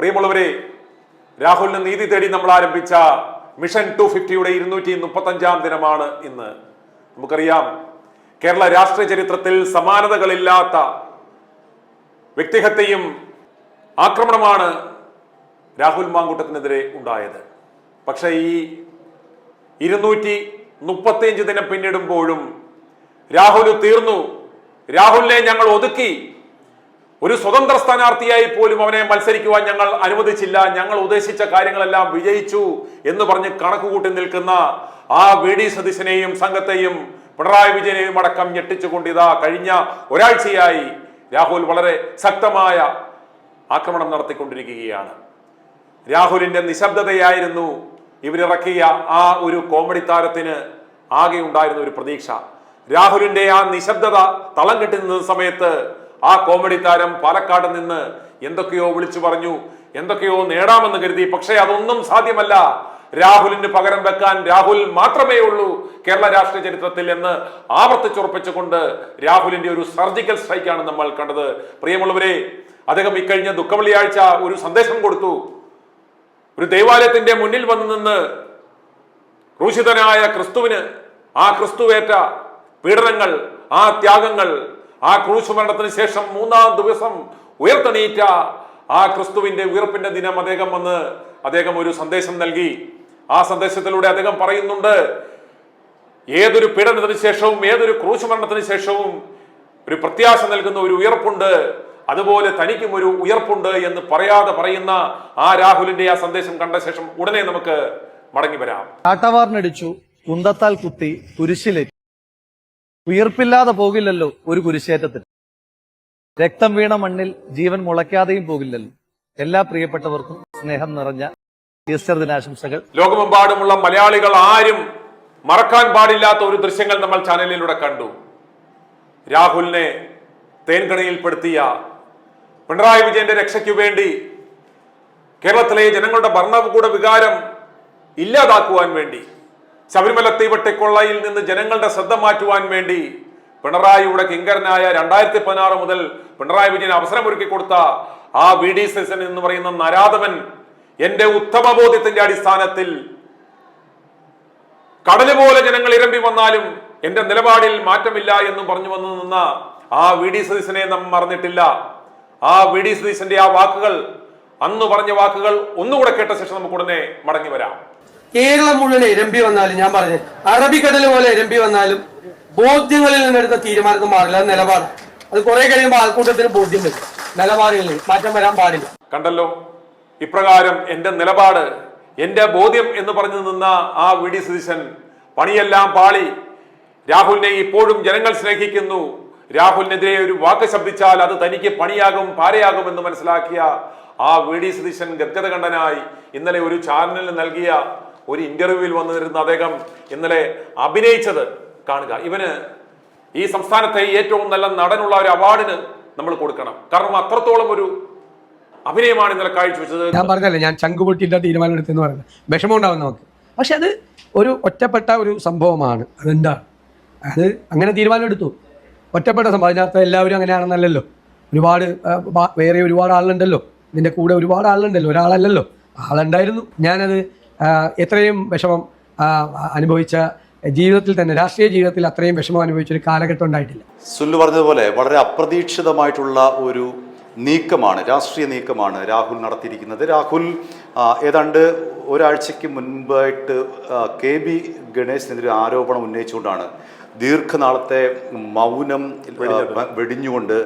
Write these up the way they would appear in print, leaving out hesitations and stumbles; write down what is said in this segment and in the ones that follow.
പ്രിയമുള്ളവരെ, രാഹുലിന് നീതി തേടി നമ്മൾ ആരംഭിച്ച മിഷൻ 250യുടെ 235-ാം ദിനമാണ് ഇന്ന്. നമുക്കറിയാം, കേരള രാഷ്ട്രീയ ചരിത്രത്തിൽ സമാനതകളില്ലാത്ത വ്യക്തിഹത്യയും ആക്രമണമാണ് രാഹുൽ മാങ്കൂട്ടത്തിനെതിരെ ഉണ്ടായത്. പക്ഷേ ഈ 235 ദിനം പിന്നിടുമ്പോഴും രാഹുൽ തീർന്നു, രാഹുലിനെ ഞങ്ങൾ ഒതുക്കി, ഒരു സ്വതന്ത്ര സ്ഥാനാർത്ഥിയായി പോലും അവനെ മത്സരിക്കുവാൻ ഞങ്ങൾ അനുവദിച്ചില്ല, ഞങ്ങൾ ഉദ്ദേശിച്ച കാര്യങ്ങളെല്ലാം വിജയിച്ചു എന്ന് പറഞ്ഞ് കണക്കുകൂട്ടി നിൽക്കുന്ന ആ വി.ഡി. സതീശനെയും സംഘത്തെയും പിണറായി വിജയനെയും അടക്കം ഞെട്ടിച്ചുകൊണ്ട് ഇതാ കഴിഞ്ഞ ഒരാഴ്ചയായി രാഹുൽ വളരെ ശക്തമായ ആക്രമണം നടത്തിക്കൊണ്ടിരിക്കുകയാണ്. രാഹുലിന്റെ നിശബ്ദതയായിരുന്നു ഇവരിറക്കിയ ആ ഒരു കോമഡി താരത്തിന് ആകെ ഉണ്ടായിരുന്ന ഒരു പ്രതീക്ഷ. രാഹുലിന്റെ ആ നിശബ്ദത തളം കെട്ടി നിന്ന സമയത്ത് ആ കോമഡി താരം പാലക്കാട് നിന്ന് എന്തൊക്കെയോ വിളിച്ചു പറഞ്ഞു, എന്തൊക്കെയോ നേടാമെന്ന് കരുതി. പക്ഷേ അതൊന്നും സാധ്യമല്ല. രാഹുലിന് പകരം വെക്കാൻ രാഹുൽ മാത്രമേ ഉള്ളൂ കേരള രാഷ്ട്രീയ ചരിത്രത്തിൽ എന്ന് ആവർത്തിച്ചുറപ്പിച്ചുകൊണ്ട് രാഹുലിന്റെ ഒരു സർജിക്കൽ സ്ട്രൈക്കാണ് നമ്മൾ കണ്ടത്. പ്രിയമുള്ളവരെ, അദ്ദേഹം ഇക്കഴിഞ്ഞ ദുഃഖവെള്ളിയാഴ്ച ഒരു സന്ദേശം കൊടുത്തു. ഒരു ദേവാലയത്തിന്റെ മുന്നിൽ വന്നു നിന്ന് ക്രൂശിതനായ ക്രിസ്തുവിന്, ആ ക്രിസ്തുവേറ്റ പീഡനങ്ങൾ, ആ ത്യാഗങ്ങൾ, ആ ക്രൂശ് മരണത്തിന് ശേഷം 3-ാം ദിവസം ഉയർത്തെണീറ്റ ആ ക്രിസ്തുവിന്റെ ഉയർപ്പിന്റെ ദിനം അദ്ദേഹം ഒരു സന്ദേശം നൽകി. ആ സന്ദേശത്തിലൂടെ അദ്ദേഹം പറയുന്നുണ്ട്, ഏതൊരു പീഡനത്തിന് ശേഷവും ഏതൊരു ക്രൂശ് മരണത്തിന് ശേഷവും ഒരു പ്രത്യാശ നൽകുന്ന ഒരു ഉയർപ്പുണ്ട്, അതുപോലെ തനിക്കും ഒരു ഉയർപ്പുണ്ട് എന്ന് പറയാതെ പറയുന്ന ആ രാഹുലിന്റെ ആ സന്ദേശം കണ്ട ശേഷം ഉടനെ നമുക്ക് മടങ്ങി വരാം. കാട്ടവാറിനടിച്ചു, കുന്തത്താൽ കുത്തി, കുരിശിലേറ്റി. ഉയർപ്പില്ലാതെ പോകില്ലല്ലോ ഒരു കുരിശേറ്റത്തിന്. രക്തം വീണ മണ്ണിൽ ജീവൻ മുളയ്ക്കാതെയും പോകില്ലല്ലോ. എല്ലാ പ്രിയപ്പെട്ടവർക്കും സ്നേഹം നിറഞ്ഞ ഈസ്റ്റർ ദിനാശംസകൾ. ലോകമെമ്പാടുമുള്ള മലയാളികൾ ആരും മറക്കാൻ പാടില്ലാത്ത ഒരു ദൃശ്യങ്ങൾ നമ്മൾ ചാനലിലൂടെ കണ്ടു. രാഹുലിനെ തേൻകണിയിൽപ്പെടുത്തിയ പിണറായി വിജയന്റെ രക്ഷയ്ക്കു വേണ്ടി കേരളത്തിലെ ജനങ്ങളുടെ ഭരണകൂട വികാരം ഇല്ലാതാക്കുവാൻ വേണ്ടി, ശബരിമല തീവട്ടിക്കൊള്ളയിൽ നിന്ന് ജനങ്ങളുടെ ശ്രദ്ധ മാറ്റുവാൻ വേണ്ടി പിണറായിയുടെ കിങ്കരനായ 2016 മുതൽ പിണറായി വിജയൻ അവസരമൊരുക്കി കൊടുത്ത ആ വി.ഡി. സതീശൻ എന്ന് പറയുന്ന നരാധമൻ എന്റെ ഉത്തമബോധ്യത്തിന്റെ അടിസ്ഥാനത്തിൽ കടല് പോലെ ജനങ്ങൾ ഇരമ്പി വന്നാലും എന്റെ നിലപാടിൽ മാറ്റമില്ല എന്നും പറഞ്ഞു വന്നു നിന്ന ആ വി.ഡി. സതീശനെ നാം മറന്നിട്ടില്ല. ആ വി.ഡി. സതീശന്റെ ആ വാക്കുകൾ, അന്ന് പറഞ്ഞ വാക്കുകൾ ഒന്നുകൂടെ കേട്ട ശേഷം നമുക്ക് ഉടനെ മടങ്ങി വരാം. കേരളം മുഴുവൻ ഇരമ്പി വന്നാലും, ഞാൻ പറഞ്ഞു അറബിക്കടൽ പോലെ ഇരമ്പി വന്നാലും ബോധ്യങ്ങളിൽ നിന്നെടുത്ത തീരുമാനത്തിൽ മാറില്ല. അത് നിലപാട്. അത് കുറെ കഴിയുമ്പോൾ ആൾക്കൂട്ടത്തിന് ബോധ്യം വരും. നിലപാടുകളിൽ മാറ്റം വരാൻ പാടില്ല. കണ്ടല്ലോ, ഇപ്രകാരം എന്റെ നിലപാട്, എന്റെ ബോധ്യം എന്ന് പറഞ്ഞു നിന്ന ആ വി.ഡി. സതീശൻ പണിയെല്ലാം പാളി. രാഹുലിനെ ഇപ്പോഴും ജനങ്ങൾ സ്നേഹിക്കുന്നു. രാഹുലിനെതിരെ ഒരു വാക്ക് ശബ്ദിച്ചാൽ അത് തനിക്ക് പണിയാകും, പാരയാകും എന്ന് മനസ്സിലാക്കിയ ആ വി.ഡി. സതീശൻ ഗദ്ഗതകണ്ഠനായി ഇന്നലെ ഒരു ചാനലിന് നൽകിയ ഒരു ഇന്റർവ്യൂവിൽ വന്നിരുന്ന അദ്ദേഹം ഇന്നലെ അഭിനയിച്ചത് കാണുക. ഇവന് ഈ സംസ്ഥാനത്തെ ഏറ്റവും നല്ല നടനുള്ള ഒരു അവാർഡിന് നമ്മൾ കൊടുക്കണം. കാരണം അത്രത്തോളം ഒരു അഭിനയമാണ് ഇന്നലെ കാഴ്ചവെച്ചത്. ഞാൻ പറഞ്ഞല്ലേ, ഞാൻ ചങ്കുപൊട്ടിന്റെ തീരുമാനം എടുത്തെന്ന് പറയുന്നത് വിഷമം ഉണ്ടാവും നമുക്ക്. പക്ഷെ അത് ഒരു ഒറ്റപ്പെട്ട ഒരു സംഭവമാണ്. അതെന്താണ്, അത് അങ്ങനെ തീരുമാനം എടുത്തു. ഒറ്റപ്പെട്ട സംഭവം. അതിനകത്ത് എല്ലാവരും അങ്ങനെയാണെന്നല്ലല്ലോ. ഒരുപാട് വേറെ ഒരുപാട് ആളുണ്ടല്ലോ, ഇതിൻ്റെ കൂടെ ഒരുപാട് ആളുണ്ടല്ലോ, ഒരാളല്ലല്ലോ, ആളുണ്ടായിരുന്നു. ഞാനത് എത്രയും വിഷമം അനുഭവിച്ച ജീവിതത്തിൽ തന്നെ, രാഷ്ട്രീയ ജീവിതത്തിൽ അത്രയും വിഷമം അനുഭവിച്ചൊരു കാലഘട്ടം ഉണ്ടായിട്ടില്ല. സുല്ലു പറഞ്ഞതുപോലെ വളരെ അപ്രതീക്ഷിതമായിട്ടുള്ള ഒരു നീക്കമാണ്, രാഷ്ട്രീയ നീക്കമാണ് രാഹുൽ നടത്തിയിരിക്കുന്നത്. രാഹുൽ ഏതാണ്ട് ഒരാഴ്ചയ്ക്ക് മുൻപായിട്ട് KB ഗണേശിനെതിരെ ആരോപണം ഉന്നയിച്ചുകൊണ്ടാണ് ദീർഘനാളത്തെ മൗനം വെടിഞ്ഞുകൊണ്ട്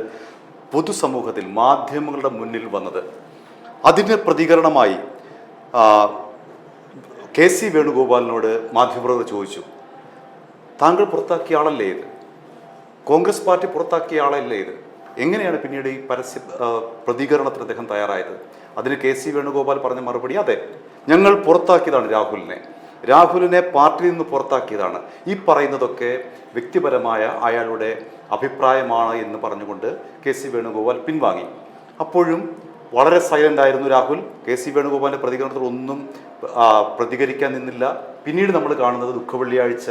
പൊതുസമൂഹത്തിൽ, മാധ്യമങ്ങളുടെ മുന്നിൽ വന്നത്. അതിന് പ്രതികരണമായി KC വേണുഗോപാലിനോട് മാധ്യമപ്രവർത്തകർ ചോദിച്ചു, താങ്കൾ പുറത്താക്കിയ ആളല്ലേ ഇത്? കോൺഗ്രസ് പാർട്ടി പുറത്താക്കിയ ആളല്ലേ ഇത്? എങ്ങനെയാണ് പിന്നീട് ഈ പ്രതികരണത്തിന് അദ്ദേഹം തയ്യാറായത്? അതിന് KC വേണുഗോപാൽ പറഞ്ഞ മറുപടി, അതെ, ഞങ്ങൾ പുറത്താക്കിയതാണ് രാഹുലിനെ പാർട്ടിയിൽ നിന്ന് പുറത്താക്കിയതാണ്. ഈ പറയുന്നതൊക്കെ വ്യക്തിപരമായ അയാളുടെ അഭിപ്രായമാണ് എന്ന് പറഞ്ഞുകൊണ്ട് KC വേണുഗോപാൽ പിൻവാങ്ങി. അപ്പോഴും വളരെ സൈലന്റ് ആയിരുന്നു രാഹുൽ. KC വേണുഗോപാലിന്റെ പ്രതികരണത്തിൽ ഒന്നും പ്രതികരിക്കാൻ നിന്നില്ല. പിന്നീട് നമ്മൾ കാണുന്നത് ദുഃഖവെള്ളിയാഴ്ച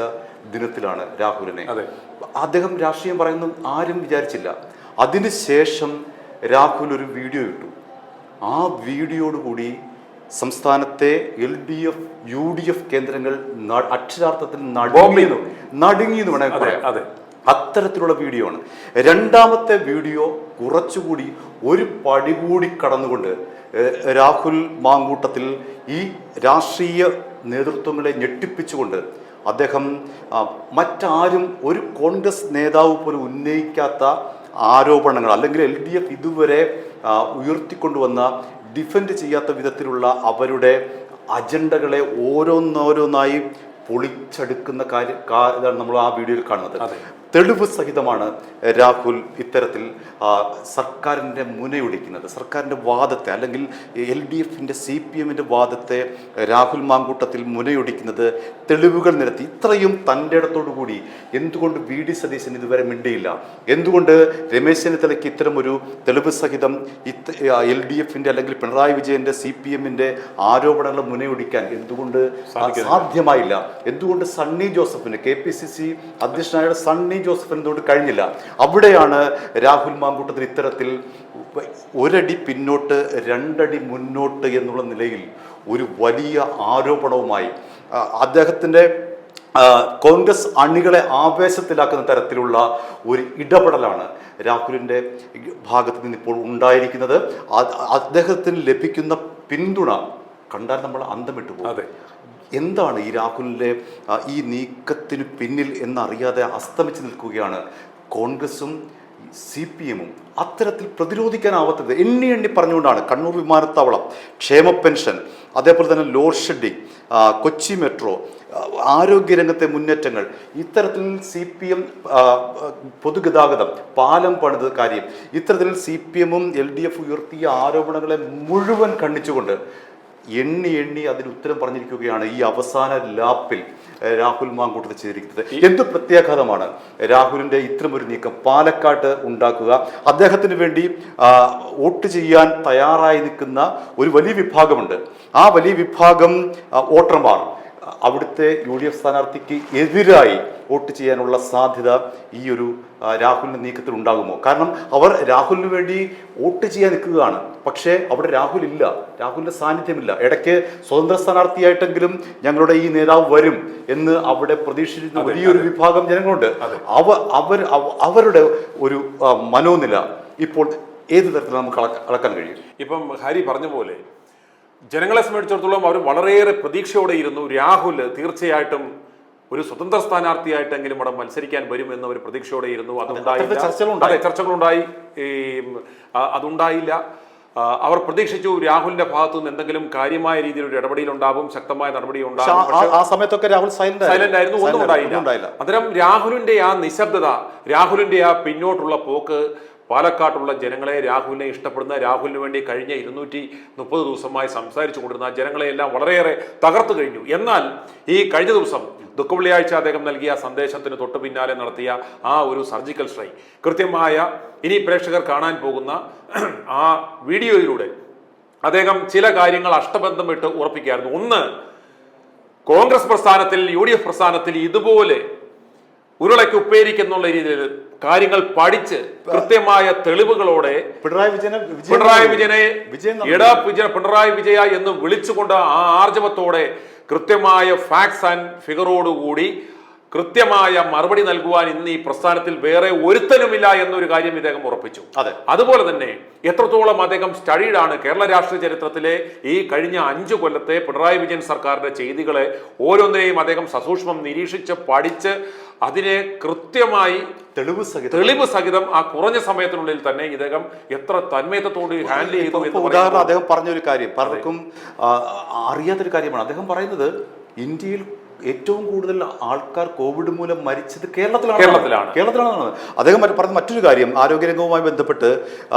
ദിനത്തിലാണ് രാഹുലിനെ. അദ്ദേഹം രാഷ്ട്രീയം പറയുന്നു ആരും വിചാരിച്ചില്ല. അതിനുശേഷം രാഹുൽ ഒരു വീഡിയോ ഇട്ടു. ആ വീഡിയോയോടുകൂടി സംസ്ഥാനത്തെ LDF UDF കേന്ദ്രങ്ങൾ അക്ഷരാർത്ഥത്തിൽ നടുങ്ങി എന്ന് വേണമെങ്കിൽ പറയാം. അതെ, അത്തരത്തിലുള്ള വീഡിയോ ആണ്. രണ്ടാമത്തെ വീഡിയോ കുറച്ചുകൂടി ഒരു പടി കൂടി കടന്നുകൊണ്ട് രാഹുൽ മാങ്കൂട്ടത്തിൽ ഈ രാഷ്ട്രീയ നേതൃത്വങ്ങളെ ഞെട്ടിപ്പിച്ചുകൊണ്ട് അദ്ദേഹം മറ്റാരും ഒരു കോൺഗ്രസ് നേതാവ് പോലും ഉന്നയിക്കാത്ത ആരോപണങ്ങൾ അല്ലെങ്കിൽ LDF ഇതുവരെ ഉയർത്തിക്കൊണ്ടുവന്ന ഡിഫെൻഡ് ചെയ്യാത്ത വിധത്തിലുള്ള അവരുടെ അജണ്ടകളെ ഓരോന്നോരോന്നായി പൊളിച്ചെടുക്കുന്ന ഇതാണ് നമ്മൾ ആ വീഡിയോയിൽ കാണുന്നത്. തെളിവ് സഹിതമാണ് രാഹുൽ ഇത്തരത്തിൽ സർക്കാരിൻ്റെ മുനയൊടിക്കുന്നത്. സർക്കാരിൻ്റെ വാദത്തെ അല്ലെങ്കിൽ LDFൻ്റെ CPMൻ്റെ വാദത്തെ രാഹുൽ മാങ്കൂട്ടത്തിൽ മുനയൊടിക്കുന്നത് തെളിവുകൾ നിരത്തി. ഇത്രയും തൻ്റെ ഇടത്തോടുകൂടി എന്തുകൊണ്ട് VD സതീശൻ ഇതുവരെ മിണ്ടിയില്ല? എന്തുകൊണ്ട് രമേശ് ചെന്നിത്തലയ്ക്ക് ഇത്തരമൊരു തെളിവ് സഹിതം LDFൻ്റെ അല്ലെങ്കിൽ പിണറായി വിജയൻ്റെ CPMൻ്റെ ആരോപണങ്ങൾ മുനയൊടിക്കാൻ എന്തുകൊണ്ട് സാധ്യമായില്ല? എന്തുകൊണ്ട് സണ്ണി ജോസഫിന് KPCC അധ്യക്ഷനായ സണ്ണി ജോസഫിന് എന്തുകൊണ്ട് കഴിഞ്ഞില്ല? അവിടെയാണ് രാഹുൽ മാങ്കൂട്ടത്തിൽ ഇത്തരത്തിൽ ഒരടി പിന്നോട്ട് രണ്ടടി മുന്നോട്ട് എന്നുള്ള നിലയിൽ ഒരു വലിയ ആരോപണവുമായി അദ്ദേഹത്തിൻ്റെ കോൺഗ്രസ് അണികളെ ആവേശത്തിലാക്കുന്ന തരത്തിലുള്ള ഒരു ഇടപെടലാണ് രാഹുലിൻ്റെ ഭാഗത്ത് നിന്ന് ഇപ്പോൾ ഉണ്ടായിരിക്കുന്നത്. അദ്ദേഹത്തിന് ലഭിക്കുന്ന പിന്തുണ കണ്ടാൽ നമ്മൾ അന്തം വിട്ടുപോകും. എന്താണ് ഈ രാഹുലിൻ്റെ ഈ നീക്കത്തിന് പിന്നിൽ എന്നറിയാതെ അസ്തമിച്ച് നിൽക്കുകയാണ് കോൺഗ്രസും CPMും. അത്തരത്തിൽ പ്രതിരോധിക്കാനാവാത്തത് എണ്ണി പറഞ്ഞുകൊണ്ടാണ് കണ്ണൂർ വിമാനത്താവളം, ക്ഷേമ പെൻഷൻ, അതേപോലെ തന്നെ ലോഡ് ഷെഡിങ്, കൊച്ചി മെട്രോ, ആരോഗ്യരംഗത്തെ മുന്നേറ്റങ്ങൾ, ഇത്തരത്തിൽ CPM പൊതുഗതാഗതം, പാലം പണിത കാര്യം, ഇത്തരത്തിൽ CPMും LDF ഉയർത്തിയ ആരോപണങ്ങളെ മുഴുവൻ ഖണ്ഡിച്ചുകൊണ്ട് എണ്ണി അതിന് ഉത്തരം പറഞ്ഞിരിക്കുകയാണ് ഈ അവസാന ലാപ്പിൽ രാഹുൽ മാങ്കൂട്ടത്തിൽ ചെയ്തിരിക്കുന്നത്. എന്ത് പ്രത്യാഘാതമാണ് രാഹുലിൻ്റെ ഇത്തരമൊരു നീക്കം പാലക്കാട്ട് ഉണ്ടാക്കുക? അദ്ദേഹത്തിന് വേണ്ടി വോട്ട് ചെയ്യാൻ തയ്യാറായി നിൽക്കുന്ന ഒരു വലിയ വിഭാഗമുണ്ട്. ആ വലിയ വിഭാഗം വോട്ടർമാർ അവിടുത്തെ UDF സ്ഥാനാർത്ഥിക്ക് എതിരായി വോട്ട് ചെയ്യാനുള്ള സാധ്യത ഈ ഒരു രാഹുലിൻ്റെ നീക്കത്തിൽ ഉണ്ടാകുമോ? കാരണം അവർ രാഹുലിന് വേണ്ടി വോട്ട് ചെയ്യാൻ നിൽക്കുകയാണ്. പക്ഷേ അവിടെ രാഹുൽ ഇല്ല, രാഹുലിൻ്റെ സാന്നിധ്യമില്ല. ഇടയ്ക്ക് സ്വതന്ത്ര സ്ഥാനാർത്ഥിയായിട്ടെങ്കിലും ഞങ്ങളുടെ ഈ നേതാവ് വരും എന്ന് അവിടെ പ്രതീക്ഷിച്ചിരുന്ന വലിയൊരു വിഭാഗം ജനങ്ങളുണ്ട്. അവരുടെ ഒരു മനോനില ഇപ്പോൾ ഏത് തരത്തിൽ നമുക്ക് അളക്കാൻ കഴിയും? ഇപ്പം ഹരി പറഞ്ഞ പോലെ ജനങ്ങളെ സംബന്ധിച്ചിടത്തോളം അവർ വളരെയേറെ പ്രതീക്ഷയോടെ ഇരുന്നു. രാഹുൽ തീർച്ചയായിട്ടും ഒരു സ്വതന്ത്ര സ്ഥാനാർത്ഥിയായിട്ടെങ്കിലും അവിടെ മത്സരിക്കാൻ വരുമെന്ന് ഒരു പ്രതീക്ഷയോടെ ഇരുന്നു. ചർച്ചകളുണ്ടായി, അതുണ്ടായില്ല. അവർ പ്രതീക്ഷിച്ചു രാഹുലിന്റെ ഭാഗത്തു നിന്ന് എന്തെങ്കിലും കാര്യമായ രീതിയിൽ ഒരു ഇടപെടൽ ഉണ്ടാവും, ശക്തമായ നടപടി ഉണ്ടാകും. ആ സമയത്തൊക്കെ രാഹുൽ സൈലന്റ് ആയിരുന്നു, ഒന്നും ഉണ്ടായില്ല. അന്നേരം രാഹുലിന്റെ ആ നിശബ്ദത, രാഹുലിന്റെ ആ പിന്നോട്ടുള്ള പോക്ക് പാലക്കാട്ടുള്ള ജനങ്ങളെ, രാഹുലിനെ ഇഷ്ടപ്പെടുന്ന, രാഹുലിന് വേണ്ടി കഴിഞ്ഞ 230 ദിവസമായി സംസാരിച്ചു കൊണ്ടിരുന്ന ജനങ്ങളെ എല്ലാം വളരെയേറെ തകർത്തു കഴിഞ്ഞു. എന്നാൽ ഈ കഴിഞ്ഞ ദിവസം ദുഃഖവെള്ളിയാഴ്ച അദ്ദേഹം നൽകിയ സന്ദേശത്തിന് തൊട്ടു പിന്നാലെ നടത്തിയ ആ ഒരു സർജിക്കൽ സ്ട്രൈക്ക്, കൃത്യമായ ഇനി പ്രേക്ഷകർ കാണാൻ പോകുന്ന ആ വീഡിയോയിലൂടെ അദ്ദേഹം ചില കാര്യങ്ങൾ അഷ്ടബന്ധം ഇട്ട് ഉറപ്പിക്കുകയായിരുന്നു. ഒന്ന്, കോൺഗ്രസ് പ്രസ്ഥാനത്തിൽ, UDF പ്രസ്ഥാനത്തിൽ ഇതുപോലെ ഉരുളയ്ക്ക് ഉപ്പേരിക്കെന്നുള്ള രീതിയിൽ കാര്യങ്ങൾ പഠിച്ച് കൃത്യമായ തെളിവുകളോടെ പിണറായി വിജയനെ പിണറായി വിജയ എന്ന് വിളിച്ചുകൊണ്ട് ആ ആർജവത്തോടെ കൃത്യമായ ഫാക്ട്സ് ആൻഡ് ഫിഗറോടുകൂടി കൃത്യമായ മറുപടി നൽകുവാൻ ഇന്ന് ഈ പ്രസ്ഥാനത്തിൽ വേറെ ഒരുത്തനുമില്ല എന്നൊരു കാര്യം ഇദ്ദേഹം ഉറപ്പിച്ചു. അതുപോലെ തന്നെ എത്രത്തോളം അദ്ദേഹം സ്റ്റഡീഡാണ് കേരള രാഷ്ട്രീയ ചരിത്രത്തിലെ ഈ കഴിഞ്ഞ 5 കൊല്ലത്തെ പിണറായി വിജയൻ സർക്കാരിന്റെ ചെയ്തികളെ ഓരോന്നിനെയും അദ്ദേഹം സസൂക്ഷ്മം നിരീക്ഷിച്ച് പഠിച്ച് അതിനെ കൃത്യമായി തെളിവ് സഹിതം ആ കുറഞ്ഞ സമയത്തിനുള്ളിൽ തന്നെ ഇദ്ദേഹം എത്ര തന്മയത്തോട് ഹാൻഡിൽ ചെയ്തു എന്ന് ഉദാഹരണം അദ്ദേഹം പറഞ്ഞൊരു കാര്യം പലർക്കും അറിയാത്തൊരു കാര്യമാണ്. അദ്ദേഹം പറയുന്നത് ഇന്ത്യയിൽ ഏറ്റവും കൂടുതൽ ആൾക്കാർ കോവിഡ് മൂലം മരിച്ചത് കേരളത്തിലാണ്. അദ്ദേഹം പറഞ്ഞ മറ്റൊരു കാര്യം, ആരോഗ്യരംഗവുമായി ബന്ധപ്പെട്ട്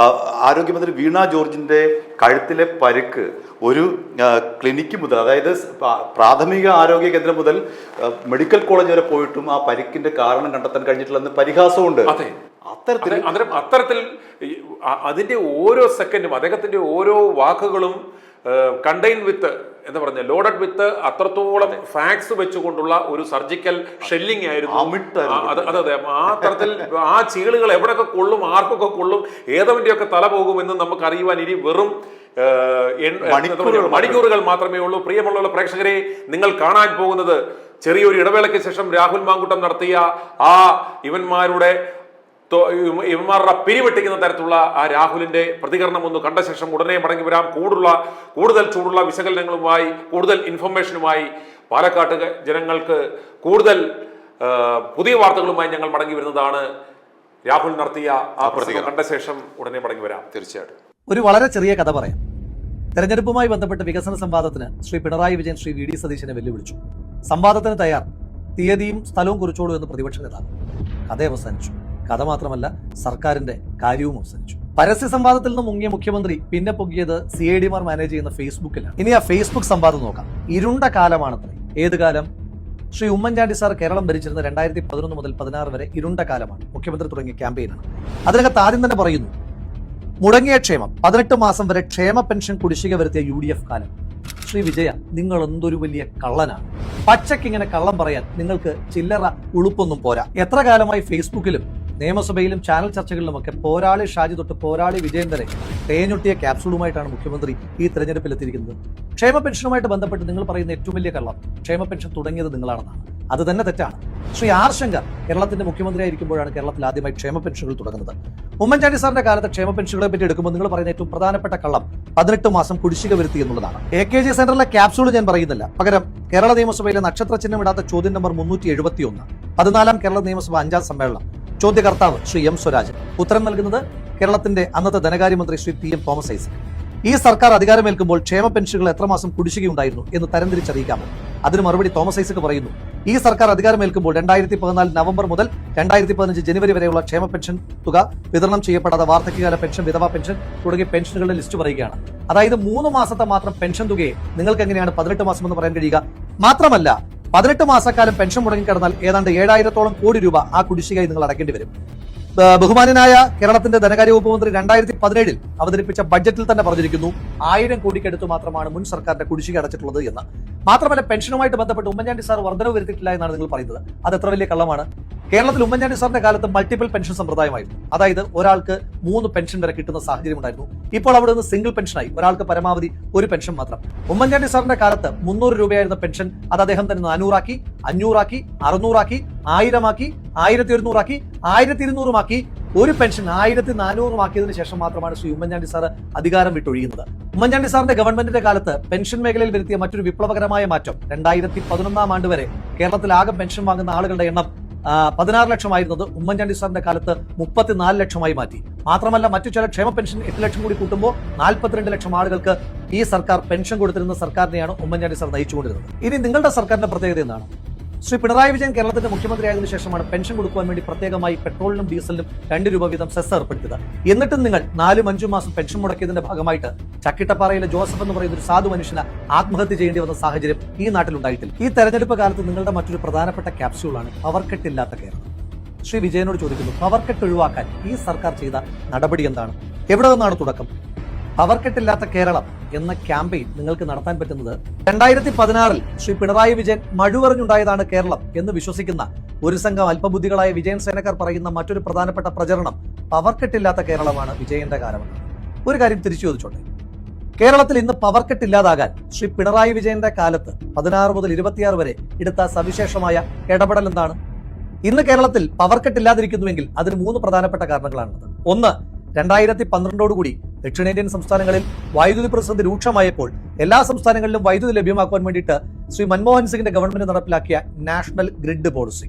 ആരോഗ്യമന്ത്രി വീണ ജോർജിന്റെ കഴുത്തിലെ പരിക്ക് ഒരു ക്ലിനിക്ക് മുതൽ, അതായത് പ്രാഥമിക ആരോഗ്യ കേന്ദ്രം മുതൽ മെഡിക്കൽ കോളേജ് വരെ പോയിട്ടും ആ പരിക്കിന്റെ കാരണം കണ്ടെത്താൻ കഴിഞ്ഞിട്ടില്ലെന്ന് പരിഹാസമുണ്ട്. അത്തരത്തിൽ അതിന്റെ ഓരോ സെക്കൻഡും അദ്ദേഹത്തിന്റെ ഓരോ വാക്കുകളും കണ്ടെയ്ൻ വിത്ത് എന്താ പറഞ്ഞ ലോഡഡ് വിത്ത് അത്രത്തോളം ഫാക്സ് വെച്ചുകൊണ്ടുള്ള ഒരു സർജിക്കൽ ഷെല്ലിംഗ് ആയിരുന്നു. അതെ ആ തരത്തിൽ ആ ചീളുകൾ എവിടെയൊക്കെ കൊള്ളും, ആർക്കൊക്കെ കൊള്ളും, ഏതവന്റെയൊക്കെ തല പോകുമെന്ന് നമുക്ക് അറിയുവാൻ ഇനി വെറും മണിക്കൂറുകൾ മാത്രമേ ഉള്ളൂ. പ്രിയമുള്ള പ്രേക്ഷകരെ, നിങ്ങൾ കാണാൻ പോകുന്നത് ചെറിയൊരു ഇടവേളയ്ക്ക് ശേഷം രാഹുൽ മാങ്കൂട്ടം നടത്തിയ ആ ഇവന്മാരുടെ പിരിവെട്ടിക്കുന്ന തരത്തിലുള്ള ആ രാഹുലിന്റെ പ്രതികരണം ഒന്ന് കണ്ട ശേഷം ഉടനെ മടങ്ങി വരാം. കൂടുതൽ ചൂടുള്ള വിശകലനങ്ങളുമായി, കൂടുതൽ ഇൻഫർമേഷനുമായി, പാലക്കാട്ട് ജനങ്ങൾക്ക് കൂടുതൽ പുതിയ വാർത്തകളുമായി ഞങ്ങൾ മടങ്ങി വരുന്നതാണ്. രാഹുൽ നടത്തിയ ആ പ്രതികരണം കണ്ട ശേഷം ഉടനെ മടങ്ങി വരാം. തീർച്ചയായിട്ടും ഒരു വളരെ ചെറിയ കഥ പറയാം. തെരഞ്ഞെടുപ്പുമായി ബന്ധപ്പെട്ട് വികസന സംവാദത്തിന് ശ്രീ പിണറായി വിജയൻ ശ്രീ വി ഡി സതീശനെ വെല്ലുവിളിച്ചു. സംവാദത്തിന് തയ്യാർ, തീയതിയും സ്ഥലവും കുറിച്ചോളൂ എന്ന് പ്രതിപക്ഷ നേതാവ്. കഥ അവസാനിച്ചു. കഥ മാത്രമല്ല, സർക്കാരിന്റെ കാര്യവും അവസാനിച്ചു. പരസ്യ സംവാദത്തിൽ നിന്ന് മുങ്ങിയ മുഖ്യമന്ത്രി പിന്നെ പൊങ്ങിയത് CIDമാർ മാനേജ് ചെയ്യുന്ന ഫേസ്ബുക്കിലാണ്. ഇനി ആ ഫേസ്ബുക്ക് സംവാദം നോക്കാം. ഇരുണ്ട കാലമാണത്രേ. ഏത് കാലം? ശ്രീ ഉമ്മൻചാണ്ടി സാർ കേരളം ഭരിച്ചിരുന്ന 2011 മുതൽ 16 വരെ ഇരുണ്ട കാലമാണ്. മുഖ്യമന്ത്രി തുടങ്ങിയ ക്യാമ്പയിനാണ്. അതിനകത്ത് ആദ്യം തന്നെ പറയുന്നു, മുടങ്ങിയ ക്ഷേമം, 18 മാസം വരെ ക്ഷേമ പെൻഷൻ കുടിശ്ശിക വരുത്തിയ UDF കാലം. ശ്രീ വിജയ, നിങ്ങൾ എന്തൊരു വലിയ കള്ളനാണ്. പച്ചയ്ക്ക് ഇങ്ങനെ കള്ളം പറയാൻ നിങ്ങൾക്ക് ചില്ലറ ഉളുപ്പൊന്നും പോരാ. എത്ര കാലമായി ഫേസ്ബുക്കിലും നിയമസഭയിലും ചാനൽ ചർച്ചകളിലുമൊക്കെ പോരാളി ഷാജി തൊട്ട് പോരാളി വിജയൻ വരെ തേഞ്ഞൊട്ടിയ ക്യാപ്സൂളുമായിട്ടാണ് മുഖ്യമന്ത്രി ഈ തെരഞ്ഞെടുപ്പിൽ എത്തിയിരിക്കുന്നത്. ക്ഷേമ പെൻഷനുമായിട്ട് ബന്ധപ്പെട്ട് നിങ്ങൾ പറയുന്ന ഏറ്റവും വലിയ കള്ളം ക്ഷേമ പെൻഷൻ തുടങ്ങിയത് നിങ്ങളാണെന്നാണ്. അത് തന്നെ തെറ്റാണ്. ശ്രീ ആർ ശങ്കർ കേരളത്തിന്റെ മുഖ്യമന്ത്രിയായിരിക്കുമ്പോഴാണ് കേരളത്തിൽ ആദ്യമായി ക്ഷേമ പെൻഷനുകൾ തുടങ്ങുന്നത്. ഉമ്മൻചാണ്ടി സാറിന്റെ കാലത്ത് ക്ഷേമ പെൻഷനുകളെ പറ്റി എടുക്കുമ്പോൾ നിങ്ങൾ പറയുന്ന ഏറ്റവും പ്രധാനപ്പെട്ട കള്ളം 18 മാസം കുടിശ്ശിക വരുത്തി എന്നുള്ളതാണ്. AKG സെന്ററിലെ ക്യാപ്സൂൾ ഞാൻ പറയുന്നില്ല. പകരം കേരള നിയമസഭയിലെ നക്ഷത്ര ചിഹ്നം ഇടാത്ത ചോദ്യം നമ്പർ 371, 14ാം കേരള നിയമസഭ 5ാം സമ്മേളനം. ചോദ്യകർത്താവ് ശ്രീ M സ്വരാജൻ. ഉത്തരം നൽകുന്നത് കേരളത്തിന്റെ അന്നത്തെ ധനകാര്യമന്ത്രി ശ്രീ PM തോമസ് ഐസക്. ഈ സർക്കാർ അധികാരമേൽക്കുമ്പോൾ ക്ഷേമ പെൻഷനുകൾ എത്ര മാസം കുടിശ്ശികയുണ്ടായിരുന്നു എന്ന് തരംതിരിച്ചറിയിക്കാമോ? അതിന് മറുപടി തോമസ് ഐസക് പറയുന്നു, ഈ സർക്കാർ അധികാരമേൽക്കുമ്പോൾ 2014 നവംബർ മുതൽ 2015 ജനുവരി വരെയുള്ള ക്ഷേമ പെൻഷൻ തുക വിതരണം ചെയ്യപ്പെടാത്ത വാർദ്ധക്യകാല പെൻഷൻ, വിധവാ പെൻഷൻ തുടങ്ങിയ പെൻഷനുകളുടെ ലിസ്റ്റ് പറയുകയാണ്. അതായത് 3 മാസത്തെ മാത്രം പെൻഷൻ തുകയെ നിങ്ങൾക്ക് എങ്ങനെയാണ് 18 മാസം എന്ന് പറയാൻ കഴിയുക? മാത്രമല്ല, 18 മാസക്കാലം പെൻഷൻ മുടങ്ങിക്കിടന്നാൽ ഏതാണ്ട് 7000ഓളം കോടി രൂപ ആ കുടിശ്ശികയായി നിങ്ങൾ അടയ്ക്കേണ്ടി വരും. ബഹുമാനായ കേരളത്തിന്റെ ധനകാര്യ വകുപ്പ് മന്ത്രി 2017 അവതരിപ്പിച്ച ബഡ്ജറ്റിൽ തന്നെ പറഞ്ഞിരിക്കുന്നു 1000 കോടിക്കടുത്ത് മാത്രമാണ് മുൻ സർക്കാരിന്റെ കുടിശ്ശിക അടച്ചിട്ടുള്ളത് എന്ന്. മാത്രമല്ല, പെൻഷനുമായിട്ട് ബന്ധപ്പെട്ട് ഉമ്മൻചാണ്ടി സാർ വർധനവ് വരുത്തിയിട്ടില്ല എന്നാണ് നിങ്ങൾ പറയുന്നത്. അത് എത്ര വലിയ കള്ളമാണ്. കേരളത്തിൽ ഉമ്മൻചാണ്ടി സാറിന്റെ കാലത്ത് മൾട്ടിപ്പിൾ പെൻഷൻ സമ്പ്രദായമായിരുന്നു. അതായത് ഒരാൾക്ക് 3 പെൻഷൻ വരെ കിട്ടുന്ന സാഹചര്യം ഉണ്ടായിരുന്നു. ഇപ്പോൾ അവിടെ നിന്ന് സിംഗിൾ പെൻഷനായി, ഒരാൾക്ക് പരമാവധി 1 പെൻഷൻ മാത്രം. ഉമ്മൻചാണ്ടി സാറിന്റെ കാലത്ത് 300 രൂപയായിരുന്ന പെൻഷൻ അത് അദ്ദേഹം തന്നെ 400 ആക്കി, 500 ആക്കി, 600 ആക്കി, 1000 ആക്കി, 1100 ആക്കി, 1200 ആക്കി, ഒരു പെൻഷൻ 1400 ആക്കിയതിനു ശേഷം മാത്രമാണ് ശ്രീ ഉമ്മൻചാണ്ടി സാർ അധികാരം വിട്ടൊഴിയുന്നത്. ഉമ്മൻചാണ്ടി സാറിന്റെ ഗവൺമെന്റിന്റെ കാലത്ത് പെൻഷൻ മേഖലയിൽ വരുത്തിയ മറ്റൊരു വിപ്ലവകരമായ മാറ്റം 2011 ആണ്ട് വരെ കേരളത്തിൽ ആകെ പെൻഷൻ വാങ്ങുന്ന ആളുകളുടെ എണ്ണം 16 ലക്ഷമായിരുന്നത് ഉമ്മൻചാണ്ടി സാറിന്റെ കാലത്ത് 34 ലക്ഷമായി മാറ്റി. മാത്രമല്ല, മറ്റു ചില ക്ഷേമ പെൻഷൻ 8 ലക്ഷം കൂടി കൂട്ടുമ്പോൾ 42 ലക്ഷം ആളുകൾക്ക് ഈ സർക്കാർ പെൻഷൻ കൊടുത്തിരുന്ന സർക്കാരിനെയാണ് ഉമ്മൻചാണ്ടി സാർ നയിച്ചുകൊണ്ടിരുന്നത്. ഇനി നിങ്ങളുടെ സർക്കാരിന്റെ പ്രത്യേകത എന്താണ്? ശ്രീ പിണറായി വിജയൻ കേരളത്തിന്റെ മുഖ്യമന്ത്രിയായതിനു ശേഷമാണ് പെൻഷൻ കൊടുക്കുവാൻ വേണ്ടി പ്രത്യേകമായി പെട്രോളിനും ഡീസലിനും 2 രൂപ വീതം സെസ് ഏർപ്പെടുത്തിയത്. എന്നിട്ടും നിങ്ങൾ 4-5 മാസം പെൻഷൻ മുടക്കിയതിന്റെ ഭാഗമായിട്ട് ചക്കിട്ടപ്പാറയിലെ ജോസഫ് എന്ന് പറയുന്ന ഒരു സാധു മനുഷ്യന് ആത്മഹത്യ ചെയ്യേണ്ടി വന്ന സാഹചര്യം ഈ നാട്ടിലുണ്ടായിട്ടില്ല. ഈ തെരഞ്ഞെടുപ്പ് കാലത്ത് നിങ്ങളുടെ മറ്റൊരു പ്രധാനപ്പെട്ട ക്യാപ്സ്യൂളാണ് പവർ കട്ടില്ലാത്ത കേരളം. ശ്രീ വിജയനോട് ചോദിക്കുന്നു, പവർ കട്ട് ഒഴിവാക്കാൻ ഈ സർക്കാർ ചെയ്ത നടപടി എന്താണ്? എവിടെ നിന്നാണ് തുടക്കം? പവർ കട്ടില്ലാത്ത കേരളം എന്ന ക്യാമ്പയിൻ നിങ്ങൾക്ക് നടത്താൻ പറ്റുന്നത് 2016 ശ്രീ പിണറായി വിജയൻ മഴുവറിഞ്ഞുണ്ടായതാണ് കേരളം എന്ന് വിശ്വസിക്കുന്ന ഒരു സംഘം അല്പബുദ്ധികളായ വിജയൻ സേനക്കാർ പറയുന്ന മറ്റൊരു പ്രധാനപ്പെട്ട പ്രചരണം പവർ കട്ടില്ലാത്ത കേരളമാണ് വിജയന്റെ കാലമാണ്. ഒരു കാര്യം തിരിച്ചു ചോദിച്ചോട്ടെ, കേരളത്തിൽ ഇന്ന് പവർ കട്ട് ഇല്ലാതാകാൻ ശ്രീ പിണറായി വിജയന്റെ കാലത്ത് 16 മുതൽ 26 വരെ എടുത്ത സവിശേഷമായ ഇടപെടൽ എന്താണ്? ഇന്ന് കേരളത്തിൽ പവർ കട്ട് ഇല്ലാതിരിക്കുന്നുവെങ്കിൽ അതിന് 3 പ്രധാനപ്പെട്ട കാരണങ്ങളാണുള്ളത്. ഒന്ന്, 2012 ദക്ഷിണേന്ത്യൻ സംസ്ഥാനങ്ങളിൽ വൈദ്യുതി പ്രതിസന്ധി രൂക്ഷമായപ്പോൾ എല്ലാ സംസ്ഥാനങ്ങളിലും വൈദ്യുതി ലഭ്യമാക്കുവാൻ വേണ്ടിയിട്ട് ശ്രീ മൻമോഹൻ സിംഗിന്റെ ഗവൺമെന്റ് നടപ്പിലാക്കിയ നാഷണൽ ഗ്രിഡ് പോളിസി.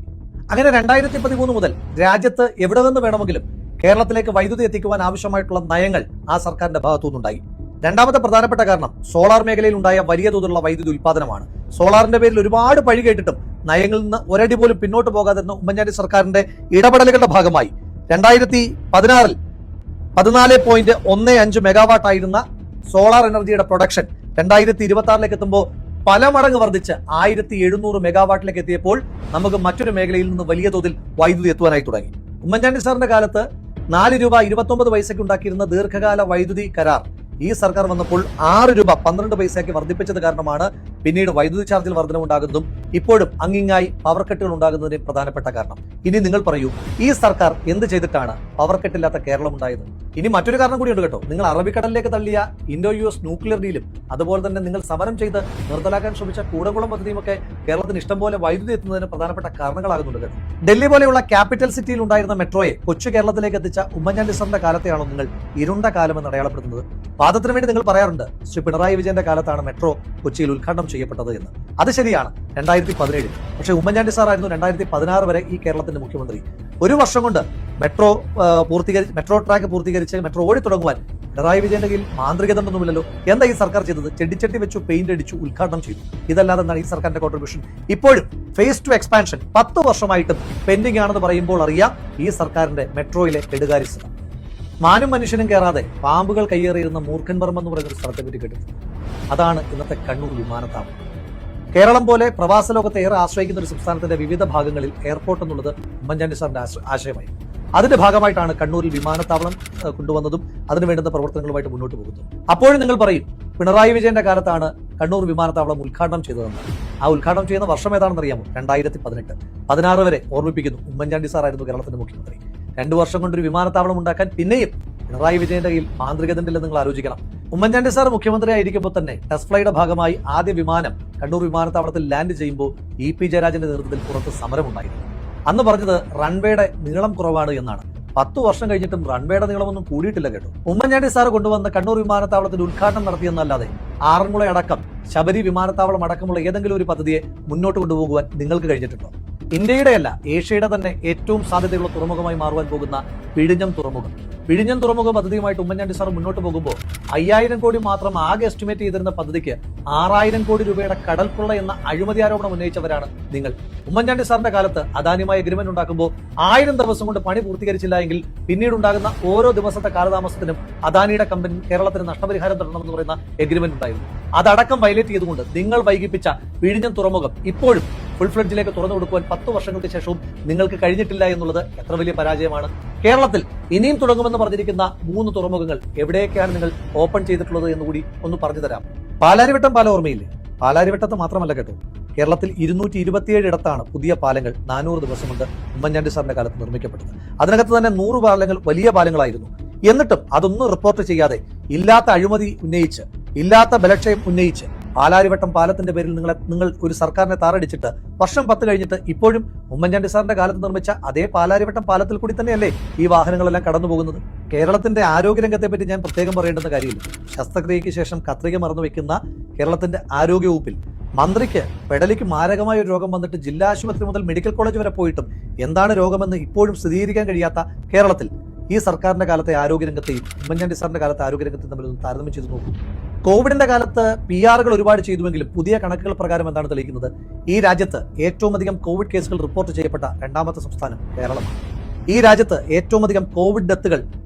അങ്ങനെ 2013 മുതൽ രാജ്യത്ത് എവിടെ നിന്ന് വേണമെങ്കിലും കേരളത്തിലേക്ക് വൈദ്യുതി എത്തിക്കുവാൻ ആവശ്യമായിട്ടുള്ള നയങ്ങൾ ആ സർക്കാരിന്റെ ഭാഗത്തുനിന്നുണ്ടായി. രണ്ടാമത്തെ പ്രധാനപ്പെട്ട കാരണം സോളാർ മേഖലയിൽ ഉണ്ടായ വലിയ തോതിലുള്ള വൈദ്യുതി ഉൽപ്പാദനമാണ്. സോളാറിന്റെ പേരിൽ ഒരുപാട് പഴി കേട്ടിട്ടും നയങ്ങളിൽ നിന്ന് ഒരടി പോലും പിന്നോട്ട് പോകാതിരുന്ന ഉമ്മൻചാണ്ടി സർക്കാരിന്റെ ഇടപെടലുകളുടെ ഭാഗമായി 2016 14.15 മെഗാവാട്ട് ആയിരുന്ന സോളാർ എനർജിയുടെ പ്രൊഡക്ഷൻ 2026 എത്തുമ്പോൾ പല മടങ്ങ് വർദ്ധിച്ച് 1700 മെഗാവാട്ടിലേക്ക് എത്തിയപ്പോൾ നമുക്ക് മറ്റൊരു മേഖലയിൽ നിന്ന് വലിയ തോതിൽ വൈദ്യുതി എത്തുവാനായി തുടങ്ങി. ഉമ്മൻചാണ്ടി സാറിന്റെ കാലത്ത് 4 രൂപ 29 പൈസയ്ക്ക് ഉണ്ടാക്കിയിരുന്ന ദീർഘകാല വൈദ്യുതി കരാർ ഈ സർക്കാർ വന്നപ്പോൾ 6 രൂപ 12 പൈസയാക്കി വർദ്ധിപ്പിച്ചത് കാരണമാണ് പിന്നീട് വൈദ്യുതി ചാർജിൽ വർധനമുണ്ടാകുന്നതും ഇപ്പോഴും അങ്ങിങ്ങായി പവർ കട്ടുകൾ ഉണ്ടാകുന്നതിന് പ്രധാനപ്പെട്ട കാരണം. ഇനി നിങ്ങൾ പറയൂ, ഈ സർക്കാർ എന്ത് ചെയ്തിട്ടാണ് പവർ കട്ടില്ലാത്ത കേരളം ഉണ്ടായത്? ഇനി മറ്റൊരു കാരണം കൂടിയുണ്ട് കേട്ടോ. നിങ്ങൾ അറബിക്കടലിലേക്ക് തള്ളിയ ഇൻഡോ യു എസ് ന്യൂക്ലിയർ ഡീലും അതുപോലെ തന്നെ നിങ്ങൾ സമരം ചെയ്ത് നിർത്തലാക്കാൻ ശ്രമിച്ച കൂടംകുളം പദ്ധതിയുമൊക്കെ കേരളത്തിന് ഇഷ്ടംപോലെ വൈദ്യുതി എത്തുന്നതിന് പ്രധാനപ്പെട്ട കാരണങ്ങളാകുന്നുണ്ട് കേട്ടോ. ഡൽഹി പോലെയുള്ള ക്യാപിറ്റൽ സിറ്റിയിൽ ഉണ്ടായിരുന്ന മെട്രോയെ കൊച്ചു കേരളത്തിലേക്ക് എത്തിച്ച ഉമ്മൻചാണ്ടി സാറിന്റെ കാലത്തെയാണോ നിങ്ങൾ ഇരുണ്ട കാലമെന്ന് അടയാളപ്പെടുത്തുന്നത്? വാദത്തിന് വേണ്ടി നിങ്ങൾ പറയാറുണ്ട് ശ്രീ പിണറായി വിജയന്റെ കാലത്താണ് മെട്രോ കൊച്ചിയിൽ ഉദ്ഘാടനം ചെയ്യപ്പെട്ടത് എന്ന്. അത് ശരിയാണ്, 2017. പക്ഷേ ഉമ്മൻചാണ്ടി സാറായിരുന്നു 2016 വരെ ഈ കേരളത്തിന്റെ മുഖ്യമന്ത്രി. ഒരു വർഷം കൊണ്ട് മെട്രോ ട്രാക്ക് പൂർത്തീകരിച്ച് മെട്രോ ഓടി തുടങ്ങുവാൻ പിണറായി വിജയന്റെ കയ്യിൽ മാന്ത്രികതണ്ടൊന്നുമില്ലല്ലോ. എന്താ ഈ സർക്കാർ ചെയ്തത്? ചെടിച്ചട്ടി വെച്ചു, പെയിന്റ് അടിച്ചു, ഉദ്ഘാടനം ചെയ്തു. ഇതല്ലാതെ എന്താണ് ഈ സർക്കാരിന്റെ കോൺട്രിബ്യൂഷൻ? ഇപ്പോഴും ഫേസ് ടു എക്സ്പാൻഷൻ 10 വർഷമായിട്ടും പെൻഡിംഗ് ആണെന്ന് പറയുമ്പോൾ അറിയാം ഈ സർക്കാരിന്റെ മെട്രോയിലെ കെടുകാര്യസ്ഥത. മാനും മനുഷ്യനും കയറാതെ പാമ്പുകൾ കയ്യേറിയിരുന്ന മൂർഖൻ പറമ്പ് എന്ന് പറയുന്ന ഒരു സ്ഥലത്തെ പറ്റി കേട്ടിട്ടുണ്ട്. അതാണ് ഇന്നത്തെ കണ്ണൂർ വിമാനത്താവളം. കേരളം പോലെ പ്രവാസ ലോകത്തെ ഏറെ ആശ്രയിക്കുന്ന ഒരു സംസ്ഥാനത്തിന്റെ വിവിധ ഭാഗങ്ങളിൽ എയർപോർട്ട് എന്നുള്ളത് ഉമ്മൻചാണ്ടി സാറിന്റെ ആശയമായി. അതിന്റെ ഭാഗമായിട്ടാണ് കണ്ണൂരിൽ വിമാനത്താവളം കൊണ്ടുവന്നതും അതിന് വേണ്ടുന്ന പ്രവർത്തനങ്ങളുമായിട്ട് മുന്നോട്ട് പോകുന്നത്. അപ്പോഴും നിങ്ങൾ പറയും പിണറായി വിജയന്റെ കാലത്താണ് കണ്ണൂർ വിമാനത്താവളം ഉദ്ഘാടനം ചെയ്തതെന്ന്. ആ ഉദ്ഘാടനം ചെയ്യുന്ന വർഷം ഏതാണെന്ന് അറിയാമോ? 2018. 16 വരെ ഓർമ്മിപ്പിക്കുന്നു, ഉമ്മൻചാണ്ടി സാറായിരുന്നു കേരളത്തിന്റെ മുഖ്യമന്ത്രി. 2 വർഷം കൊണ്ടൊരു വിമാനത്താവളം ഉണ്ടാക്കാൻ പിന്നെയും പിണറായി വിജയന്റെ കയ്യിൽ മാന്ത്രികതണ്ടില്ലെന്ന് നിങ്ങൾ ആലോചിക്കണം. ഉമ്മൻചാണ്ടി സാർ മുഖ്യമന്ത്രി ആയിരിക്കുമ്പോൾ തന്നെ ടെസ്റ്റ് ഫ്ലൈയുടെ ഭാഗമായി ആദ്യ വിമാനം കണ്ണൂർ വിമാനത്താവളത്തിൽ ലാൻഡ് ചെയ്യുമ്പോൾ EP ജയരാജന്റെ നേതൃത്വത്തിൽ പുറത്ത് സമരമുണ്ടായിരുന്നു. അന്ന് പറഞ്ഞത് റൺവേയുടെ നീളം കുറവാണ് എന്നാണ്. 10 വർഷം കഴിഞ്ഞിട്ടും റൺവേയുടെ നീളമൊന്നും കൂടിയിട്ടില്ല കേട്ടോ. ഉമ്മൻചാണ്ടി സാർ കൊണ്ടുവന്ന് കണ്ണൂർ വിമാനത്താവളത്തിൽ ഉദ്ഘാടനം നടത്തിയെന്നല്ലാതെ ആറന്മുള അടക്കം ശബരി വിമാനത്താവളം അടക്കമുള്ള ഏതെങ്കിലും ഒരു പദ്ധതിയെ മുന്നോട്ട് കൊണ്ടുപോകുവാൻ നിങ്ങൾക്ക് കഴിഞ്ഞിട്ടുണ്ടോ? ഇന്ത്യയുടെയല്ല, ഏഷ്യയുടെ തന്നെ ഏറ്റവും സാധ്യതയുള്ള തുറമുഖമായി മാറുവാൻ പോകുന്ന വിഴിഞ്ഞം തുറമുഖ പദ്ധതിയുമായിട്ട് ഉമ്മൻചാണ്ടി സാർ മുന്നോട്ട് പോകുമ്പോൾ 5000 കോടി മാത്രം ആകെ എസ്റ്റിമേറ്റ് ചെയ്തിരുന്ന പദ്ധതിക്ക് 6000 കോടി രൂപയുടെ കടൽക്കൊള്ള എന്ന അഴിമതി ആരോപണം ഉന്നയിച്ചവരാണ് നിങ്ങൾ. ഉമ്മൻചാണ്ടി സാറിന്റെ കാലത്ത് അദാനിയുമായി എഗ്രിമെന്റ് ഉണ്ടാക്കുമ്പോൾ 1000 ദിവസം കൊണ്ട് പണി പൂർത്തീകരിച്ചില്ല എങ്കിൽ പിന്നീട് ഉണ്ടാകുന്ന ഓരോ ദിവസത്തെ കാലതാമസത്തിനും അദാനിയുടെ കമ്പനി കേരളത്തിന് നഷ്ടപരിഹാരം തരണമെന്ന് പറയുന്ന എഗ്രിമെന്റ് ഉണ്ടായിരുന്നു. അതടക്കം വയലേറ്റ് ചെയ്തുകൊണ്ട് നിങ്ങൾ വൈകിപ്പിച്ച വിഴിഞ്ഞം തുറമുഖം ഇപ്പോഴും ഫുൾ ഫ്ലഡ്ജിലേക്ക് തുറന്നു കൊടുക്കുവാൻ 10 വർഷങ്ങൾക്ക് ശേഷവും നിങ്ങൾക്ക് കഴിഞ്ഞിട്ടില്ല എന്നുള്ളത് എത്ര വലിയ പരാജയമാണ്. കേരളത്തിൽ ഇനിയും തുടങ്ങുമെന്ന് പറഞ്ഞിരിക്കുന്ന 3 തുറമുഖങ്ങൾ എവിടെയൊക്കെയാണ് നിങ്ങൾ ഓപ്പൺ ചെയ്തിട്ടുള്ളത് എന്നുകൂടി ഒന്ന് പറഞ്ഞു തരാം. പാലാരിവട്ടം പാലം ഓർമ്മയില്ലേ? പാലാരിവട്ടത്ത് മാത്രമല്ല കേട്ടോ, കേരളത്തിൽ 227 ഇടത്താണ് പുതിയ പാലങ്ങൾ 400 ദിവസം കൊണ്ട് ഉമ്മൻചാണ്ടി സാറിന്റെ കാലത്ത് നിർമ്മിക്കപ്പെട്ടത്. അതിനകത്ത് തന്നെ 100 പാലങ്ങൾ വലിയ പാലങ്ങളായിരുന്നു. എന്നിട്ടും അതൊന്നും റിപ്പോർട്ട് ചെയ്യാതെ ഇല്ലാത്ത അഴിമതി ഉന്നയിച്ച്, ഇല്ലാത്ത ബലക്ഷയം ഉന്നയിച്ച് പാലാരിവട്ടം പാലത്തിന്റെ പേരിൽ നിങ്ങൾ ഒരു സർക്കാരിനെ താറടിച്ചിട്ട് വർഷം 10 കഴിഞ്ഞിട്ട് ഇപ്പോഴും ഉമ്മൻചാണ്ടി സാറിന്റെ കാലത്ത് നിർമ്മിച്ച അതേ പാലാരിവട്ടം പാലത്തിൽ കൂടി തന്നെയല്ലേ ഈ വാഹനങ്ങളെല്ലാം കടന്നു പോകുന്നത്? കേരളത്തിന്റെ ആരോഗ്യരംഗത്തെ പറ്റി ഞാൻ പ്രത്യേകം പറയേണ്ടുന്ന കാര്യമില്ല. ശസ്ത്രക്രിയയ്ക്ക് ശേഷം കത്രിക മറന്നു വെക്കുന്ന കേരളത്തിന്റെ ആരോഗ്യ വകുപ്പിൽ മന്ത്രിക്ക് പെടലിക്ക് മാരകമായ ഒരു രോഗം വന്നിട്ട് ജില്ലാ ആശുപത്രി മുതൽ മെഡിക്കൽ കോളേജ് വരെ പോയിട്ടും എന്താണ് രോഗമെന്ന് ഇപ്പോഴും സ്ഥിരീകരിക്കാൻ കഴിയാത്ത കേരളത്തിൽ ഈ സർക്കാരിന്റെ കാലത്തെ ആരോഗ്യരംഗത്തെയും ഉമ്മൻചാണ്ടി സാറിന്റെ കാലത്തെ ആരോഗ്യരംഗത്തെയും തമ്മിൽ ഒന്ന് താരതമ്യം ചെയ്ത് നോക്കും. കോവിഡിന്റെ കാലത്ത് PR ഒരുപാട് ചെയ്തുവെങ്കിലും പുതിയ കണക്കുകൾ പ്രകാരം എന്താണ് തെളിയിക്കുന്നത്? ഈ രാജ്യത്ത് ഏറ്റവും അധികം കോവിഡ് കേസുകൾ റിപ്പോർട്ട് ചെയ്യപ്പെട്ട 2ാമത്തെ സംസ്ഥാനം കേരളമാണ്. ഈ രാജ്യത്ത് ഏറ്റവും അധികം കോവിഡ് ഡെത്തുകൾ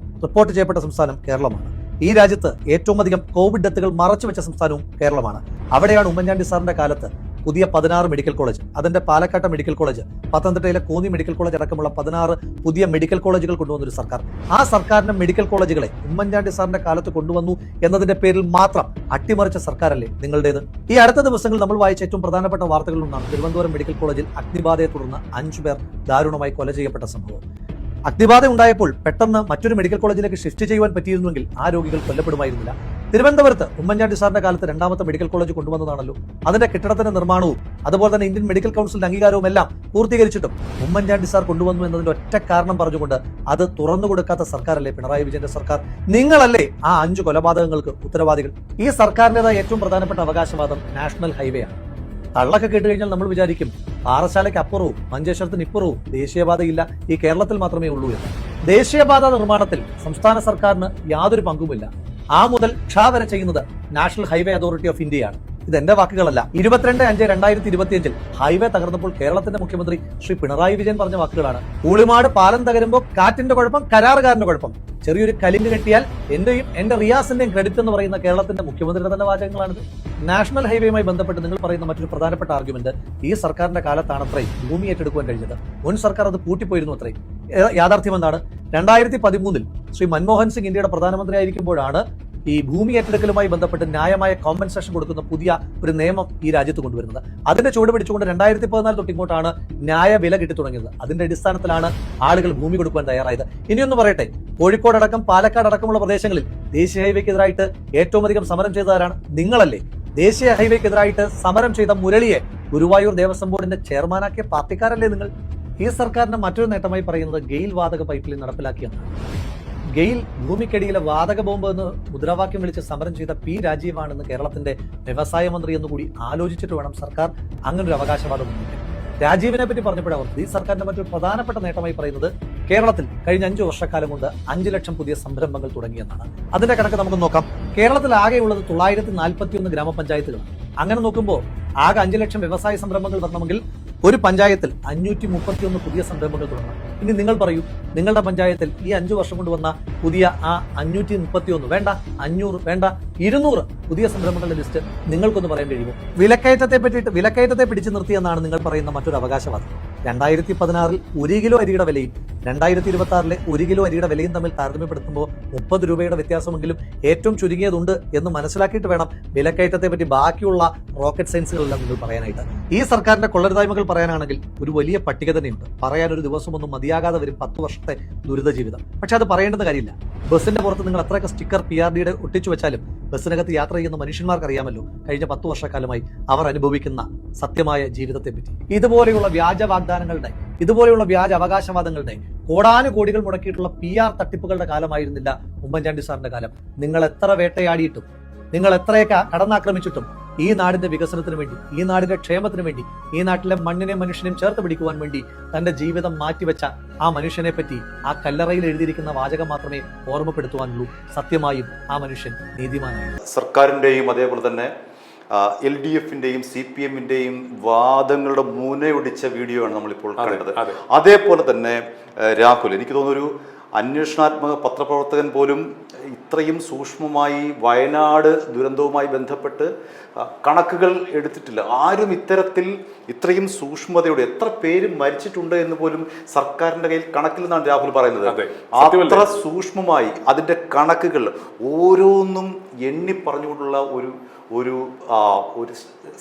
റിപ്പോർട്ട് ചെയ്യപ്പെട്ട സംസ്ഥാനം കേരളമാണ്. ഈ രാജ്യത്ത് ഏറ്റവും അധികം കോവിഡ് ഡെത്തുകൾ മറച്ചുവെച്ച സംസ്ഥാനവും കേരളമാണ്. അവിടെയാണ് ഉമ്മൻചാണ്ടി സാറിന്റെ കാലത്ത് പുതിയ 16 മെഡിക്കൽ കോളേജ്, അതിന്റെ പാലക്കാട് മെഡിക്കൽ കോളേജ്, പത്തനംതിട്ടയിലെ കോന്നി മെഡിക്കൽ കോളേജ് അടക്കമുള്ള 16 പുതിയ മെഡിക്കൽ കോളേജുകൾ കൊണ്ടുവന്നൊരു സർക്കാർ. ആ സർക്കാരിന്റെ മെഡിക്കൽ കോളേജുകളെ ഉമ്മൻചാണ്ടി സാറിന്റെ കാലത്ത് കൊണ്ടുവന്നു എന്നതിന്റെ പേരിൽ മാത്രം അട്ടിമറിച്ച സർക്കാരല്ലേ നിങ്ങളുടേത്? ഈ അടുത്ത ദിവസങ്ങളിൽ നമ്മൾ വായിച്ച ഏറ്റവും പ്രധാനപ്പെട്ട വാർത്തകളിലൊന്നാണ് തിരുവനന്തപുരം മെഡിക്കൽ കോളേജിൽ അഗ്നിബാധയെ തുടർന്ന് 5 പേർ ദാരുണമായി കൊല ചെയ്യപ്പെട്ട സംഭവം. അഗ്നിബാധ ഉണ്ടായപ്പോൾ പെട്ടെന്ന് മറ്റൊരു മെഡിക്കൽ കോളേജിലേക്ക് ഷിഫ്റ്റ് ചെയ്യുവാൻ പറ്റിയിരുന്നെങ്കിൽ ആ രോഗികൾ കൊല്ലപ്പെടുമായിരുന്നില്ല. തിരുവനന്തപുരത്ത് ഉമ്മൻചാണ്ടി സാറിന്റെ കാലത്ത് 2ാമത്തെ മെഡിക്കൽ കോളേജ് കൊണ്ടുവന്നതാണല്ലോ. അതിന്റെ കെട്ടിടത്തിന്റെ നിർമ്മാണവും അതുപോലെ തന്നെ ഇന്ത്യൻ മെഡിക്കൽ കൗൺസിലിന്റെ അംഗീകാരവും എല്ലാം പൂർത്തീകരിച്ചിട്ടും ഉമ്മൻചാണ്ടി സാർ കൊണ്ടുവന്നു എന്നതിന്റെ ഒറ്റ കാരണം പറഞ്ഞുകൊണ്ട് അത് തുറന്നു കൊടുക്കാത്ത സർക്കാരല്ലേ പിണറായി വിജയന്റെ സർക്കാർ? നിങ്ങളല്ലേ ആ 5 കൊലപാതകങ്ങൾക്ക് ഉത്തരവാദികൾ? ഈ സർക്കാരിന്റേതായ ഏറ്റവും പ്രധാനപ്പെട്ട അവകാശവാദം നാഷണൽ ഹൈവേ ആണ്. തള്ളൊക്കെ കേട്ട് കഴിഞ്ഞാൽ നമ്മൾ വിചാരിക്കും പാറശാലയ്ക്ക് അപ്പുറവും മഞ്ചേശ്വരത്തിന് ഇപ്പുറവും ദേശീയപാതയില്ല, ഈ കേരളത്തിൽ മാത്രമേ ഉള്ളൂ എന്ന്. ദേശീയപാത നിർമ്മാണത്തിൽ സംസ്ഥാന സർക്കാരിന് യാതൊരു പങ്കുമില്ല. ആ മുതൽ ക്ഷ വരെ ചെയ്യുന്നത് നാഷണൽ ഹൈവേ അതോറിറ്റി ഓഫ് ഇന്ത്യയാണ്. ഇത് എന്റെ വാക്കുകളല്ല. 22/5/2025 ഹൈവേ തകർന്നപ്പോൾ കേരളത്തിന്റെ മുഖ്യമന്ത്രി ശ്രീ പിണറായി വിജയൻ പറഞ്ഞ വാക്കുകളാണ്. ഊളിമാട് പാലം തകരുമ്പോൾ കാറ്റിന്റെ കുഴപ്പം, കരാറുകാരന്റെ കുഴപ്പം. ചെറിയൊരു കലിങ്ക് കെട്ടിയാൽ എന്റെയും എന്റെ റിയാസിന്റെയും ക്രെഡിറ്റ് എന്ന് പറയുന്ന കേരളത്തിന്റെ മുഖ്യമന്ത്രിയുടെ തന്നെ വാചകങ്ങളാണിത്. നാഷണൽ ഹൈവേയുമായി ബന്ധപ്പെട്ട് നിങ്ങൾ പറയുന്ന മറ്റൊരു പ്രധാനപ്പെട്ട ആർഗ്യുമെന്റ്, ഈ സർക്കാരിന്റെ കാലത്താണ് അത്രയും ഭൂമി ഏറ്റെടുക്കുവാൻ കഴിഞ്ഞത്. മുൻ സർക്കാർ അത് പൂട്ടിപ്പോയിരുന്നു അത്രയും. യാഥാർത്ഥ്യം എന്താണ്? 2013 ശ്രീ മൻമോഹൻ സിംഗ് ഇന്ത്യയുടെ പ്രധാനമന്ത്രി ആയിരിക്കുമ്പോഴാണ് ഈ ഭൂമി ഏറ്റെടുക്കലുമായി ബന്ധപ്പെട്ട് ന്യായമായ കോമ്പൻസേഷൻ കൊടുക്കുന്ന പുതിയ ഒരു നിയമം ഈ രാജ്യത്ത് കൊണ്ടുവരുന്നത്. അതിന്റെ ചുവട് പിടിച്ചുകൊണ്ട് 2014 തൊട്ട് ഇങ്ങോട്ടാണ് ന്യായ വില കിട്ടി തുടങ്ങിയത്. അതിന്റെ അടിസ്ഥാനത്തിലാണ് ആളുകൾ ഭൂമി കൊടുക്കാൻ തയ്യാറായത്. ഇനിയൊന്ന് പറയട്ടെ, കോഴിക്കോട് അടക്കം പാലക്കാട് അടക്കമുള്ള പ്രദേശങ്ങളിൽ ദേശീയ ഹൈവേക്കെതിരായിട്ട് ഏറ്റവും അധികം സമരം ചെയ്തവരാണ് നിങ്ങളല്ലേ. ദേശീയ ഹൈവേക്കെതിരായിട്ട് സമരം ചെയ്ത മുരളിയെ ഗുരുവായൂർ ദേവസ്വം ബോർഡിന്റെ ചെയർമാനാക്കിയ പാർട്ടിക്കാരല്ലേ നിങ്ങൾ? ഈ സർക്കാരിന്റെ മറ്റൊരു നേട്ടമായി പറയുന്നത് ഗെയിൽ വാതക പൈപ്പ് ലൈൻ നടപ്പിലാക്കിയെന്നാണ്. ഗെയിൽ ഭൂമിക്കടിയിലെ വാതക ബോംബ് എന്ന് മുദ്രാവാക്യം വിളിച്ച് സമരം ചെയ്ത പി രാജീവാണെന്ന് കേരളത്തിന്റെ വ്യവസായ മന്ത്രി എന്നുകൂടി ആലോചിച്ചിട്ട് വേണം സർക്കാർ അങ്ങനൊരു അവകാശവാദം മുന്നിൽ. രാജീവിനെ പറ്റി പറഞ്ഞപ്പോഴാണ് ഈ സർക്കാരിന്റെ മറ്റൊരു പ്രധാനപ്പെട്ട നേട്ടമായി പറയുന്നത് കേരളത്തിൽ കഴിഞ്ഞ 5 വർഷക്കാലം കൊണ്ട് 5 ലക്ഷം പുതിയ സംരംഭങ്ങൾ തുടങ്ങിയെന്നാണ്. അതിന്റെ കണക്ക് നമുക്ക് നോക്കാം. കേരളത്തിൽ ആകെയുള്ളത് 941 ഗ്രാമപഞ്ചായത്തുകളാണ്. അങ്ങനെ നോക്കുമ്പോൾ ആകെ 5 ലക്ഷം വ്യവസായ സംരംഭങ്ങൾ വരണമെങ്കിൽ ഒരു പഞ്ചായത്തിൽ 531 പുതിയ സംരംഭങ്ങൾ തുടങ്ങണം. ഇനി നിങ്ങൾ പറയൂ, നിങ്ങളുടെ പഞ്ചായത്തിൽ ഈ 5 വർഷം കൊണ്ട് വന്ന പുതിയ ആ 531 വേണ്ട, 500 വേണ്ട, 200 പുതിയ സംരംഭങ്ങളുടെ ലിസ്റ്റ് നിങ്ങൾക്കൊന്ന് പറയാൻ കഴിയുമോ? വിലക്കയറ്റത്തെ പിടിച്ചു നിർത്തിയെന്നാണ് നിങ്ങൾ പറയുന്ന മറ്റൊരു അവകാശവാദം. 2016 1 കിലോ അരിയുടെ വിലയും 2026 1 കിലോ അരിയുടെ വിലയും തമ്മിൽ താരതമ്യപ്പെടുത്തുമ്പോൾ 30 രൂപയുടെ വ്യത്യാസമെങ്കിലും ഏറ്റവും ചുരുങ്ങിയതുണ്ട് എന്ന് മനസ്സിലാക്കിയിട്ട് വേണം വിലക്കയറ്റത്തെ പറ്റി ബാക്കിയുള്ള റോക്കറ്റ് സയൻസുകളെല്ലാം നിങ്ങൾ പറയാനായിട്ട്. ഈ സർക്കാരിന്റെ കൊള്ളരുതായ്മകൾ പറയാനാണെങ്കിൽ ഒരു വലിയ പട്ടിക തന്നെയുണ്ട്. പറയാൻ ഒരു ദിവസമൊന്നും മതിയാകാതെ വരും 10 വർഷത്തെ ദുരിത ജീവിതം. പക്ഷെ അത് പറയേണ്ടുന്ന കാര്യമില്ല. ബസ്സിന്റെ പുറത്ത് നിങ്ങൾ എത്രയൊക്കെ സ്റ്റിക്കർ PRDയുടെ ഒട്ടിച്ചു വെച്ചാലും ബസ്സിനകത്ത് യാത്ര ചെയ്യുന്ന മനുഷ്യന്മാർക്ക് അറിയാമല്ലോ കഴിഞ്ഞ 10 വർഷക്കാലമായി അവർ അനുഭവിക്കുന്ന സത്യമായ ജീവിതത്തെ പറ്റി. ഇതുപോലെയുള്ള വ്യാജ വാഗ്ദാനങ്ങളുടെ, ഇതുപോലെയുള്ള വ്യാജ അവകാശവാദങ്ങളുടെ കോടാനുകോടികൾ മുടക്കിയിട്ടുള്ള PR തട്ടിപ്പുകളുടെ കാലമായിരുന്നില്ല ഉമ്മൻചാണ്ടി സാറിന്റെ കാലം. നിങ്ങൾ എത്ര വേട്ടയാടിയിട്ടും, നിങ്ങൾ എത്രയൊക്കെ കടന്നാക്രമിച്ചിട്ടും ഈ നാടിന്റെ വികസനത്തിന് വേണ്ടി, ഈ നാടിന്റെ ക്ഷേമത്തിന് വേണ്ടി, ഈ നാട്ടിലെ മണ്ണിനെയും മനുഷ്യനെയും ചേർത്ത് പിടിക്കുവാൻ വേണ്ടി തന്റെ ജീവിതം മാറ്റിവെച്ച ആ മനുഷ്യനെ പറ്റി ആ കല്ലറയിൽ എഴുതിയിരിക്കുന്ന വാചകം മാത്രമേ ഓർമ്മപ്പെടുത്തുവാനുള്ളൂ. സത്യമായും ആ മനുഷ്യൻ നീതിമാനാണ്. സർക്കാരിൻ്റെയും അതേപോലെ തന്നെ LDFിന്റെയും CPMന്റെയും വാദങ്ങളുടെ മുനയൊടിച്ച വീഡിയോ ആണ് നമ്മളിപ്പോൾ കണ്ടത്. അതേപോലെ തന്നെ രാഹുൽ, എനിക്ക് തോന്നുന്നൊരു അന്വേഷണാത്മക പത്രപ്രവർത്തകൻ പോലും ഇത്രയും സൂക്ഷ്മമായി വയനാട് ദുരന്തവുമായി ബന്ധപ്പെട്ട് കണക്കുകൾ എടുത്തിട്ടില്ല. ആരും ഇത്രയും സൂക്ഷ്മതയോടെ എത്ര പേര് മരിച്ചിട്ടുണ്ട് എന്ന് പോലും സർക്കാരിന്റെ കയ്യിൽ കണക്കില്ലെന്നാണ് രാഹുൽ പറയുന്നത്. അത്ര സൂക്ഷ്മമായി അതിന്റെ കണക്കുകൾ ഓരോന്നും എണ്ണി പറഞ്ഞുകൊണ്ടുള്ള ഒരു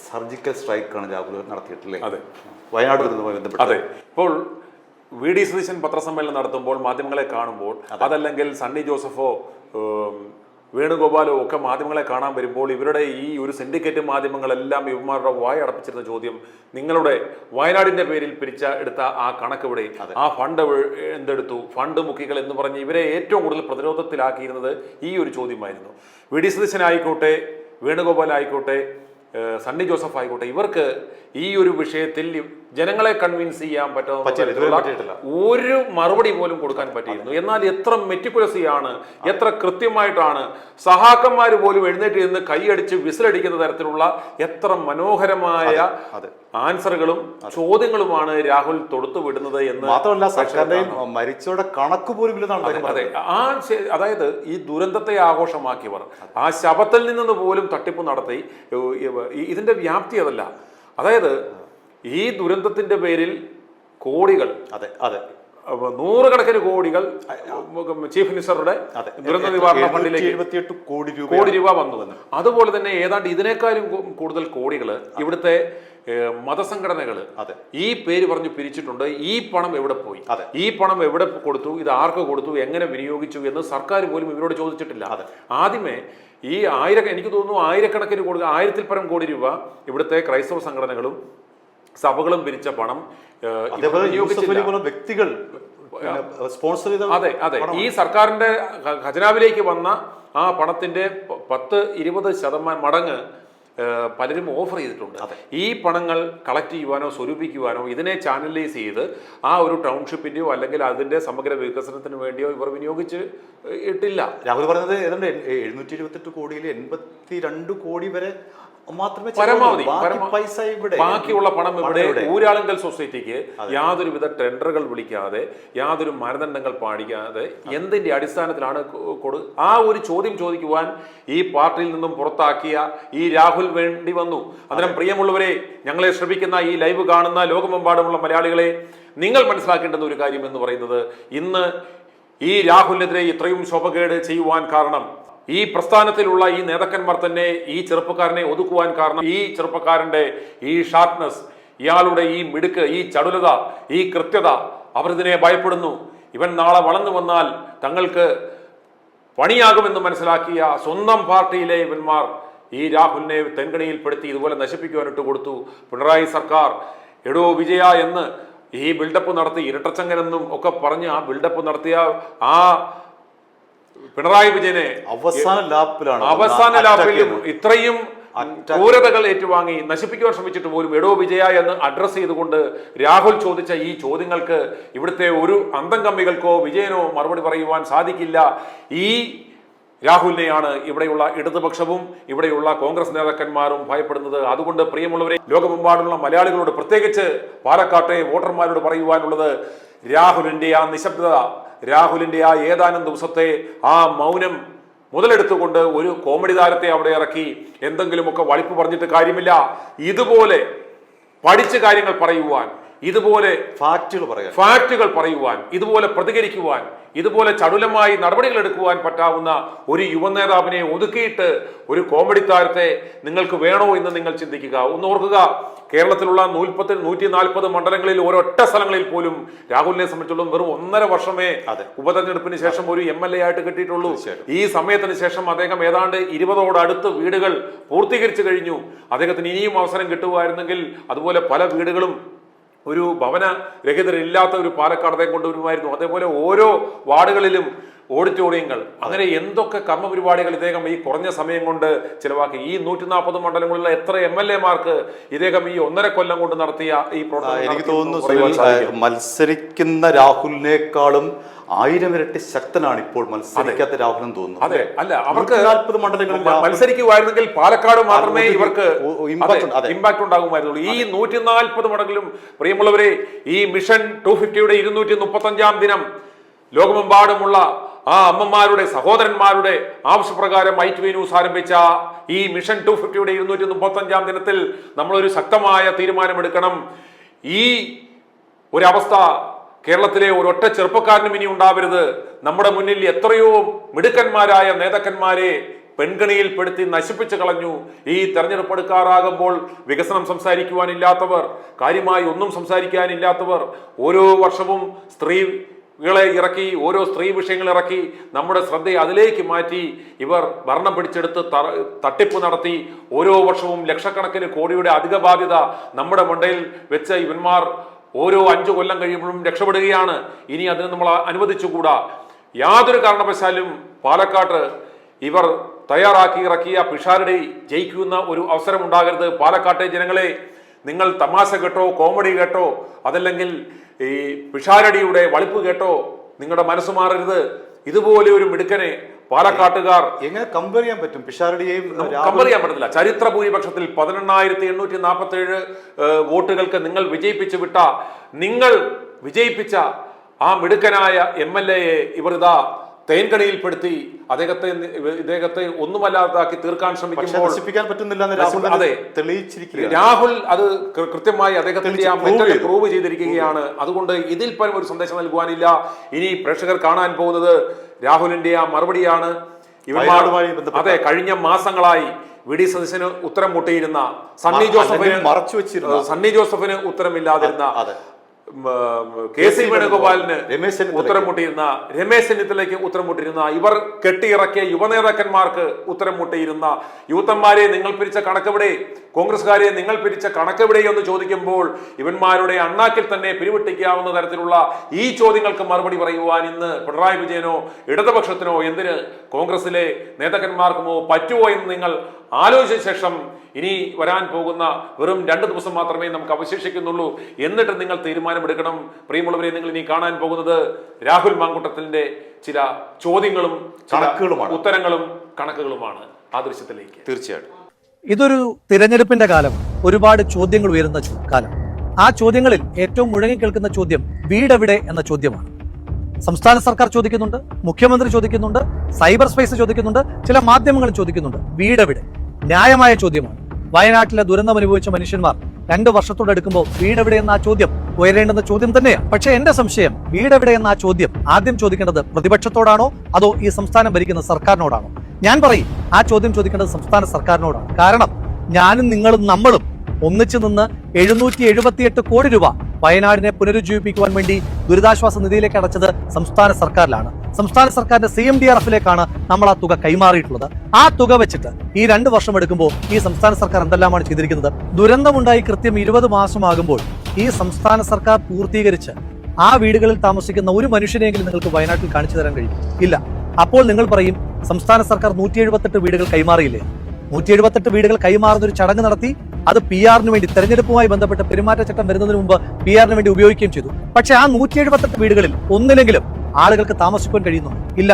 സർജിക്കൽ സ്ട്രൈക്കാണ് രാഹുൽ നടത്തിയിട്ടില്ലേ വയനാട് ദുരന്തവുമായി ബന്ധപ്പെട്ട്. അതെ, ഇപ്പോൾ VD സതീശൻ പത്രസമ്മേളനം നടത്തുമ്പോൾ മാധ്യമങ്ങളെ കാണുമ്പോൾ, അതല്ലെങ്കിൽ സണ്ണി ജോസഫോ വേണുഗോപാലോ ഒക്കെ മാധ്യമങ്ങളെ കാണാൻ വരുമ്പോൾ ഇവരുടെ ഈ ഒരു സിൻഡിക്കേറ്റ് മാധ്യമങ്ങളെല്ലാം ഇവന്മാരുടെ വായ അടപ്പിച്ചിരുന്ന ചോദ്യം, നിങ്ങളുടെ വയനാടിന്റെ പേരിൽ എടുത്ത ആ കണക്ക് ഇവിടെ, ആ ഫണ്ട് എന്തെടുത്തു, ഫണ്ട് മുക്കികൾ എന്ന് പറഞ്ഞ് ഇവരെ ഏറ്റവും കൂടുതൽ പ്രതിരോധത്തിലാക്കിയിരുന്നത് ഈ ഒരു ചോദ്യമായിരുന്നു. VD സതീശനായിക്കോട്ടെ, വേണുഗോപാൽ ആയിക്കോട്ടെ, സണ്ണി ജോസഫ് ആയിക്കോട്ടെ, ഇവർക്ക് ഈ ഒരു വിഷയത്തിൽ ജനങ്ങളെ കൺവിൻസ് ചെയ്യാൻ പറ്റുന്ന ഒരു മറുപടി പോലും കൊടുക്കാൻ പറ്റിയിരുന്നു. എന്നാൽ എത്ര മെറ്റിക്കുലസിയാണ്, എത്ര കൃത്യമായിട്ടാണ് സഹാക്കന്മാർ പോലും എഴുന്നേറ്റ് നിന്ന് കൈയടിച്ച് വിസിലടിക്കുന്ന തരത്തിലുള്ള എത്ര മനോഹരമായ ആൻസറുകളും ചോദ്യങ്ങളുമാണ് രാഹുൽ തൊടുത്തു വിടുന്നത് എന്ന് മാത്രമല്ല സർക്കാരിന്റെ മരിച്ചവരുടെ കണക്ക് പോലും അതെ, അതായത് ഈ ദുരന്തത്തെ ആഘോഷമാക്കിയവർ ആ ശബത്തിൽ നിന്ന് പോലും തട്ടിപ്പ് നടത്തി. ഇതിന്റെ വ്യാപ്തി അതല്ല. അതായത് ഈ ദുരന്തത്തിന്റെ പേരിൽ കോടികൾ, നൂറുകണക്കിന് കോടികൾ ചീഫ് മിനിസ്റ്ററുടെ ദുരന്ത നിവാരണ ഫണ്ടിലേക്ക് 78 കോടി രൂപ വന്നു. അതുപോലെ തന്നെ ഏതാണ്ട് ഇതിനേക്കാളും കൂടുതൽ കോടികൾ ഇവിടുത്തെ മതസംഘടനകൾ ഈ പേര് പറഞ്ഞു പിരിച്ചിട്ടുണ്ട്. ഈ പണം എവിടെ പോയി, ഈ പണം എവിടെ കൊടുത്തു, ഇത് ആർക്ക് കൊടുത്തു, എങ്ങനെ വിനിയോഗിച്ചു എന്ന് സർക്കാർ പോലും ഇവരോട് ചോദിച്ചിട്ടില്ല. ആദ്യമേ ഈ എനിക്ക് തോന്നുന്നു ആയിരക്കണക്കിന് കോടി, 1000-ൽ പരം കോടി രൂപ ഇവിടുത്തെ ക്രൈസ്തവ സംഘടനകളും സഭകളും പിരിച്ച പണം വ്യക്തികൾ സ്പോൺസർ ചെയ്ത, അതെ, ഈ സർക്കാരിന്റെ ഖജനാവിലേക്ക് വന്ന ആ പണത്തിന്റെ 10-20% മടങ്ങ് പലരും ഓഫർ ചെയ്തിട്ടുണ്ട്. ഈ പണങ്ങൾ കളക്ട് ചെയ്യുവാനോ സ്വരൂപിക്കുവാനോ ഇതിനെ ചാനലൈസ് ചെയ്ത് ആ ഒരു ടൗൺഷിപ്പിന്റെയോ അല്ലെങ്കിൽ അതിന്റെ സമഗ്ര വികസനത്തിന് വേണ്ടിയോ ഇവർ വിനിയോഗിച്ച് ഇട്ടില്ല. രാഹുൽ പറഞ്ഞത് ഏതാണ്ട് 728 കോടിയിൽ 82 കോടി വരെ മാത്രമേ പരമാവധി ബാക്കിയുള്ള പണം ഇവിടെ ഊരാളുങ്കൽ സൊസൈറ്റിക്ക് യാതൊരുവിധ ടെൻഡറുകൾ വിളിക്കാതെ, യാതൊരു മാനദണ്ഡങ്ങൾ പാടിക്കാതെ എന്തിന്റെ അടിസ്ഥാനത്തിലാണ് ആ ഒരു ചോദ്യം ചോദിക്കുവാൻ ഈ പാർട്ടിയിൽ നിന്നും പുറത്താക്കിയ ഈ രാഹുൽ വേണ്ടി വന്നു. അന്നേരം പ്രിയമുള്ളവരെ, ഞങ്ങളെ ശ്രമിക്കുന്ന ഈ ലൈവ് കാണുന്ന ലോകമെമ്പാടുമുള്ള മലയാളികളെ, നിങ്ങൾ മനസ്സിലാക്കേണ്ടുന്ന ഒരു കാര്യം എന്ന് പറയുന്നത്, ഇന്ന് ഈ രാഹുലിനെതിരെ ഇത്രയും ശോഭകേട് ചെയ്യുവാൻ കാരണം ഈ പ്രസ്ഥാനത്തിലുള്ള ഈ നേതാക്കന്മാർ തന്നെ ഈ ചെറുപ്പക്കാരനെ ഒതുക്കുവാൻ കാരണം ഈ ചെറുപ്പക്കാരന്റെ ഈ ഷാർപ്നെസ്, ഇയാളുടെ ഈ മിടുക്ക്, ഈ ചടുലത, ഈ കൃത്യത, അവരിതിനെ ഭയപ്പെടുന്നു. ഇവൻ നാളെ വളർന്നു വന്നാൽ തങ്ങൾക്ക് പണിയാകുമെന്ന് മനസ്സിലാക്കിയ സ്വന്തം പാർട്ടിയിലെ ഇവന്മാർ ഈ രാഹുലിനെ തെൻകണിയിൽപ്പെടുത്തി ഇതുപോലെ നശിപ്പിക്കുവാനിട്ട് കൊടുത്തു. പിണറായി സർക്കാർ എടോ വിജയ എന്ന് ഈ ബിൽഡപ്പ് നടത്തി, ഇരട്ടച്ചങ്ങനെന്നും ഒക്കെ പറഞ്ഞ് ആ ബിൽഡപ്പ് നടത്തിയ ആ പിണറായി വിജയനെ അവസാന ലാപ്പിലും ഇത്രയും ക്രൂരതകൾ ഏറ്റുവാങ്ങി നശിപ്പിക്കുവാൻ ശ്രമിച്ചിട്ട് പോലും എടോ വിജയ എന്ന് അഡ്രസ് ചെയ്തുകൊണ്ട് രാഹുൽ ചോദിച്ച ഈ ചോദ്യങ്ങൾക്ക് ഇവിടുത്തെ ഒരു അന്തംകമ്മികൾക്കോ വിജയനോ മറുപടി പറയുവാൻ സാധിക്കില്ല. ഈ രാഹുലിനെയാണ് ഇവിടെയുള്ള ഇടതുപക്ഷവും ഇവിടെയുള്ള കോൺഗ്രസ് നേതാക്കന്മാരും ഭയപ്പെടുന്നത്. അതുകൊണ്ട് പ്രിയമുള്ളവരെ, ലോകമെമ്പാടുള്ള മലയാളികളോട്, പ്രത്യേകിച്ച് പാലക്കാട്ടെ വോട്ടർമാരോട് പറയുവാനുള്ളത്, രാഹുലിന്റെ ആ നിശബ്ദത, രാഹുലിന്റെ ആ ഏതാനും ദിവസത്തെ ആ മൗനം മുതലെടുത്തുകൊണ്ട് ഒരു കോമഡി താരത്തെ അവിടെ ഇറക്കി എന്തെങ്കിലുമൊക്കെ വളിപ്പ് പറഞ്ഞിട്ട് കാര്യമില്ല. ഇതുപോലെ പഠിച്ച കാര്യങ്ങൾ പറയുവാൻ, ഇതുപോലെ ഫാക്റ്റുകൾ പറയുവാൻ, ഇതുപോലെ പ്രതികരിക്കുവാൻ, ഇതുപോലെ ചടുലമായി നടപടികൾ എടുക്കുവാൻ പറ്റാവുന്ന ഒരു യുവനേതാവിനെ ഒതുക്കിയിട്ട് ഒരു കോമഡി താരത്തെ നിങ്ങൾക്ക് വേണോ എന്ന് നിങ്ങൾ ചിന്തിക്കുക. ഒന്ന് ഓർക്കുക, കേരളത്തിലുള്ള 140 മണ്ഡലങ്ങളിൽ ഒരൊറ്റ സ്ഥലങ്ങളിൽ പോലും രാഹുലിനെ സംബന്ധിച്ചുള്ള വെറും 1.5 വർഷമേ ഉപതെരഞ്ഞെടുപ്പിന് ശേഷം ഒരു MLA ആയിട്ട് കിട്ടിയിട്ടുള്ളൂ. ഈ സമയത്തിന് ശേഷം അദ്ദേഹം ഏതാണ്ട് 20ഓടടുത്ത് വീടുകൾ പൂർത്തീകരിച്ചു കഴിഞ്ഞു. അദ്ദേഹത്തിന് ഇനിയും അവസരം കിട്ടുമായിരുന്നെങ്കിൽ അതുപോലെ പല വീടുകളും ഒരു ഭവന രഹിതരില്ലാത്ത ഒരു പാലക്കാടത്തെ കൊണ്ടുവരുമായിരുന്നു. അതേപോലെ ഓരോ വാർഡുകളിലും ഓഡിറ്റോറിയങ്ങൾ, അങ്ങനെ എന്തൊക്കെ കർമ്മപരിപാടികൾ ഇദ്ദേഹം ഈ കുറഞ്ഞ സമയം കൊണ്ട് ചിലവാക്കി. ഈ 140 മണ്ഡലങ്ങളിലുള്ള എത്ര MLA-മാർക്ക് ഇദ്ദേഹം ഈ 1.5 കൊല്ലം കൊണ്ട് നടത്തിയ ഈ പ്രവർത്തനം. എനിക്ക് തോന്നുന്നു മത്സരിക്കുന്ന രാഹുലിനേക്കാളും 1000 ഇരട്ടി ശക്തനാണ് ഇപ്പോൾ മത്സരിക്കാത്ത രാഹുൽ എന്ന് തോന്നുന്നു. അതെ, അല്ല, അവർക്ക് 40 മണ്ഡലങ്ങളിൽ മത്സരിക്കുമായിരുന്നെങ്കിൽ പാലക്കാട് മാത്രമേ ഇവർക്ക് ഇമ്പാക്ട് ഉണ്ടാകുമായിരുന്നുള്ളൂ. ഈ 140 മണ്ഡലങ്ങളിലും പ്രിയമുള്ളവരെ, ഈ മിഷൻ 250യുടെ 235-ാം ദിനം ലോകമെമ്പാടുമുള്ള ആ അമ്മമാരുടെ, സഹോദരന്മാരുടെ ആവശ്യപ്രകാരം ITV ന്യൂസ് ആരംഭിച്ച ഈ മിഷൻ 250യുടെ 235-ാം ദിനത്തിൽ നമ്മളൊരു ശക്തമായ തീരുമാനമെടുക്കണം. ഈ ഒരവസ്ഥ കേരളത്തിലെ ഒരൊറ്റ ചെറുപ്പക്കാരനും ഇനി ഉണ്ടാവരുത്. നമ്മുടെ മുന്നിൽ എത്രയോ മിടുക്കന്മാരായ നേതാക്കന്മാരെ പെൺകണിയിൽപ്പെടുത്തി നശിപ്പിച്ചു കളഞ്ഞു. ഈ തെരഞ്ഞെടുപ്പ് എടുക്കാറാകുമ്പോൾ വികസനം സംസാരിക്കുവാനില്ലാത്തവർ, കാര്യമായി ഒന്നും സംസാരിക്കാനില്ലാത്തവർ, ഓരോ വർഷവും സ്ത്രീകളെ ഇറക്കി, ഓരോ സ്ത്രീ വിഷയങ്ങൾ ഇറക്കി നമ്മുടെ ശ്രദ്ധയെ അതിലേക്ക് മാറ്റി ഇവർ ഭരണം പിടിച്ചെടുത്ത് തട്ടിപ്പ് നടത്തി ഓരോ വർഷവും ലക്ഷക്കണക്കിന് കോടിയുടെ അധിക ബാധ്യത നമ്മുടെ മണ്ടയിൽ വെച്ച ഇവന്മാർ ഓരോ 5 കൊല്ലം കഴിയുമ്പോഴും രക്ഷപ്പെടുകയാണ്. ഇനി അതിന് നമ്മൾ അനുവദിച്ചുകൂടാ. യാതൊരു കാരണവശാലും പാലക്കാട്ട് ഇവർ തയ്യാറാക്കി ഇറക്കിയ പിഷാരടി ജയിക്കുന്ന ഒരു അവസരം ഉണ്ടാകരുത്. പാലക്കാട്ടെ ജനങ്ങളെ, നിങ്ങൾ തമാശ കേട്ടോ, കോമഡി കേട്ടോ, അതല്ലെങ്കിൽ ഈ പിഷാരടിയുടെ വളിപ്പ് കേട്ടോ നിങ്ങളുടെ മനസ്സ് മാറരുത്. ഇതുപോലെ ഒരു മിടുക്കനെ പാലക്കാട്ടുകാർ എങ്ങനെ കമ്പയർ ചെയ്യാൻ പറ്റും? പിഷാരടിയെയും കമ്പയർ ചെയ്യാൻ പറ്റത്തില്ല. ചരിത്ര ഭൂരിപക്ഷത്തിൽ 18,847 വോട്ടുകൾക്ക് നിങ്ങൾ വിജയിപ്പിച്ചു വിട്ട, നിങ്ങൾ വിജയിപ്പിച്ച ആ മിടുക്കനായ MLA-യെ ഇവർ ഇതാ തേൻകണിയിൽപ്പെടുത്തി ഇദ്ദേഹത്തെ ഒന്നുമല്ലാതാക്കി തീർക്കാൻ ശ്രമിക്കുമ്പോൾ രാഹുൽ അത് കൃത്യമായി അദ്ദേഹത്തിന്റെ ആ മെത്തേഡ് പ്രൂവ് ചെയ്തിരിക്കുകയാണ്. അതുകൊണ്ട് ഇതിൽ പരം ഒരു സന്ദേശം നൽകുവാനില്ല. ഇനി പ്രേക്ഷകർ കാണാൻ പോകുന്നത് രാഹുലിന്റെ ആ മറുപടിയാണ്. അതെ, കഴിഞ്ഞ മാസങ്ങളായി VD സതീശന് ഉത്തരം മുട്ടിയിരുന്ന, സണ്ണി ജോസഫിന് ഉത്തരമില്ലാതിരുന്ന, KC വേണുഗോപാലിന് ഉത്തരം മുട്ടിയിരുന്ന, രമേശ് ചെന്നിത്തലയ്ക്ക് ഉത്തരം മുട്ടിയിരുന്ന, ഇവർ കെട്ടിയിറക്കിയ യുവനേതാക്കന്മാർക്ക് ഉത്തരം മുട്ടിയിരുന്ന, യൂത്തന്മാരെ നിങ്ങൾ പിരിച്ച കണക്കെവിടെ, കോൺഗ്രസ്സുകാരെ നിങ്ങൾ പിരിച്ച കണക്കെവിടെ എന്ന് ചോദിക്കുമ്പോൾ ഇവന്മാരുടെ അണ്ണാക്കിൽ തന്നെ പിരിവിട്ടിക്കാവുന്ന തരത്തിലുള്ള ഈ ചോദ്യങ്ങൾക്ക് മറുപടി പറയുവാൻ ഇന്ന് പിണറായി വിജയനോ ഇടതുപക്ഷത്തിനോ എന്തിന് കോൺഗ്രസിലെ നേതാക്കന്മാർക്കുമോ പറ്റുമോ എന്ന് നിങ്ങൾ ആലോചിച്ച ശേഷം ഇനി വരാൻ പോകുന്ന വെറും 2 ദിവസം മാത്രമേ നമുക്ക് അവശേഷിക്കുന്നുള്ളൂ. എന്നിട്ട് നിങ്ങൾ തീരുമാനമെടുക്കണം. പ്രിയമുള്ളവരെ, നിങ്ങൾ ഇനി കാണാൻ പോകുന്നത് രാഹുൽ മാങ്കൂട്ടത്തിന്റെ ചില ചോദ്യങ്ങളും ഉത്തരങ്ങളും കണക്കുകളുമാണ്. ആ ദൃശ്യത്തിലേക്ക് തീർച്ചയായിട്ടും. ഇതൊരു തിരഞ്ഞെടുപ്പിന്റെ കാലം, ഒരുപാട് ചോദ്യങ്ങൾ ഉയരുന്ന കാലം. ആ ചോദ്യങ്ങളിൽ ഏറ്റവും മുഴങ്ങി കേൾക്കുന്ന ചോദ്യം വീടെവിടെ എന്ന ചോദ്യമാണ്. സംസ്ഥാന സർക്കാർ ചോദിക്കുന്നുണ്ട്, മുഖ്യമന്ത്രി ചോദിക്കുന്നുണ്ട്, സൈബർ സ്പേസ് ചോദിക്കുന്നുണ്ട്, ചില മാധ്യമങ്ങൾ ചോദിക്കുന്നുണ്ട്. വീടെവിടെ? ന്യായമായ ചോദ്യമാണ്. വയനാട്ടിലെ ദുരന്തം അനുഭവിച്ച മനുഷ്യന്മാർ 2 വർഷത്തോടെടുക്കുമ്പോൾ വീടെവിടെ എന്ന ആ ചോദ്യം ഉയരേണ്ടുന്ന ചോദ്യം തന്നെയാണ്. പക്ഷെ എന്റെ സംശയം, വീടെവിടെ എന്ന ആ ചോദ്യം ആദ്യം ചോദിക്കേണ്ടത് പ്രതിപക്ഷത്തോടാണോ അതോ ഈ സംസ്ഥാനം ഭരിക്കുന്ന സർക്കാരിനോടാണോ? ഞാൻ പറയും ആ ചോദ്യം ചോദിക്കേണ്ടത് സംസ്ഥാന സർക്കാരിനോടാണ്. കാരണം ഞാനും നിങ്ങളും നമ്മളും ഒന്നിച്ചു നിന്ന് 778 കോടി രൂപ വയനാടിനെ പുനരുജ്ജീവിപ്പിക്കുവാൻ വേണ്ടി ദുരിതാശ്വാസ നിധിയിലേക്ക് അടച്ചത് സംസ്ഥാന സർക്കാരിലാണ്. സംസ്ഥാന സർക്കാരിന്റെ CMDRFിലേക്കാണ് നമ്മൾ ആ തുക കൈമാറിയിട്ടുള്ളത്. ആ തുക വെച്ചിട്ട് ഈ 2 വർഷം എടുക്കുമ്പോൾ ഈ സംസ്ഥാന സർക്കാർ എന്തെല്ലാമാണ് ചെയ്തിരിക്കുന്നത്? ദുരന്തമുണ്ടായി കൃത്യം 20 മാസമാകുമ്പോൾ ഈ സംസ്ഥാന സർക്കാർ പൂർത്തീകരിച്ച് ആ വീടുകളിൽ താമസിക്കുന്ന ഒരു മനുഷ്യനെങ്കിലും നിങ്ങൾക്ക് വയനാട്ടിൽ കാണിച്ചു തരാൻ കഴിയും? ഇല്ല. അപ്പോൾ നിങ്ങൾ പറയും സംസ്ഥാന സർക്കാർ 178 വീടുകൾ കൈമാറിയില്ലേ? 178 വീടുകൾ കൈമാറുന്ന ഒരു ചടങ്ങ് നടത്തി. അത് PR-ന് വേണ്ടി, തെരഞ്ഞെടുപ്പുമായി ബന്ധപ്പെട്ട് പെരുമാറ്റച്ചട്ടം വരുന്നതിന് മുമ്പ് PR-ന് വേണ്ടി ഉപയോഗിക്കുകയും ചെയ്തു. പക്ഷെ ആ 178 വീടുകളിൽ ഒന്നിലെങ്കിലും ആളുകൾക്ക് താമസിക്കാൻ കഴിയുന്നു? ഇല്ല.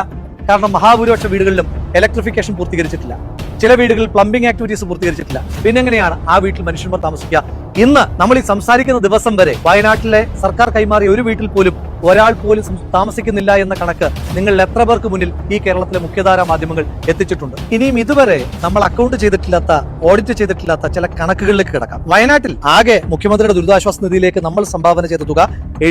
കാരണം മഹാഭൂരിപക്ഷ വീടുകളിലും ഇലക്ട്രിഫിക്കേഷൻ പൂർത്തീകരിച്ചിട്ടില്ല. ചില വീടുകളിൽ പ്ലംബിംഗ് ആക്ടിവിറ്റീസ് പൂർത്തീകരിച്ചിട്ടില്ല. പിന്നെ എങ്ങനെയാണ് ആ വീട്ടിൽ മനുഷ്യന്മാർ താമസിക്കുക? ഇന്ന് നമ്മൾ ഈ സംസാരിക്കുന്ന ദിവസം വരെ വയനാട്ടിലെ സർക്കാർ കൈമാറിയ ഒരു വീട്ടിൽ പോലും ഒരാൾ പോലും താമസിക്കുന്നില്ല എന്ന കണക്ക് നിങ്ങൾ എത്ര പേർക്ക് മുന്നിൽ ഈ കേരളത്തിലെ മുഖ്യധാരാ മാധ്യമങ്ങൾ എത്തിച്ചിട്ടുണ്ട്? ഇനിയും ഇതുവരെ നമ്മൾ അക്കൗണ്ട് ചെയ്തിട്ടില്ലാത്ത, ഓഡിറ്റ് ചെയ്തിട്ടില്ലാത്ത ചില കണക്കുകളിലേക്ക് കിടക്കാം. വയനാട്ടിൽ ആകെ മുഖ്യമന്ത്രിയുടെ ദുരിതാശ്വാസ നിധിയിലേക്ക് നമ്മൾ സംഭാവന ചെയ്ത തുക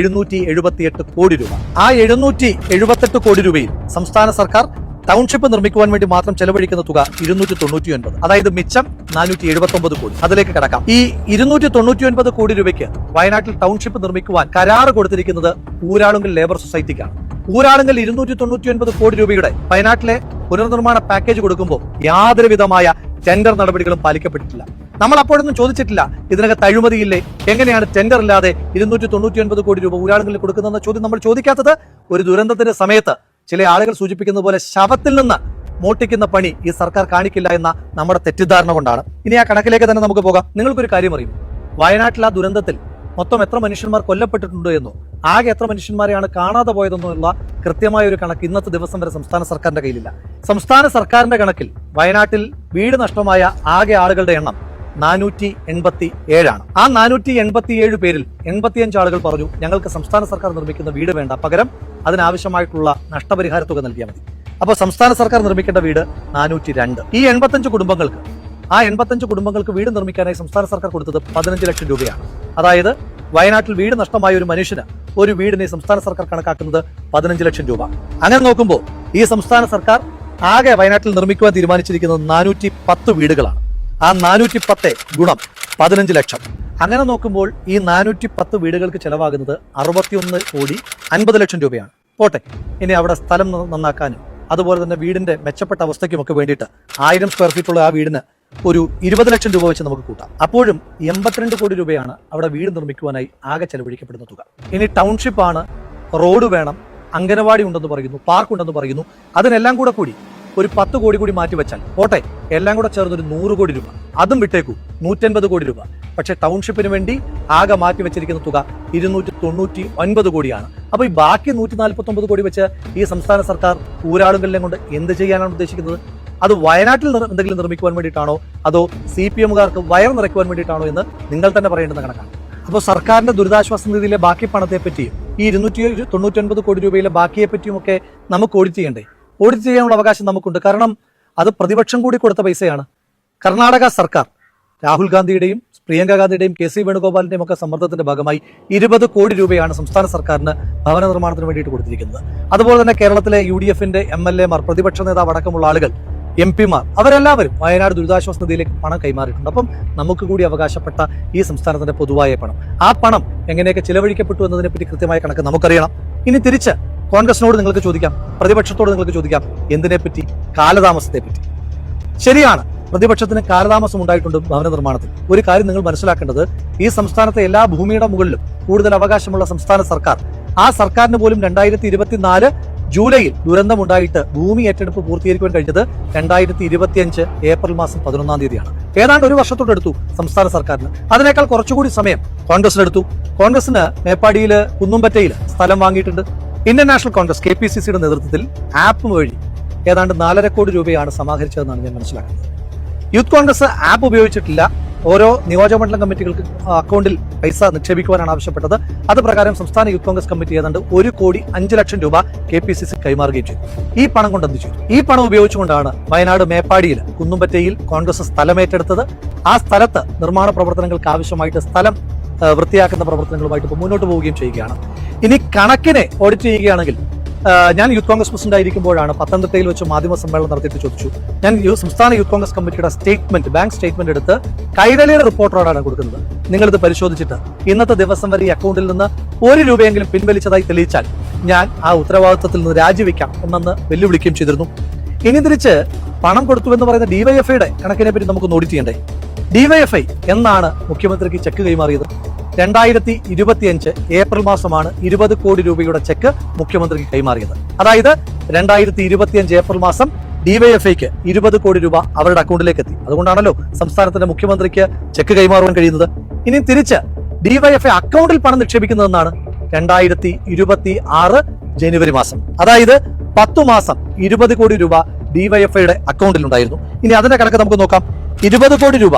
778 കോടി രൂപ. ആ 778 കോടി രൂപയിൽ സംസ്ഥാന സർക്കാർ ടൗൺഷിപ്പ് നിർമ്മിക്കുവാൻ വേണ്ടി മാത്രം ചെലവഴിക്കുന്ന തുക 299. അതായത് മിച്ചം 479 കോടി. അതിലേക്ക് കടക്കാം. ഈ 299 കോടി രൂപയ്ക്ക് വയനാട്ടിൽ ടൗൺഷിപ്പ് നിർമ്മിക്കുവാൻ കരാറ് കൊടുത്തിരിക്കുന്നത് ഊരാളുങ്കൽ ലേബർ സൊസൈറ്റിക്കാണ്. ഊരാളുങ്കൽ 299 കോടി രൂപയുടെ വയനാട്ടിലെ പുനർനിർമ്മാണ പാക്കേജ് കൊടുക്കുമ്പോൾ യാതൊരു വിധമായ ടെൻഡർ നടപടികളും പാലിക്കപ്പെട്ടിട്ടില്ല. നമ്മൾ അപ്പോഴൊന്നും ചോദിച്ചിട്ടില്ല ഇതിനകത്ത് അഴിമതിയില്ലേ, എങ്ങനെയാണ് ടെൻഡർ ഇല്ലാതെ 299 കോടി രൂപ ഊരാളുങ്കലിൽ കൊടുക്കുന്നതെന്ന ചോദ്യം നമ്മൾ ചോദിക്കാത്തത്. ഒരു ദുരന്തത്തിന്റെ സമയത്ത് ചില ആളുകൾ സൂചിപ്പിക്കുന്ന പോലെ ശവത്തിൽ നിന്ന് മോട്ടിക്കുന്ന പണി ഈ സർക്കാർ കാണിക്കില്ല എന്ന നമ്മുടെ തെറ്റിദ്ധാരണ കൊണ്ടാണ്. ഇനി ആ കണക്കിലേക്ക് തന്നെ നമുക്ക് പോകാം. നിങ്ങൾക്കൊരു കാര്യം അറിയും, വയനാട്ടിൽ ആ ദുരന്തത്തിൽ മൊത്തം എത്ര മനുഷ്യന്മാർ കൊല്ലപ്പെട്ടിട്ടുണ്ടോ എന്നോ ആകെ എത്ര മനുഷ്യന്മാരെയാണ് കാണാതെ പോയതെന്നോ ഉള്ള കൃത്യമായ ഒരു കണക്ക് ഇന്നത്തെ ദിവസം വരെ സംസ്ഥാന സർക്കാരിന്റെ കയ്യിലില്ല. സംസ്ഥാന സർക്കാരിന്റെ കണക്കിൽ വയനാട്ടിൽ വീട് നഷ്ടമായ ആകെ ആളുകളുടെ എണ്ണം 487 ആണ്. ആ 487 പേരിൽ 85 ആളുകൾ പറഞ്ഞു ഞങ്ങൾക്ക് സംസ്ഥാന സർക്കാർ നിർമ്മിക്കുന്ന വീട് വേണ്ട, പകരം അതിനാവശ്യമായിട്ടുള്ള നഷ്ടപരിഹാര തുക നൽകിയാൽ മതി. അപ്പോൾ സംസ്ഥാന സർക്കാർ നിർമ്മിക്കേണ്ട വീട് 402. ഈ 85 കുടുംബങ്ങൾക്ക് വീട് നിർമ്മിക്കാനായി സംസ്ഥാന സർക്കാർ കൊടുത്തത് 15 ലക്ഷം രൂപയാണ്. അതായത് വയനാട്ടിൽ വീട് നഷ്ടമായ ഒരു മനുഷ്യന് ഒരു വീടിനെ സംസ്ഥാന സർക്കാർ കണക്കാക്കുന്നത് 15 ലക്ഷം രൂപ. അങ്ങനെ നോക്കുമ്പോൾ ഈ സംസ്ഥാന സർക്കാർ ആകെ വയനാട്ടിൽ നിർമ്മിക്കുവാൻ തീരുമാനിച്ചിരിക്കുന്നത് 410 വീടുകളാണ്. ആ 410 ഗുണം 15 ലക്ഷം. അങ്ങനെ നോക്കുമ്പോൾ ഈ 410 വീടുകൾക്ക് ചെലവാകുന്നത് 61 കോടി 50 ലക്ഷം രൂപയാണ്. പോട്ടെ, ഇനി അവിടെ സ്ഥലം നന്നാക്കാനും അതുപോലെ തന്നെ വീടിന്റെ മെച്ചപ്പെട്ട അവസ്ഥയ്ക്കുമൊക്കെ വേണ്ടിയിട്ട് 1000 സ്ക്വയർ ഫീറ്റുള്ള ആ വീടിന് ഒരു 20 ലക്ഷം രൂപ വെച്ച് നമുക്ക് കൂട്ടാം. അപ്പോഴും 82 കോടി രൂപയാണ് അവിടെ വീട് നിർമ്മിക്കുവാനായി ആകെ ചെലവഴിക്കപ്പെടുന്ന തുക. ഇനി ടൗൺഷിപ്പ് ആണ്, റോഡ് വേണം, അംഗനവാടി ഉണ്ടെന്ന് പറയുന്നു, പാർക്ക് ഉണ്ടെന്ന് പറയുന്നു. അതിനെല്ലാം കൂടി ഒരു 10 കോടി കൂടി മാറ്റി വെച്ചാൽ പോട്ടെ, എല്ലാം കൂടെ ചേർന്ന് ഒരു 100 കോടി രൂപ, അതും വിട്ടേക്കൂ 150 കോടി രൂപ. പക്ഷെ ടൗൺഷിപ്പിന് വേണ്ടി ആകെ മാറ്റി വെച്ചിരിക്കുന്ന തുക 299 കോടിയാണ്. അപ്പൊ ഈ ബാക്കി 149 കോടി വെച്ച് ഈ സംസ്ഥാന സർക്കാർ ഊരാളുകളിലും കൊണ്ട് എന്ത് ചെയ്യാനാണ് ഉദ്ദേശിക്കുന്നത്? അത് വയനാട്ടിൽ എന്തെങ്കിലും നിർമ്മിക്കുവാൻ വേണ്ടിയിട്ടാണോ അതോ CPM-കാർക്ക് വയർ നിറയ്ക്കുവാൻ വേണ്ടിയിട്ടാണോ എന്ന് നിങ്ങൾ തന്നെ പറയേണ്ടുന്ന കണക്കാണ്. അപ്പോൾ സർക്കാരിന്റെ ദുരിതാശ്വാസ നിധിയിലെ ബാക്കി പണത്തെ പറ്റിയും ഈ 299 കോടി രൂപയിലെ ബാക്കിയെ പറ്റിയും ഒക്കെ നമുക്ക് ഓഡിറ്റ് ചെയ്യണ്ടേ? ഓഡിറ്റ് ചെയ്യാനുള്ള അവകാശം നമുക്കുണ്ട്. കാരണം അത് പ്രതിപക്ഷം കൂടി കൊടുത്ത പൈസയാണ്. കർണാടക സർക്കാർ രാഹുൽ ഗാന്ധിയുടെയും പ്രിയങ്ക ഗാന്ധിയുടെയും KC വേണുഗോപാലിന്റെയും ഒക്കെ സമ്മർദ്ദത്തിന്റെ ഭാഗമായി 20 കോടി രൂപയാണ് സംസ്ഥാന സർക്കാരിന് ഭവന നിർമ്മാണത്തിന് വേണ്ടിയിട്ട് കൊടുത്തിരിക്കുന്നത്. അതുപോലെ തന്നെ കേരളത്തിലെ UDF-ന്റെ MLA-മാർ, പ്രതിപക്ഷ നേതാവ് അടക്കമുള്ള ആളുകൾ, MP-മാർ, അവരെല്ലാവരും വയനാട് ദുരിതാശ്വാസ നിധിയിലേക്ക് പണം കൈമാറിയിട്ടുണ്ട്. അപ്പം നമുക്ക് കൂടി അവകാശപ്പെട്ട ഈ സംസ്ഥാനത്തിന്റെ പൊതുവായ പണം, ആ പണം എങ്ങനെയൊക്കെ ചിലവഴിക്കപ്പെട്ടു എന്നതിനെ പറ്റി കൃത്യമായ കണക്ക് നമുക്കറിയണം. ഇനി തിരിച്ച് കോൺഗ്രസിനോട് നിങ്ങൾക്ക് ചോദിക്കാം, പ്രതിപക്ഷത്തോട് നിങ്ങൾക്ക് ചോദിക്കാം, എന്തിനെപ്പറ്റി? കാലതാമസത്തെ പറ്റി. ശരിയാണ്, പ്രതിപക്ഷത്തിന് കാലതാമസം ഉണ്ടായിട്ടുണ്ട് ഭവന നിർമ്മാണത്തിൽ. ഒരു കാര്യം നിങ്ങൾ മനസ്സിലാക്കേണ്ടത്, ഈ സംസ്ഥാനത്തെ എല്ലാ ഭൂമിയുടെ മുകളിലും കൂടുതൽ അവകാശമുള്ള സംസ്ഥാന സർക്കാർ, ആ സർക്കാരിന് പോലും 2024 ജൂലൈയിൽ ദുരന്തമുണ്ടായിട്ട് ഭൂമി ഏറ്റെടുപ്പ് പൂർത്തീകരിക്കാൻ കഴിഞ്ഞത് 2025 ഏപ്രിൽ മാസം 11-ാം തീയതിയാണ്. ഏതാണ്ട് ഒരു വർഷത്തോടെടുത്തു സംസ്ഥാന സർക്കാരിന്. അതിനേക്കാൾ കുറച്ചുകൂടി സമയം കോൺഗ്രസിനെടുത്തു. കോൺഗ്രസിന് മേപ്പാടിയിൽ കുന്നുംപറ്റയിൽ സ്ഥലം വാങ്ങിയിട്ടുണ്ട്. ഇന്ത്യൻ നാഷണൽ കോൺഗ്രസ് KPCC-യുടെ നേതൃത്വത്തിൽ ആപ്പ് വഴി ഏതാണ്ട് 4.5 കോടി രൂപയാണ് സമാഹരിച്ചതെന്നാണ് ഞാൻ മനസ്സിലാക്കുന്നത്. യൂത്ത് കോൺഗ്രസ് ആപ്പ് ഉപയോഗിച്ചിട്ടില്ല. ഓരോ നിയോജകമണ്ഡലം കമ്മിറ്റികൾക്ക് അക്കൗണ്ടിൽ പൈസ നിക്ഷേപിക്കുവാനാണ് ആവശ്യപ്പെട്ടത്. അത് പ്രകാരം സംസ്ഥാന യൂത്ത് കോൺഗ്രസ് കമ്മിറ്റി ഏതാണ്ട് 1 കോടി 5 ലക്ഷം രൂപ KPCC കൈമാറുകയും ചെയ്തു. ഈ പണം കൊണ്ട് എന്ത് ചെയ്തു? ഈ പണം ഉപയോഗിച്ചുകൊണ്ടാണ് വയനാട് മേപ്പാടിയിൽ കുന്നുംപറ്റയിൽ കോൺഗ്രസ് സ്ഥലമേറ്റെടുത്തത്. ആ സ്ഥലത്ത് നിർമ്മാണ പ്രവർത്തനങ്ങൾക്ക് ആവശ്യമായിട്ട് സ്ഥലം വൃത്തിയാക്കുന്ന പ്രവർത്തനങ്ങളുമായിട്ട് ഇപ്പോൾ മുന്നോട്ട് പോവുകയും ചെയ്യുകയാണ്. ഇനി കണക്കിനെ ഓഡിറ്റ് ചെയ്യുകയാണെങ്കിൽ ഞാൻ യൂത്ത് കോൺഗ്രസ് പ്രസിഡന്റ് ആയിരിക്കുമ്പോഴാണ് പത്തനംതിട്ടയിൽ വെച്ച് മാധ്യമ സമ്മേളനം നടത്തിയിട്ട് ചോദിച്ചു. ഞാൻ സംസ്ഥാന യൂത്ത് കോൺഗ്രസ് കമ്മിറ്റിയുടെ സ്റ്റേറ്റ്മെന്റ്, ബാങ്ക് സ്റ്റേറ്റ്മെന്റ് എടുത്ത് കൈരളിയുടെ റിപ്പോർട്ടറോടാണ് കൊടുക്കുന്നത്. നിങ്ങളിത് പരിശോധിച്ചിട്ട് ഇന്നത്തെ ദിവസം വരെ ഈ അക്കൗണ്ടിൽ നിന്ന് 1 രൂപയെങ്കിലും പിൻവലിച്ചതായി തെളിയിച്ചാൽ ഞാൻ ആ ഉത്തരവാദിത്വത്തിൽ നിന്ന് രാജിവെക്കാം എന്നെന്ന് വെല്ലുവിളിക്കുകയും ചെയ്തിരുന്നു. ഇനി തിരിച്ച് പണം കൊടുത്തു എന്ന് പറയുന്ന ഡിവൈഎഫ്ഐയുടെ കണക്കിനെ പറ്റി നമുക്കൊന്ന് ഓഡിറ്റ് ചെയ്യണ്ടേ? ഡിവൈഎഫ്ഐ എന്നാണ് മുഖ്യമന്ത്രിക്ക് ചെക്ക് കൈമാറിയത്? 2025 ഏപ്രിൽ മാസമാണ് 20 കോടി രൂപയുടെ ചെക്ക് മുഖ്യമന്ത്രിക്ക് കൈമാറിയത്. അതായത് 2025 ഏപ്രിൽ മാസം ഡിവൈഎഫ്ഐക്ക് 20 കോടി രൂപ അവരുടെ അക്കൗണ്ടിലേക്ക് എത്തി. അതുകൊണ്ടാണല്ലോ സംസ്ഥാനത്തിന്റെ മുഖ്യമന്ത്രിക്ക് ചെക്ക് കൈമാറുവാൻ കഴിയുന്നത്. ഇനി തിരിച്ച് ഡിവൈഎഫ്ഐ അക്കൗണ്ടിൽ പണം നിക്ഷേപിക്കുന്നതെന്നാണ് 2026 ജനുവരി മാസം. അതായത് 10 മാസം 20 കോടി രൂപ ഡിവൈഎഫ്ഐയുടെ അക്കൗണ്ടിൽ ഉണ്ടായിരുന്നു. ഇനി അതിന്റെ കണക്ക് നമുക്ക് നോക്കാം. 20 കോടി രൂപ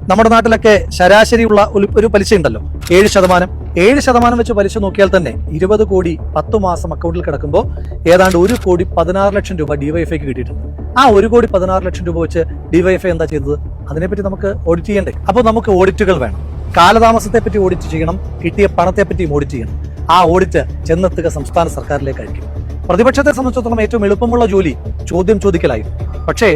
നമ്മുടെ നാട്ടിലൊക്കെ ശരാശരിയുള്ള ഒരു പലിശ ഉണ്ടല്ലോ, 7%. 7% വെച്ച് പലിശ നോക്കിയാൽ തന്നെ 20 കോടി 10 മാസം അക്കൗണ്ടിൽ കിടക്കുമ്പോൾ ഏതാണ്ട് 1 കോടി 16 ലക്ഷം രൂപ ഡിവൈഎഫ്ഐക്ക് കിട്ടിയിട്ടുണ്ട്. ആ 1 കോടി 16 ലക്ഷം രൂപ വെച്ച് ഡിവൈഎഫ്ഐ എന്താ ചെയ്തത്? അതിനെപ്പറ്റി നമുക്ക് ഓഡിറ്റ് ചെയ്യണ്ടേ? അപ്പോൾ നമുക്ക് ഓഡിറ്റുകൾ വേണം. കാലതാമസത്തെ പറ്റി ഓഡിറ്റ് ചെയ്യണം, കിട്ടിയ പണത്തെ പറ്റിയും ഓഡിറ്റ് ചെയ്യണം. ആ ഓഡിറ്റ് ചെന്നെത്തുക സംസ്ഥാന സർക്കാരിലേക്കായിരിക്കും. പ്രതിപക്ഷത്തെ സംബന്ധിച്ചിടത്തോളം ഏറ്റവും എളുപ്പമുള്ള ജോലി ചോദ്യം ചോദിക്കലായിരുന്നു. പക്ഷേ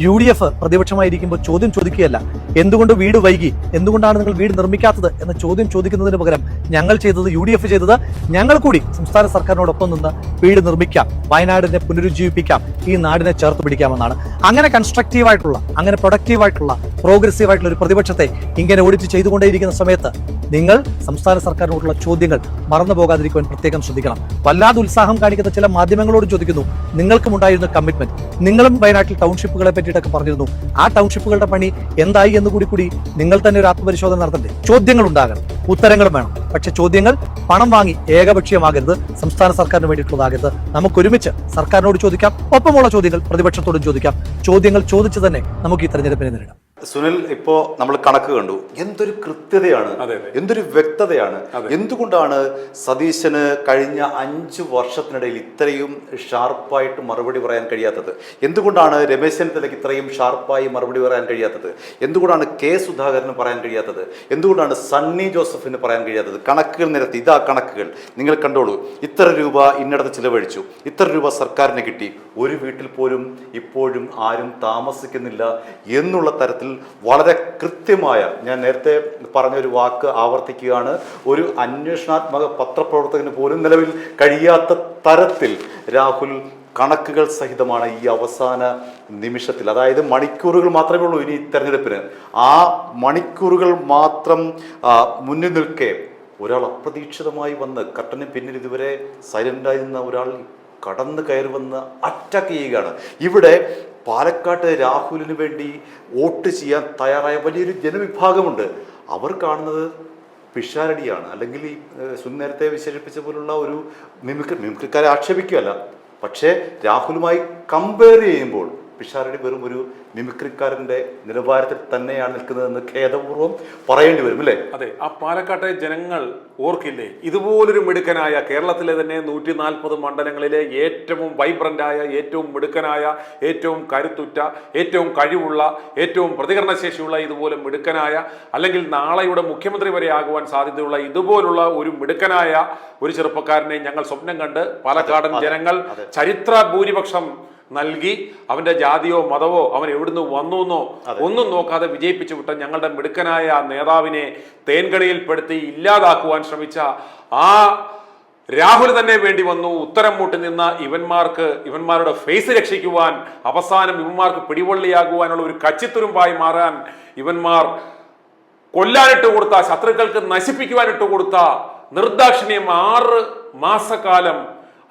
UDF പ്രതിപക്ഷമായിരിക്കുമ്പോൾ ചോദ്യം ചോദിക്കുകയല്ല, എന്തുകൊണ്ട് വീട് വൈകി, എന്തുകൊണ്ടാണ് നിങ്ങൾ വീട് നിർമ്മിക്കാത്തത് എന്ന ചോദ്യം ചോദിക്കുന്നതിന് പകരം ഞങ്ങൾ ചെയ്തത്, UDF ചെയ്തത്, ഞങ്ങൾ കൂടി സംസ്ഥാന സർക്കാരിനോടൊപ്പം നിന്ന് വീട് നിർമ്മിക്കാം, വയനാടിനെ പുനരുജ്ജീവിപ്പിക്കാം, ഈ നാടിനെ ചേർത്ത് പിടിക്കാമെന്നാണ്. അങ്ങനെ കൺസ്ട്രക്റ്റീവായിട്ടുള്ള, അങ്ങനെ പ്രൊഡക്റ്റീവായിട്ടുള്ള, പ്രോഗ്രസീവായിട്ടുള്ള ഒരു പ്രതിപക്ഷത്തെ ഇങ്ങനെ ഓഡിറ്റ് ചെയ്തുകൊണ്ടേയിരിക്കുന്ന സമയത്ത് നിങ്ങൾ സംസ്ഥാന സർക്കാരിനോടുള്ള ചോദ്യങ്ങൾ മറന്നു പോകാതിരിക്കുവാൻ പ്രത്യേകം ശ്രദ്ധിക്കണം. വല്ലാതെ ഉത്സാഹം കാണിക്കുന്ന ചില മാധ്യമങ്ങളോട് ചോദിക്കുന്നു, നിങ്ങൾക്കും ഉണ്ടായിരുന്ന കമ്മിറ്റ്മെന്റ്, നിങ്ങളും വയനാട്ടിൽ ടൗൺഷിപ്പുകളെ പറ്റിയിട്ടൊക്കെ പറഞ്ഞിരുന്നു, ആ ടൗൺഷിപ്പുകളുടെ പണി എന്തായി എന്ന് കൂടി നിങ്ങൾ തന്നെ ഒരു ആത്മപരിശോധന നടത്തണ്ടേ? ചോദ്യങ്ങൾ ഉണ്ടാകണം, ഉത്തരങ്ങളും വേണം. പക്ഷെ ചോദ്യങ്ങൾ പണം വാങ്ങി ഏകപക്ഷീയമാകരുത്, സംസ്ഥാന സർക്കാരിന് വേണ്ടിയിട്ടുള്ളതാകരുത്. നമുക്കൊരുമിച്ച് സർക്കാരിനോട് ചോദിക്കാം, ഒപ്പമുള്ള ചോദ്യങ്ങൾ പ്രതിപക്ഷത്തോടും ചോദിക്കാം. ചോദ്യങ്ങൾ ചോദിച്ചു തന്നെ നമുക്ക് ഈ തെരഞ്ഞെടുപ്പിനെ നേരിടാം. സുനിൽ, ഇപ്പോ നമ്മൾ കണക്ക് കണ്ടു. എന്തൊരു കൃത്യതയാണ്, എന്തൊരു വ്യക്തതയാണ്. എന്തുകൊണ്ടാണ് സതീശന് കഴിഞ്ഞ 5 വർഷത്തിനിടയിൽ ഇത്രയും ഷാർപ്പായിട്ട് മറുപടി പറയാൻ കഴിയാത്തത്? എന്തുകൊണ്ടാണ് രമേശ് ചെന്നിത്തലയ്ക്ക് ഇത്രയും ഷാർപ്പായി മറുപടി പറയാൻ കഴിയാത്തത്? എന്തുകൊണ്ടാണ് കെ സുധാകരന് പറയാൻ കഴിയാത്തത്? എന്തുകൊണ്ടാണ് സണ്ണി ജോസഫിന് പറയാൻ കഴിയാത്തത്? കണക്കുകൾ നിരത്തി, ഇതാ കണക്കുകൾ, നിങ്ങൾ കണ്ടോളൂ, ഇത്ര രൂപ ഇന്നിടത്ത് ചിലവഴിച്ചു, ഇത്ര രൂപ സർക്കാരിന് കിട്ടി, ഒരു വീട്ടിൽ പോലും ഇപ്പോഴും ആരും താമസിക്കുന്നില്ല എന്നുള്ള തരത്തിൽ വളരെ കൃത്യമായ, ഞാൻ നേരത്തെ പറഞ്ഞൊരു വാക്ക് ആവർത്തിക്കുകയാണ്, ഒരു അന്വേഷണാത്മക പത്രപ്രവർത്തകന് പോലും നിലവിൽ കഴിയാത്ത തരത്തിൽ രാഹുൽ കണക്കുകൾ സഹിതമാണ് ഈ അവസാന നിമിഷത്തിൽ, അതായത് മണിക്കൂറുകൾ മാത്രമേ ഉള്ളൂ ഇനി തെരഞ്ഞെടുപ്പിന്, ആ മണിക്കൂറുകൾ മാത്രം മുന്നിൽ നിൽക്കെ ഒരാൾ അപ്രതീക്ഷിതമായി വന്ന് കട്ടന് പിന്നിൽ ഇതുവരെ സൈലൻ്റായിരുന്ന ഒരാൾ കടന്നു കയറി വന്ന് അറ്റാക്ക് ചെയ്യുകയാണ്. ഇവിടെ പാലക്കാട്ട് രാഹുലിന് വേണ്ടി വോട്ട് ചെയ്യാൻ തയ്യാറായ വലിയൊരു ജനവിഭാഗമുണ്ട്. അവർ കാണുന്നത് പിഷാരടിയാണ്, അല്ലെങ്കിൽ ഈ നേരത്തെ വിശേഷിപ്പിച്ച പോലുള്ള ഒരു മിമിക്രിക്കാരെ ആക്ഷേപിക്കുകയല്ല, പക്ഷേ രാഹുലുമായി കമ്പയർ ചെയ്യുമ്പോൾ പിഷാരടി വെറും ഒരു മിമിക്രിക്കാരന്റെ നിലവാരത്തിൽ തന്നെയാണ് നിൽക്കുന്നതെന്ന് ഖേദപൂർവ്വം പറയേണ്ടി വരും, അല്ലേ? അതെ, ആ പാലക്കാട്ടെ ജനങ്ങൾ ഓർക്കില്ലേ, ഇതുപോലൊരു മിടുക്കനായ, കേരളത്തിലെ തന്നെ 140 മണ്ഡലങ്ങളിലെ ഏറ്റവും വൈബ്രന്റായ, ഏറ്റവും മിടുക്കനായ, ഏറ്റവും കരുത്തുറ്റ, ഏറ്റവും കഴിവുള്ള, ഏറ്റവും പ്രതികരണശേഷിയുള്ള, ഇതുപോലെ മിടുക്കനായ, അല്ലെങ്കിൽ നാളെയുടെ മുഖ്യമന്ത്രി വരെ ആകുവാൻ സാധ്യതയുള്ള ഇതുപോലുള്ള ഒരു മിടുക്കനായ ഒരു ചെറുപ്പക്കാരനെ ഞങ്ങൾ സ്വപ്നം കണ്ട് പാലക്കാടൻ ജനങ്ങൾ ചരിത്ര ഭൂരിപക്ഷം നൽകി, അവന്റെ ജാതിയോ മതമോ അവൻ എവിടുന്ന് വന്നുവെന്നോ ഒന്നും നോക്കാതെ വിജയിപ്പിച്ചു വിട്ട ഞങ്ങളുടെ മിടുക്കനായ നേതാവിനെ തേൻകണിയിൽപ്പെടുത്തി ഇല്ലാതാക്കുവാൻ ശ്രമിച്ച ആ രാഹുൽ തന്നെ വേണ്ടി വന്നു. ഉത്തരം മുട്ടി നിന്ന ഇവന്മാരുടെ ഫേസ് രക്ഷിക്കുവാൻ, അവസാനം ഇവന്മാർക്ക് പിടിവള്ളിയാകുവാനുള്ള ഒരു കച്ചിത്തുരുമ്പായി മാറാൻ ഇവന്മാർ കൊല്ലാനിട്ട് കൊടുത്ത, ശത്രുക്കൾക്ക് നശിപ്പിക്കുവാനിട്ട് കൊടുത്ത നിർദാക്ഷിണ്യം 6 മാസക്കാലം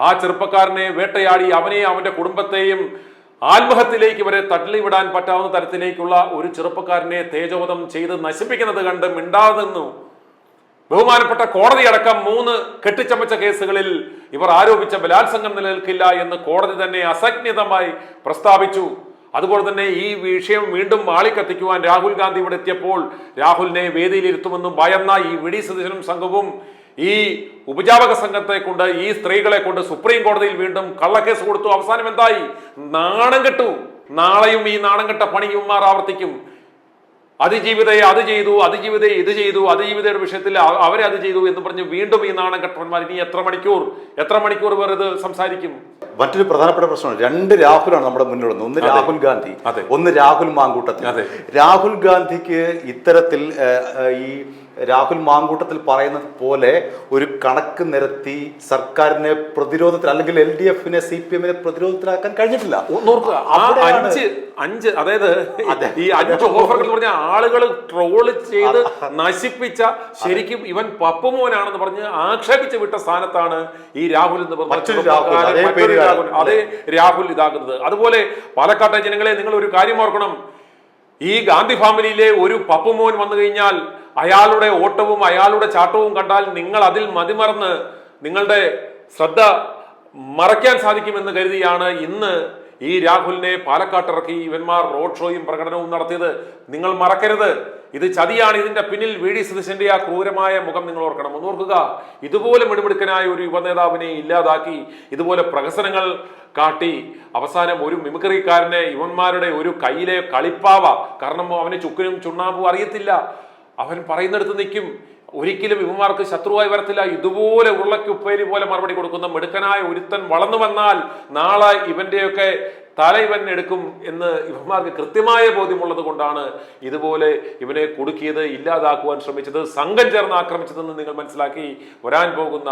ആ ചെറുപ്പക്കാരനെ വേട്ടയാടി അവനെയും അവന്റെ കുടുംബത്തെയും ആത്മഹത്യയിലേക്ക് വരെ തള്ളിവിടാൻ പറ്റാവുന്ന തരത്തിലേക്കുള്ള ഒരു ചെറുപ്പക്കാരനെ തേജോവധം ചെയ്ത് നശിപ്പിക്കുന്നത് കണ്ട് മിണ്ടാതെ നിന്നു. ബഹുമാനപ്പെട്ട കോടതി അടക്കം 3 കെട്ടിച്ചമച്ച കേസുകളിൽ ഇവർ ആരോപിച്ച ബലാത്സംഗം നിലനിൽക്കില്ല എന്ന് കോടതി തന്നെ അസജ്ഞിതമായി പ്രസ്താവിച്ചു. അതുപോലെ തന്നെ ഈ വിഷയം വീണ്ടും ആളിക്കത്തിക്കുവാൻ രാഹുൽ ഗാന്ധി ഇവിടെ എത്തിയപ്പോൾ രാഹുലിനെ വേദിയിലിരുത്തുമെന്നും ഭയന്ന ഈ വി.ഡി. സതീശനും സംഘവും ഈ ഉപജാപക സംഘത്തെ കൊണ്ട്, ഈ സ്ത്രീകളെ കൊണ്ട് സുപ്രീം കോടതിയിൽ വീണ്ടും കള്ളക്കേസ് കൊടുത്തു. അവസാനം എന്തായി? നാണം കെട്ടു. നാളെയും ഈ നാണം കെട്ട പണി ഇവന്മാർ ആവർത്തിക്കും. അതിജീവിതയെ അത് ചെയ്തു, അതിജീവിതയെ ഇത് ചെയ്തു, അതിജീവിതയുടെ വിഷയത്തിൽ അവരെ അത് ചെയ്തു എന്ന് പറഞ്ഞ് വീണ്ടും ഈ നാണം കെട്ടവന്മാർ ഇനി എത്ര മണിക്കൂർ വേറെ ഇത് സംസാരിക്കും? മറ്റൊരു പ്രധാനപ്പെട്ട പ്രശ്നമാണ്, രണ്ട് രാഹുലാണ് നമ്മുടെ മുന്നിലുള്ളത്. ഒന്ന് രാഹുൽ ഗാന്ധി, ഒന്ന് രാഹുൽ മാങ്കൂട്ടത്തിൽ. രാഹുൽ ഗാന്ധിക്ക് ഇത്തരത്തിൽ ഈ രാഹുൽ മാങ്കൂട്ടത്തിൽ പറയുന്നത് പോലെ ഒരു കണക്ക് നിരത്തി സർക്കാരിനെ പ്രതിരോധത്തിൽ, അല്ലെങ്കിൽ LDF-നെ CPM-നെ പ്രതിരോധത്തിലാക്കാൻ കഴിഞ്ഞിട്ടില്ല. അതായത് ഈ 5 ഓഫറുകൾ എന്ന് പറഞ്ഞ ആളുകൾ ട്രോള് ചെയ്ത് നശിപ്പിച്ച, ശരിക്കും ഇവൻ പപ്പുമോനാണെന്ന് പറഞ്ഞ് ആക്ഷേപിച്ച് വിട്ട സ്ഥാനത്താണ് ഈ രാഹുൽ എന്ന് പറഞ്ഞ അതേ രാഹുൽ ഇതാകുന്നത്. അതുപോലെ പാലക്കാട്ടെ ജനങ്ങളെ, നിങ്ങൾ ഒരു കാര്യം ഓർക്കണം, ഈ ഗാന്ധി ഫാമിലിയിലെ ഒരു പപ്പുമോൻ വന്നു കഴിഞ്ഞാൽ അയാളുടെ ഓട്ടവും അയാളുടെ ചാട്ടവും കണ്ടാൽ നിങ്ങൾ അതിൽ മതിമറന്ന് നിങ്ങളുടെ ശ്രദ്ധ മറയ്ക്കാൻ സാധിക്കുമെന്ന് കരുതിയാണ് ഇന്ന് ഈ രാഹുലിനെ പാലക്കാട്ടിറക്കി ഇവന്മാർ റോഡ് ഷോയും പ്രകടനവും നടത്തിയത്. നിങ്ങൾ മറക്കരുത്, ഇത് ചതിയാണ്. ഇതിന്റെ പിന്നിൽ VD സതീശന്റെ ആ ക്രൂരമായ മുഖം നിങ്ങൾ ഓർക്കണം. ഒന്ന് ഓർക്കുക, ഇതുപോലെ മിടുമിടുക്കനായ ഒരു യുവനേതാവിനെ ഇല്ലാതാക്കി, ഇതുപോലെ പ്രഹസനങ്ങൾ കാട്ടി, അവസാനം ഒരു മിമിക്രിക്കാരനെ ഇവന്മാരുടെ ഒരു കയ്യിലെ കളിപ്പാവ, കാരണം അവന് ചുക്കിനും ചുണ്ണാമ്പും അറിയത്തില്ല, അവൻ പറയുന്നിടത്ത് നിൽക്കും, ഒരിക്കലും ഇവന്മാർക്ക് ശത്രുവായി വരത്തില്ല. ഇതുപോലെ ഉരുളക്കുപ്പേരി പോലെ മറുപടി കൊടുക്കുന്ന മിടുക്കനായ ഒരുത്തൻ വളർന്നു വന്നാൽ നാളെ ഇവന്റെയൊക്കെ തല ഇവൻ എടുക്കും എന്ന് ഇവന്മാർക്ക് കൃത്യമായ ബോധ്യമുള്ളത് കൊണ്ടാണ് ഇതുപോലെ ഇവനെ കുടുക്കിയത്, ഇല്ലാതാക്കുവാൻ ശ്രമിച്ചത്, സംഘം ചേർന്ന് ആക്രമിച്ചതെന്ന് നിങ്ങൾ മനസ്സിലാക്കി. വരാൻ പോകുന്ന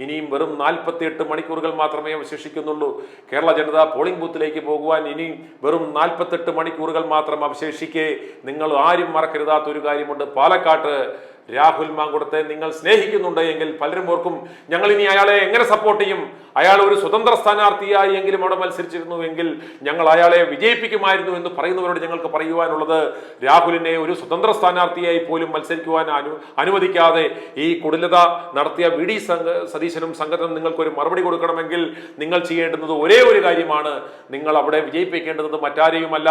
ഇനിയും വെറും 48 മണിക്കൂറുകൾ മാത്രമേ അവശേഷിക്കുന്നുള്ളൂ. കേരള ജനത പോളിംഗ് ബൂത്തിലേക്ക് പോകുവാൻ ഇനി വെറും 48 മണിക്കൂറുകൾ മാത്രം അവശേഷിക്കെ നിങ്ങൾ ആരും മറക്കരുതാത്ത ഒരു കാര്യമുണ്ട്. പാലക്കാട്ട് രാഹുൽ മാങ്കൂട്ടത്തെ നിങ്ങൾ സ്നേഹിക്കുന്നുണ്ട് എങ്കിൽ പലരും ഓർക്കും, ഞങ്ങൾ ഇനി അയാളെ എങ്ങനെ സപ്പോർട്ട് ചെയ്യും? അയാൾ ഒരു സ്വതന്ത്ര സ്ഥാനാർത്ഥിയായി എങ്കിലും അവിടെ മത്സരിച്ചിരുന്നുവെങ്കിൽ ഞങ്ങൾ അയാളെ വിജയിപ്പിക്കുമായിരുന്നു എന്ന് പറയുന്നവരോട് ഞങ്ങൾക്ക് പറയുവാനുള്ളത്, രാഹുലിനെ ഒരു സ്വതന്ത്ര സ്ഥാനാർത്ഥിയായി പോലും മത്സരിക്കുവാൻ അനുവദിക്കാതെ ഈ കുടിലത നടത്തിയ VD സതീശനും സംഘത്തിനും നിങ്ങൾക്കൊരു മറുപടി കൊടുക്കണമെങ്കിൽ നിങ്ങൾ ചെയ്യേണ്ടുന്നത് ഒരേ ഒരു കാര്യമാണ്. നിങ്ങൾ അവിടെ വിജയിപ്പിക്കേണ്ടത് മറ്റാരെയുമല്ല,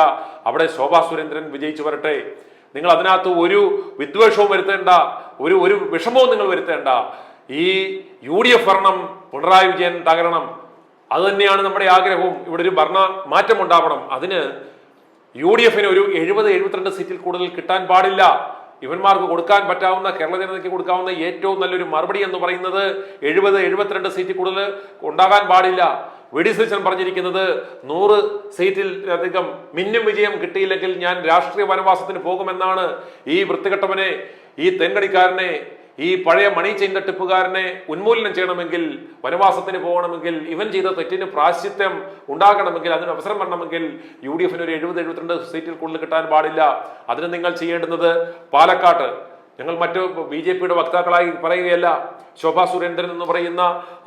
അവിടെ ശോഭാ സുരേന്ദ്രൻ വിജയിച്ചു വരട്ടെ. നിങ്ങൾ അതിനകത്ത് ഒരു വിദ്വേഷവും വരുത്തേണ്ട, ഒരു വിഷമവും നിങ്ങൾ വരുത്തേണ്ട. ഈ UDF ഭരണം പിണറായി വിജയൻ തകരണം, അത് തന്നെയാണ് നമ്മുടെ ആഗ്രഹവും. ഇവിടെ ഒരു ഭരണ മാറ്റം ഉണ്ടാവണം. അതിന് UDF-ന് ഒരു 70-72 സീറ്റിൽ കൂടുതൽ കിട്ടാൻ പാടില്ല. ഇവന്മാർക്ക് കൊടുക്കാൻ പറ്റാവുന്ന, കേരള ജനതയ്ക്ക് കൊടുക്കാവുന്ന ഏറ്റവും നല്ലൊരു മറുപടി എന്ന് പറയുന്നത് 70-72 സീറ്റിൽ കൂടുതൽ ഉണ്ടാകാൻ പാടില്ല. VD സതീശൻ പറഞ്ഞിരിക്കുന്നത് 100 സീറ്റിൽ അധികം മിന്നും വിജയം കിട്ടിയില്ലെങ്കിൽ ഞാൻ രാഷ്ട്രീയ വനവാസത്തിന് പോകുമെന്നാണ്. ഈ വൃത്തികെട്ടവനെ, ഈ തെൻകടിക്കാരനെ, ഈ പഴയ മണി ചെയിൻ തട്ടിപ്പുകാരനെ ഉന്മൂലനം ചെയ്യണമെങ്കിൽ, വനവാസത്തിന് പോകണമെങ്കിൽ, ഇവൻ ചെയ്ത തെറ്റിന് പ്രാശ്ചിത്യം ഉണ്ടാകണമെങ്കിൽ, അതിന് അവസരം വരണമെങ്കിൽ UDF-ന് ഒരു 70-72 സീറ്റിൽ കൂടുതൽ കിട്ടാൻ പാടില്ല. അതിന് നിങ്ങൾ ചെയ്യേണ്ടുന്നത് പാലക്കാട്ട്, ഞങ്ങൾ മറ്റു BJP-യുടെ വക്താക്കളായി പറയുകയല്ല, ശോഭാ സുരേന്ദ്രൻ എന്ന് പറയുന്ന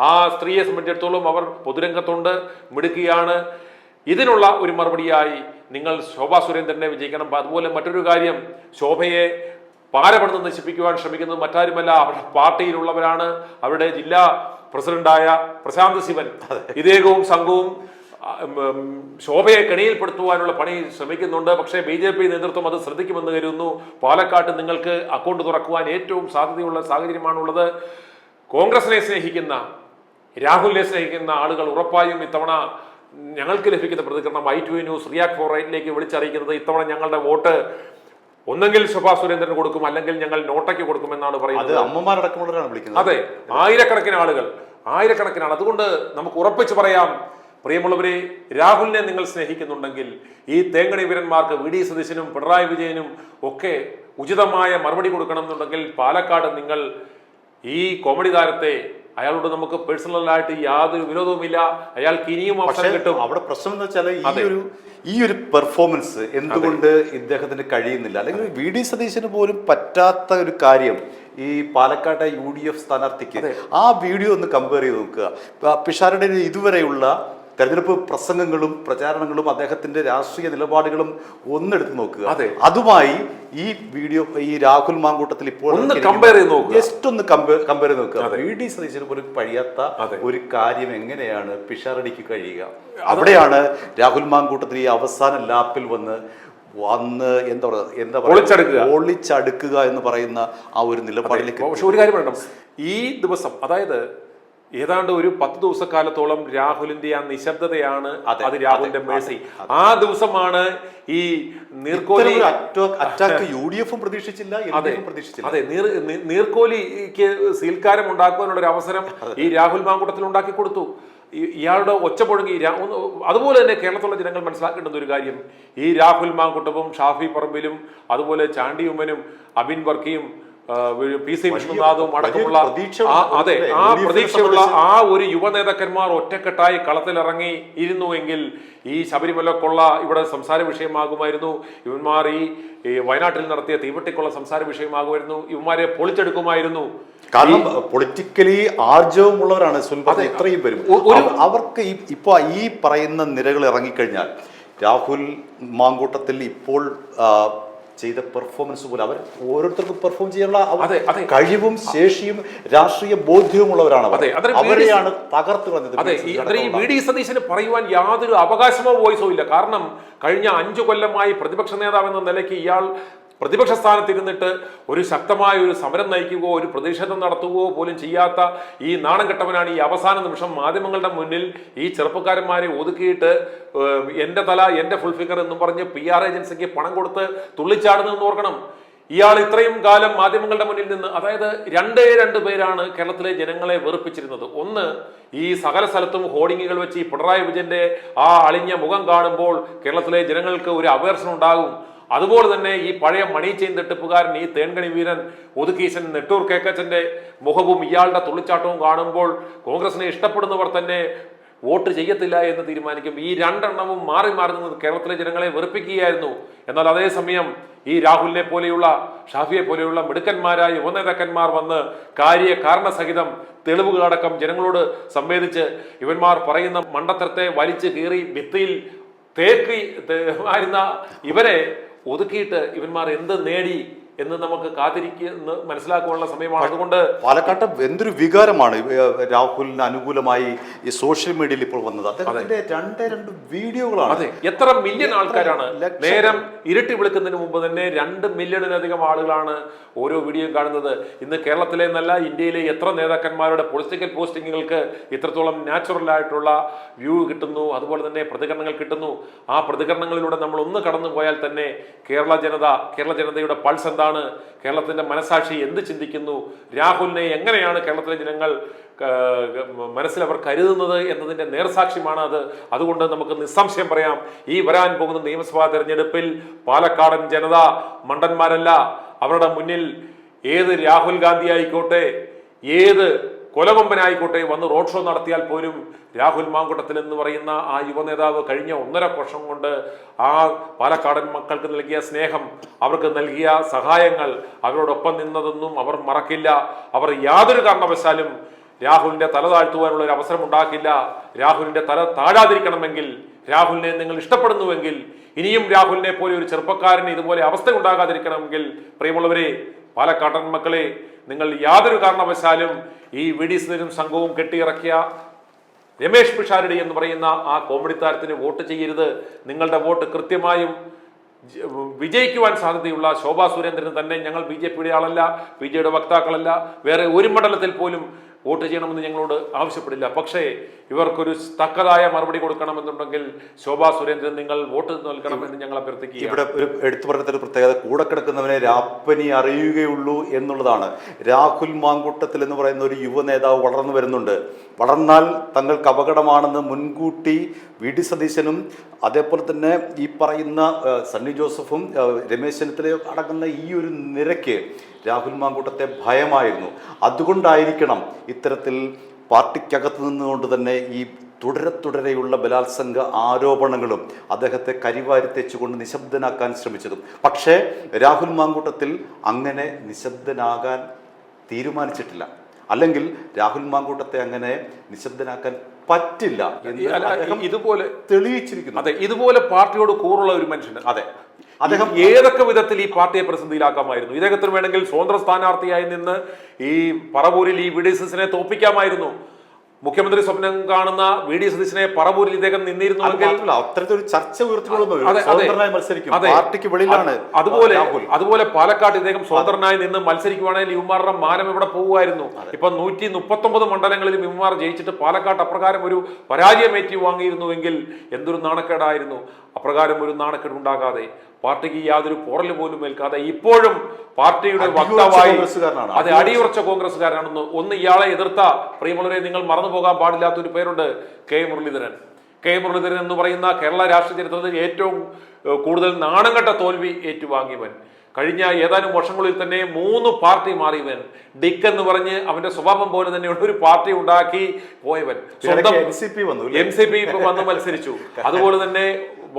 ആ സ്ത്രീയെ സംബന്ധിച്ചിടത്തോളം അവർ പൊതുരംഗത്തുണ്ട്, മിടുക്കിയാണ്. ഇതിനുള്ള ഒരു മറുപടിയായി നിങ്ങൾ ശോഭാ സുരേന്ദ്രനെ വിജയിക്കണം. അതുപോലെ മറ്റൊരു കാര്യം, ശോഭയെ പാരപെടുന്ന് നശിപ്പിക്കുവാൻ ശ്രമിക്കുന്നത് മറ്റാരുമല്ല, അവരുടെ പാർട്ടിയിലുള്ളവരാണ്. അവരുടെ ജില്ലാ പ്രസിഡന്റായ പ്രശാന്ത് ശിവൻ ഇദ്ദേഹവും സംഘവും ശോഭയെ കെണിയിൽപ്പെടുത്തുവാനുള്ള പണി ശ്രമിക്കുന്നുണ്ട്. പക്ഷേ BJP നേതൃത്വം അത് ശ്രദ്ധിക്കുമെന്ന് കരുതുന്നു. പാലക്കാട്ട് നിങ്ങൾക്ക് അക്കൗണ്ട് തുറക്കുവാൻ ഏറ്റവും സാധ്യതയുള്ള സാഹചര്യമാണുള്ളത്. കോൺഗ്രസിനെ സ്നേഹിക്കുന്ന, രാഹുലിനെ സ്നേഹിക്കുന്ന ആളുകൾ ഉറപ്പായും ഇത്തവണ ഞങ്ങൾക്ക് ലഭിക്കുന്ന പ്രതികരണം i2 ന്യൂസ് റിയാക്ട് ഫോർ റൈറ്റിലേക്ക് വിളിച്ചറിയിക്കുന്നത്, ഇത്തവണ ഞങ്ങളുടെ വോട്ട് ഒന്നെങ്കിൽ ശോഭാ സുരേന്ദ്രന് കൊടുക്കും, അല്ലെങ്കിൽ ഞങ്ങൾ നോട്ടയ്ക്ക് കൊടുക്കുമെന്നാണ് പറയുന്നത്. അമ്മമാരടക്കമുള്ളവരാണ് വിളിക്കുന്നത്. അതെ, ആയിരക്കണക്കിന് ആളുകൾ. അതുകൊണ്ട് നമുക്ക് ഉറപ്പിച്ച് പറയാം, പ്രിയമുള്ളവരെ, രാഹുലിനെ നിങ്ങൾ സ്നേഹിക്കുന്നുണ്ടെങ്കിൽ ഈ തേങ്ങണി വീരന്മാർക്ക്, VD സതീശനും പിണറായി വിജയനും ഒക്കെ ഉചിതമായ മറുപടി കൊടുക്കണം എന്നുണ്ടെങ്കിൽ പാലക്കാട് നിങ്ങൾ ഈ കോമഡി താരത്തെ, അയാളോട് നമുക്ക് പേഴ്സണലായിട്ട് യാതൊരു വിരോധവുമില്ല, അയാൾക്ക് ഇനിയും അവസരം കിട്ടും. അവിടെ പ്രശ്നം എന്ന് വെച്ചാൽ ഈ ഒരു പെർഫോമൻസ് എന്തുകൊണ്ട് ഇദ്ദേഹത്തിന് കഴിയുന്നില്ല, അല്ലെങ്കിൽ VD സതീശന് പോലും പറ്റാത്ത ഒരു കാര്യം ഈ പാലക്കാട്ടെ UDF സ്ഥാനാർത്ഥിക്ക് ആ വീഡിയോ ഒന്ന് കമ്പയർ ചെയ്ത് നോക്കുക. പിഷാരുടെ ഇതുവരെയുള്ള തെരഞ്ഞെടുപ്പ് പ്രസംഗങ്ങളും പ്രചാരണങ്ങളും അദ്ദേഹത്തിന്റെ രാഷ്ട്രീയ നിലപാടുകളും ഒന്നെടുത്ത് നോക്കുക. അതുമായി ഈ വീഡിയോ, ഈ രാഹുൽ മാങ്കൂട്ടത്തിൽ ഇപ്പോൾ ജസ്റ്റ് ഒന്ന് കമ്പയർ ചെയ്ത് നോക്കുക. VD സതീശന് പോലും കഴിയാത്ത ഒരു കാര്യം എങ്ങനെയാണ് പിഷാരടിക്ക് കഴിയുക? അവിടെയാണ് രാഹുൽ മാങ്കൂട്ടത്തിൽ ഈ അവസാന ലാപ്പിൽ വന്ന് എന്താ പറയുക, ഒളിച്ചടുക്കുക എന്ന് പറയുന്ന ആ ഒരു നിലപാടിലേക്ക്. പക്ഷെ ഒരു കാര്യം പറയണം, ഈ ദിവസം, അതായത് ഏതാണ്ട് ഒരു 10 ദിവസക്കാലത്തോളം രാഹുലിന്റെ ആ നിശബ്ദതയാണ് അത് രാഹുലിന്റെ മേഴ്സി. ആ ദിവസമാണ് ഈ നീർക്കോലി അറ്റാക്ക് UDF പ്രതീക്ഷിച്ചില്ല, LDF പ്രതീക്ഷിച്ചില്ല. അതെ, നീർക്കോലിക്ക് സീൽക്കാരം ഉണ്ടാക്കുവാനുള്ള ഒരു അവസരം ഈ രാഹുൽ മാങ്കൂട്ടത്തിൽ ഉണ്ടാക്കി കൊടുത്തു. ഇയാളുടെ ഒച്ചപ്പൊഴുങ്ങി. അതുപോലെ തന്നെ കേരളത്തിലുള്ള ജനങ്ങൾ മനസ്സിലാക്കേണ്ടുന്ന ഒരു കാര്യം, ഈ രാഹുൽ മാങ്കൂട്ടവും ഷാഫി പറമ്പിലും അതുപോലെ ചാണ്ടി ഉമ്മനും അബിൻ വർക്കിയും PC വിഷ്ണുനാഥും അടക്കമുള്ള ആ പ്രതീക്ഷയുള്ള ആ ഒരു യുവ നേതാക്കന്മാർ ഒറ്റക്കെട്ടായി കളത്തിലിറങ്ങി ഇരുന്നുവെങ്കിൽ ഈ ശബരിമല കൊള്ള ഇവിടെ സംസാര വിഷയമാകുമായിരുന്നു. ഇവന്മാർ ഈ വയനാട്ടിൽ നടത്തിയ തീവട്ടിക്കൊള്ള സംസാര വിഷയമാകുമായിരുന്നു. ഇവന്മാരെ പൊളിച്ചെടുക്കുമായിരുന്നു. കാരണം പൊളിറ്റിക്കലി ആർജവമുള്ളവരാണ് ഇത്രയും പേരും. അവർക്ക് ഇപ്പൊ ഈ പറയുന്ന നിരകൾ ഇറങ്ങിക്കഴിഞ്ഞാൽ രാഹുൽ മാങ്കൂട്ടത്തിൽ ഇപ്പോൾ ചെയ്ത പെർഫോമൻസ് പോലെ അവർ ഓരോരുത്തർക്കും പെർഫോം ചെയ്യാനുള്ള കഴിവും ശേഷിയും രാഷ്ട്രീയ ബോധ്യവുമുള്ളവരാണ്. അവരെയാണ് തകർത്ത് കളഞ്ഞത്. ഈ VD സതീശന് പറയുവാൻ യാതൊരു അവകാശമോ വോയിസോ ഇല്ല. കാരണം കഴിഞ്ഞ 5 കൊല്ലമായി പ്രതിപക്ഷ നേതാവ് എന്ന നിലയ്ക്ക് ഇയാൾ പ്രതിപക്ഷ സ്ഥാനത്തിരുന്നിട്ട് ഒരു ശക്തമായ ഒരു സമരം നയിക്കുകയോ ഒരു പ്രതിഷേധം നടത്തുകയോ പോലും ചെയ്യാത്ത ഈ നാണം കെട്ടവനാണ് ഈ അവസാന നിമിഷം മാധ്യമങ്ങളുടെ മുന്നിൽ ഈ ചെറുപ്പക്കാരന്മാരെ ഒതുക്കിയിട്ട് എൻ്റെ തല എൻ്റെ ഫുൾ ഫിഗർ എന്നും പറഞ്ഞ് PR ഏജൻസിക്ക് പണം കൊടുത്ത് തുള്ളിച്ചാടുന്നതെന്ന് ഓർക്കണം. ഇയാൾ ഇത്രയും കാലം മാധ്യമങ്ങളുടെ മുന്നിൽ നിന്ന്, അതായത് രണ്ട് പേരാണ് കേരളത്തിലെ ജനങ്ങളെ വെറുപ്പിച്ചിരുന്നത്. ഒന്ന്, ഈ സകല സ്ഥലത്തും ഹോർഡിങ്ങുകൾ വെച്ച് ഈ പിണറായി വിജയന്റെ ആ അളിഞ്ഞ മുഖം കാണുമ്പോൾ കേരളത്തിലെ ജനങ്ങൾക്ക് ഒരു അവേർഷൻ ഉണ്ടാകും. അതുപോലെ തന്നെ ഈ പഴയ മണി ചെയിൻ തട്ടിപ്പുകാരൻ, ഈ തേൻകണി വീരൻ ഒതുക്കീശൻ നെട്ടൂർ കേക്കച്ചന്റെ മുഖവും ഇയാളുടെ തുള്ളിച്ചാട്ടവും കാണുമ്പോൾ കോൺഗ്രസിനെ ഇഷ്ടപ്പെടുന്നവർ തന്നെ വോട്ട് ചെയ്യത്തില്ല എന്ന് തീരുമാനിക്കും. ഈ രണ്ടെണ്ണവും മാറി മാറി നിന്ന് കേരളത്തിലെ ജനങ്ങളെ വെറുപ്പിക്കുകയായിരുന്നു. എന്നാൽ അതേസമയം ഈ രാഹുലിനെ പോലെയുള്ള ഷാഫിയെ പോലെയുള്ള മിടുക്കന്മാരായ യുവനേതാക്കന്മാർ വന്ന് കാരണസഹിതം തെളിവുകളടക്കം ജനങ്ങളോട് സംവേദിച്ച് ഇവന്മാർ പറയുന്ന മണ്ടത്തരത്തെ വലിച്ചു കീറി ഭിത്തിയിൽ തേക്കി ആയിരുന്ന ഇവരെ ഒതുക്കിയിട്ട് ഇവന്മാർ എന്ത് നേടി എന്ന് നമുക്ക് കാത്തിരിക്കുന്ന മനസ്സിലാക്കാനുള്ള സമയമാണ്. അതുകൊണ്ട് പാലക്കാട്ട് എന്തൊരു വികാരമാണ് രാഹുലിന് അനുകൂലമായി ഈ സോഷ്യൽ മീഡിയയിൽ ഇപ്പോൾ വന്നത്. അദ്ദേഹത്തിന്റെ 2 വീഡിയോകളാണ്. അതെ, എത്ര മില്യൺ ആൾക്കാരാണ്. നേരം ഇരുട്ടി വിളിക്കുന്നതിന് മുമ്പ് തന്നെ 2 മില്യണിലധികം ആളുകളാണ് ഓരോ വീഡിയോ കാണുന്നത്. ഇന്ന് കേരളത്തിലെ എന്നല്ല ഇന്ത്യയിലെ എത്ര നേതാക്കന്മാരുടെ പൊളിറ്റിക്കൽ പോസ്റ്റിങ്ങുകൾക്ക് ഇത്രത്തോളം നാച്ചുറൽ ആയിട്ടുള്ള വ്യൂ കിട്ടുന്നു, അതുപോലെ തന്നെ പ്രതികരണങ്ങൾ കിട്ടുന്നു. ആ പ്രതികരണങ്ങളിലൂടെ നമ്മൾ ഒന്ന് കടന്നു പോയാൽ തന്നെ കേരള ജനതയുടെ പൾസ് എന്താണ്, കേരളത്തിന്റെ മനസാക്ഷി എന്ത് ചിന്തിക്കുന്നു, രാഹുലിനെ എങ്ങനെയാണ് കേരളത്തിലെ ജനങ്ങൾ മനസ്സിൽ അവർ കരുതുന്നത് എന്നതിന്റെ നേർസാക്ഷ്യമാണ് അത്. അതുകൊണ്ട് നമുക്ക് നിസ്സംശയം പറയാം, ഈ വരാൻ പോകുന്ന നിയമസഭാ തെരഞ്ഞെടുപ്പിൽ പാലക്കാടൻ ജനത മണ്ടന്മാരല്ല. അവരുടെ മുന്നിൽ ഏത് രാഹുൽ ഗാന്ധി ആയിക്കോട്ടെ, ഏത് കൊലകൊമ്പനായിക്കോട്ടെ വന്ന് റോഡ് ഷോ നടത്തിയാൽ പോലും രാഹുൽ മാങ്കൂട്ടത്തിൽ എന്ന് പറയുന്ന ആ യുവനേതാവ് കഴിഞ്ഞ 1.5 വർഷം കൊണ്ട് ആ പാലക്കാടൻ മക്കൾക്ക് നൽകിയ സ്നേഹം, അവർക്ക് നൽകിയ സഹായങ്ങൾ, അവരോടൊപ്പം നിന്നതൊന്നും അവർ മറക്കില്ല. അവർ യാതൊരു കാരണവശാലും രാഹുലിന്റെ തല താഴ്ത്തുവാനുള്ള ഒരു അവസരം ഉണ്ടാക്കില്ല. രാഹുലിന്റെ തല താഴാതിരിക്കണമെങ്കിൽ, രാഹുലിനെ നിങ്ങൾ ഇഷ്ടപ്പെടുന്നുവെങ്കിൽ, ഇനിയും രാഹുലിനെ പോലെ ഒരു ചെറുപ്പക്കാരന് ഇതുപോലെ അവസ്ഥ ഉണ്ടാകാതിരിക്കണമെങ്കിൽ, പ്രിയമുള്ളവരെ, പാലക്കാടൻ മക്കളെ, നിങ്ങൾ യാതൊരു കാരണവശാലും ഈ VD സതീശനും സംഘവും കെട്ടിയിറക്കിയ രമേഷ് പിഷാരടി എന്ന് പറയുന്ന ആ കോമഡി താരത്തിന് വോട്ട് ചെയ്യരുത്. നിങ്ങളുടെ വോട്ട് കൃത്യമായും വിജയിക്കുവാൻ സാധ്യതയുള്ള ശോഭാ സുരേന്ദ്രന് തന്നെ. ഞങ്ങൾ BJPയുടെ ആളല്ല, BJയുടെ വക്താക്കളല്ല, വേറെ ഒരു മണ്ഡലത്തിൽ പോലും വോട്ട് ചെയ്യണമെന്ന് ഞങ്ങളോട് ആവശ്യപ്പെടില്ല. പക്ഷേ ഇവർക്കൊരു തക്കതായ മറുപടി കൊടുക്കണമെന്നുണ്ടെങ്കിൽ ശോഭാ സുരേന്ദ്രൻ നിങ്ങൾ വോട്ട് നൽകണമെന്ന് ഞങ്ങൾ അഭ്യർത്ഥിക്കുക. ഇവിടെ ഒരു എടുത്തു പറഞ്ഞൊരു പ്രത്യേകത, കൂടെ കിടക്കുന്നവനെ രാപ്പനി അറിയുകയുള്ളൂ എന്നുള്ളതാണ്. രാഹുൽ മാങ്കൂട്ടത്തിൽ എന്ന് പറയുന്ന ഒരു യുവ നേതാവ് വളർന്നു വരുന്നുണ്ട്. വളർന്നാൽ തങ്ങൾക്ക് അപകടമാണെന്ന് മുൻകൂട്ടി VD സതീശനും അതേപോലെ തന്നെ ഈ പറയുന്ന സണ്ണി ജോസഫും രമേശ് ചെന്നിത്തലയും അടങ്ങുന്ന ഈ ഒരു നിരക്ക് രാഹുൽ മാങ്കൂട്ടത്തെ ഭയമായിരുന്നു. അതുകൊണ്ടായിരിക്കണം ഇത്തരത്തിൽ പാർട്ടിക്കകത്ത് നിന്നുകൊണ്ട് തന്നെ ഈ തുടരെയുള്ള ബലാത്സംഗ ആരോപണങ്ങളും അദ്ദേഹത്തെ കരിവാരി തെച്ചുകൊണ്ട് നിശബ്ദനാക്കാൻ ശ്രമിച്ചതും. പക്ഷേ രാഹുൽ മാങ്കൂട്ടത്തിൽ അങ്ങനെ നിശബ്ദനാകാൻ തീരുമാനിച്ചിട്ടില്ല. അല്ലെങ്കിൽ രാഹുൽ മാങ്കൂട്ടത്തെ അങ്ങനെ നിശബ്ദനാക്കാൻ പറ്റില്ല എന്ന് ഇതുപോലെ തെളിയിച്ചിരിക്കുന്നു. അതെ, ഇതുപോലെ പാർട്ടിയോട് കൂറുള്ള ഒരു മനുഷ്യന് അദ്ദേഹം ഏതൊക്കെ വിധത്തിൽ ഈ പാർട്ടിയെ പ്രതിസന്ധിയിലാക്കാമായിരുന്നു. ഇദ്ദേഹത്തിന് വേണമെങ്കിൽ സ്വതന്ത്ര സ്ഥാനാർത്ഥിയായി നിന്ന് ഈ പറവൂരിൽ ഈ VD സതീശനെ തോൽപ്പിക്കാമായിരുന്നു. മുഖ്യമന്ത്രി സ്വപ്നം കാണുന്ന വി ഡി സതീശനെ പറവൂരിൽ ഇദ്ദേഹം നിന്നിരുന്നുവെങ്കിൽ അത്തരത്തിലൊരു ചർച്ച അതെ, മത്സരിക്കും, അതെ. പാർട്ടിക്ക് വെളിയിലാണ് അതുപോലെ പാലക്കാട് ഇദ്ദേഹം സ്വതന്ത്രനായി നിന്ന് മത്സരിക്കുവാണെങ്കിൽ യുവമാരുടെ മാനം ഇവിടെ പോകുമായിരുന്നു. ഇപ്പൊ 139 മണ്ഡലങ്ങളിലും യുവമാർ ജയിച്ചിട്ട് പാലക്കാട് അപ്രകാരം ഒരു പരാജയം ഏറ്റുവാങ്ങിയിരുന്നുവെങ്കിൽ എന്തൊരു നാണക്കേടായിരുന്നു. അപ്രകാരം ഒരു നാണക്കേട് ഉണ്ടാകാതെ പാർട്ടിക്ക് യാതൊരു പോറൽ പോലും ഏൽക്കാതെ ഇപ്പോഴും പാർട്ടിയുടെ വക്താവായി അതെ അടിയുറച്ച കോൺഗ്രസ്സുകാരനാണെന്ന് ഒന്ന് ഇയാളെ എതിർത്ത പ്രിയമുള്ളവരെ നിങ്ങൾ മറന്നു പോകാൻ പാടില്ലാത്ത ഒരു പേരുണ്ട് കെ മുരളീധരൻ. കെ മുരളീധരൻ എന്ന് പറയുന്ന കേരള രാഷ്ട്രീയ ചരിത്രത്തിൽ ഏറ്റവും കൂടുതൽ നാണംകെട്ട തോൽവി ഏറ്റുവാങ്ങിയവൻ. കഴിഞ്ഞ ഏതാനും വർഷങ്ങളിൽ തന്നെ 3 പാർട്ടി മാറിയവൻ. ഡിക്ക് എന്ന് പറഞ്ഞ് അവന്റെ സ്വഭാവം പോലെ തന്നെയുള്ള ഒരു പാർട്ടി ഉണ്ടാക്കി പോയവൻ. സ്വന്തം NCP വന്ന് മത്സരിച്ചു. അതുപോലെ തന്നെ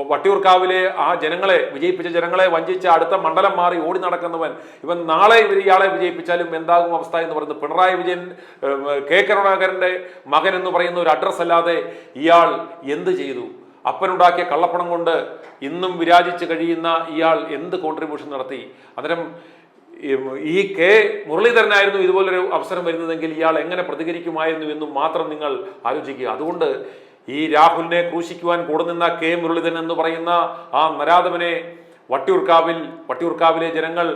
വട്ടിയൂർക്കാവിലെ ആ ജനങ്ങളെ വിജയിപ്പിച്ച ജനങ്ങളെ വഞ്ചിച്ച അടുത്ത മണ്ഡലം മാറി ഓടി നടക്കുന്നവൻ. ഇവൻ നാളെ ഇയാളെ വിജയിപ്പിച്ചാലും എന്താകും അവസ്ഥ എന്ന് പറയുന്നത്. പിണറായി വിജയൻ കെ കരുണാകരന്റെ മകൻ എന്ന് പറയുന്ന ഒരു അഡ്രസ് അല്ലാതെ ഇയാൾ എന്ത് ചെയ്തു? അപ്പനുണ്ടാക്കിയ കള്ളപ്പണം കൊണ്ട് ഇന്നും വിരാജിച്ച് കഴിയുന്ന ഇയാൾ എന്ത് കോൺട്രിബ്യൂഷൻ നടത്തി? അന്നേരം ഈ കെ മുരളീധരനായിരുന്നു ഇതുപോലൊരു അവസരം വരുന്നതെങ്കിൽ ഇയാൾ എങ്ങനെ പ്രതികരിക്കുമായിരുന്നു എന്നും മാത്രം നിങ്ങൾ ആലോചിക്കുക. അതുകൊണ്ട് ഈ രാഹുലിനെ ക്രൂശിക്കുവാൻ കൂടെ നിന്ന കെ മുരളീധരൻ എന്ന് പറയുന്ന ആ നരാധവനെ വട്ടിയൂർക്കാവിലെ ജനങ്ങൾ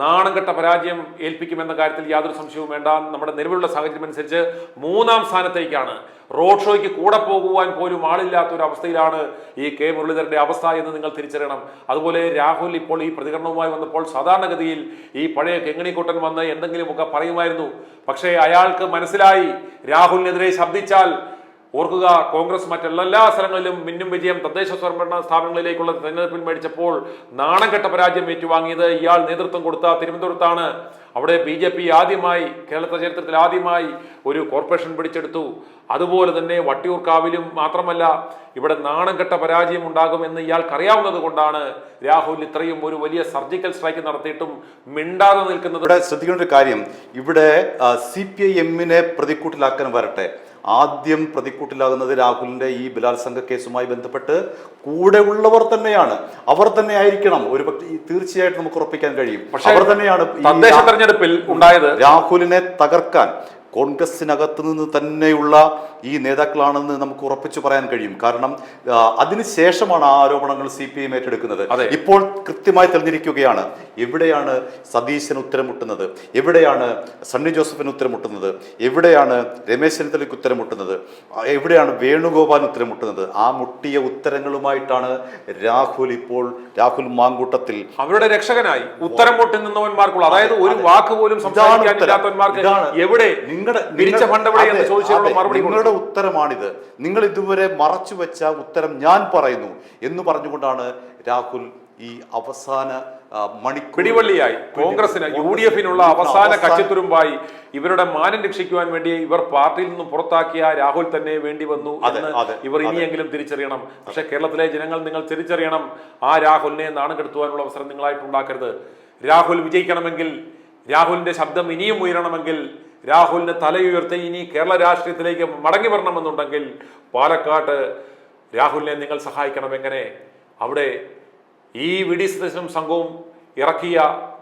നാണംകെട്ട പരാജയം ഏൽപ്പിക്കുമെന്ന കാര്യത്തിൽ യാതൊരു സംശയവും വേണ്ട. നമ്മുടെ നിലവിലുള്ള സാഹചര്യം അനുസരിച്ച് 3ാം സ്ഥാനത്തേക്കാണ്. റോഡ് ഷോയ്ക്ക് കൂടെ പോകുവാൻ പോലും ആളില്ലാത്ത ഒരു അവസ്ഥയിലാണ് ഈ കെ മുരളീധരന്റെ അവസ്ഥ എന്ന് നിങ്ങൾ തിരിച്ചറിയണം. അതുപോലെ രാഹുൽ ഇപ്പോൾ ഈ പ്രതികരണവുമായി വന്നപ്പോൾ സാധാരണഗതിയിൽ ഈ പഴയ കെങ്ങണിക്കുട്ടൻ വന്ന് എന്തെങ്കിലുമൊക്കെ പറയുമായിരുന്നു. പക്ഷേ അയാൾക്ക് മനസ്സിലായി രാഹുലിനെതിരെ ശബ്ദിച്ചാൽ ഓർക്കുക, കോൺഗ്രസ് മറ്റെല്ലാ സ്ഥലങ്ങളിലും മിന്നും വിജയം തദ്ദേശ സ്വയംഭരണ സ്ഥാപനങ്ങളിലേക്കുള്ള തെരഞ്ഞെടുപ്പിൽ മേടിച്ചപ്പോൾ നാണംകെട്ട പരാജയം ഏറ്റുവാങ്ങിയത് ഇയാൾ നേതൃത്വം കൊടുത്ത തിരുവനന്തപുരത്താണ്. അവിടെ BJP ആദ്യമായി കേരളത്തിലെ ചരിത്രത്തിൽ ആദ്യമായി ഒരു കോർപ്പറേഷൻ പിടിച്ചെടുത്തു. അതുപോലെ തന്നെ വട്ടിയൂർക്കാവിലും മാത്രമല്ല ഇവിടെ നാണംകെട്ട പരാജയം ഉണ്ടാകുമെന്ന് ഇയാൾക്കറിയാവുന്നത് കൊണ്ടാണ് രാഹുൽ ഇത്രയും ഒരു വലിയ സർജിക്കൽ സ്ട്രൈക്ക് നടത്തിയിട്ടും മിണ്ടാതെ നിൽക്കുന്നത്. ഇവിടെ ശ്രദ്ധിക്കേണ്ട ഒരു കാര്യം, ഇവിടെ CPIM-നെ പ്രതിക്കൂട്ടിലാക്കാൻ വരട്ടെ, ആദ്യം പ്രതിക്കൂട്ടിലാകുന്നത് രാഹുലിന്റെ ഈ ബലാത്സംഗ കേസുമായി ബന്ധപ്പെട്ട് കൂടെ ഉള്ളവർ തന്നെയാണ്. അവർ തന്നെ ആയിരിക്കണം ഒരു തീർച്ചയായിട്ടും നമുക്ക് ഉറപ്പിക്കാൻ കഴിയും. അവർ തന്നെയാണ് തദ്ദേശ തെരഞ്ഞെടുപ്പിൽ ഉണ്ടായത്. രാഹുലിനെ തകർക്കാൻ കോൺഗ്രസിനകത്ത് നിന്ന് തന്നെയുള്ള ഈ നേതാക്കളാണെന്ന് നമുക്ക് ഉറപ്പിച്ചു പറയാൻ കഴിയും. കാരണം അതിനുശേഷമാണ് ആ ആരോപണങ്ങൾ CPIM ഏറ്റെടുക്കുന്നത്. ഇപ്പോൾ കൃത്യമായി തെളിഞ്ഞിരിക്കുകയാണ്. എവിടെയാണ് സതീശന് ഉത്തരം മുട്ടുന്നത്, എവിടെയാണ് സണ്ണി ജോസഫിന് ഉത്തരം മുട്ടുന്നത്, എവിടെയാണ് രമേശ് ചെന്നിത്തലയ്ക്ക് ഉത്തരം മുട്ടുന്നത്, എവിടെയാണ് വേണുഗോപാലിന് ഉത്തരം മുട്ടുന്നത്. ആ മുട്ടിയ ഉത്തരങ്ങളുമായിട്ടാണ് രാഹുൽ മാങ്കൂട്ടത്തിൽ അവരുടെ രക്ഷകനായി ഉത്തരം മുട്ടി നിന്നവന്മാർക്കുള്ള, അതായത് ഒരു വാക്ക് പോലും സംസാരിക്കാനില്ലാത്തവന്മാർക്ക് എവിടെ നിങ്ങളുടെ ഉത്തരമാണിത്, നിങ്ങൾ ഇതുവരെ മറച്ചുവെച്ച ഉത്തരം ഞാൻ പറയുന്നു എന്ന് പറഞ്ഞുകൊണ്ടാണ് രാഹുൽ ഈ അവസാന പിടിവള്ളിയായി കോൺഗ്രസിന് UDF-നുള്ള അവസാന കച്ചിത്തുരുമ്പായി ഇവരുടെ മാനം രക്ഷിക്കുവാൻ വേണ്ടി ഇവർ പാർട്ടിയിൽ നിന്നും പുറത്താക്കിയ രാഹുൽ തന്നെ വേണ്ടി വന്നു എന്ന് ഇവർ ഇനിയെങ്കിലും തിരിച്ചറിയണം. പക്ഷെ കേരളത്തിലെ ജനങ്ങൾ നിങ്ങൾ തിരിച്ചറിയണം, ആ രാഹുലിനെ നാണം കെടുത്തുവാനുള്ള അവസരം നിങ്ങളായിട്ടുണ്ടാക്കരുത്. രാഹുൽ വിജയിക്കണമെങ്കിൽ, രാഹുലിന്റെ ശബ്ദം ഇനിയും ഉയരണമെങ്കിൽ, രാഹുലിന് തലയുയർത്തി ഇനി കേരള രാഷ്ട്രീയത്തിലേക്ക് മടങ്ങി വരണമെന്നുണ്ടെങ്കിൽ പാലക്കാട്ട് രാഹുലിനെ നിങ്ങൾ സഹായിക്കണം. എങ്ങനെ? അവിടെ ഈ VD സതീശനും സംഘവും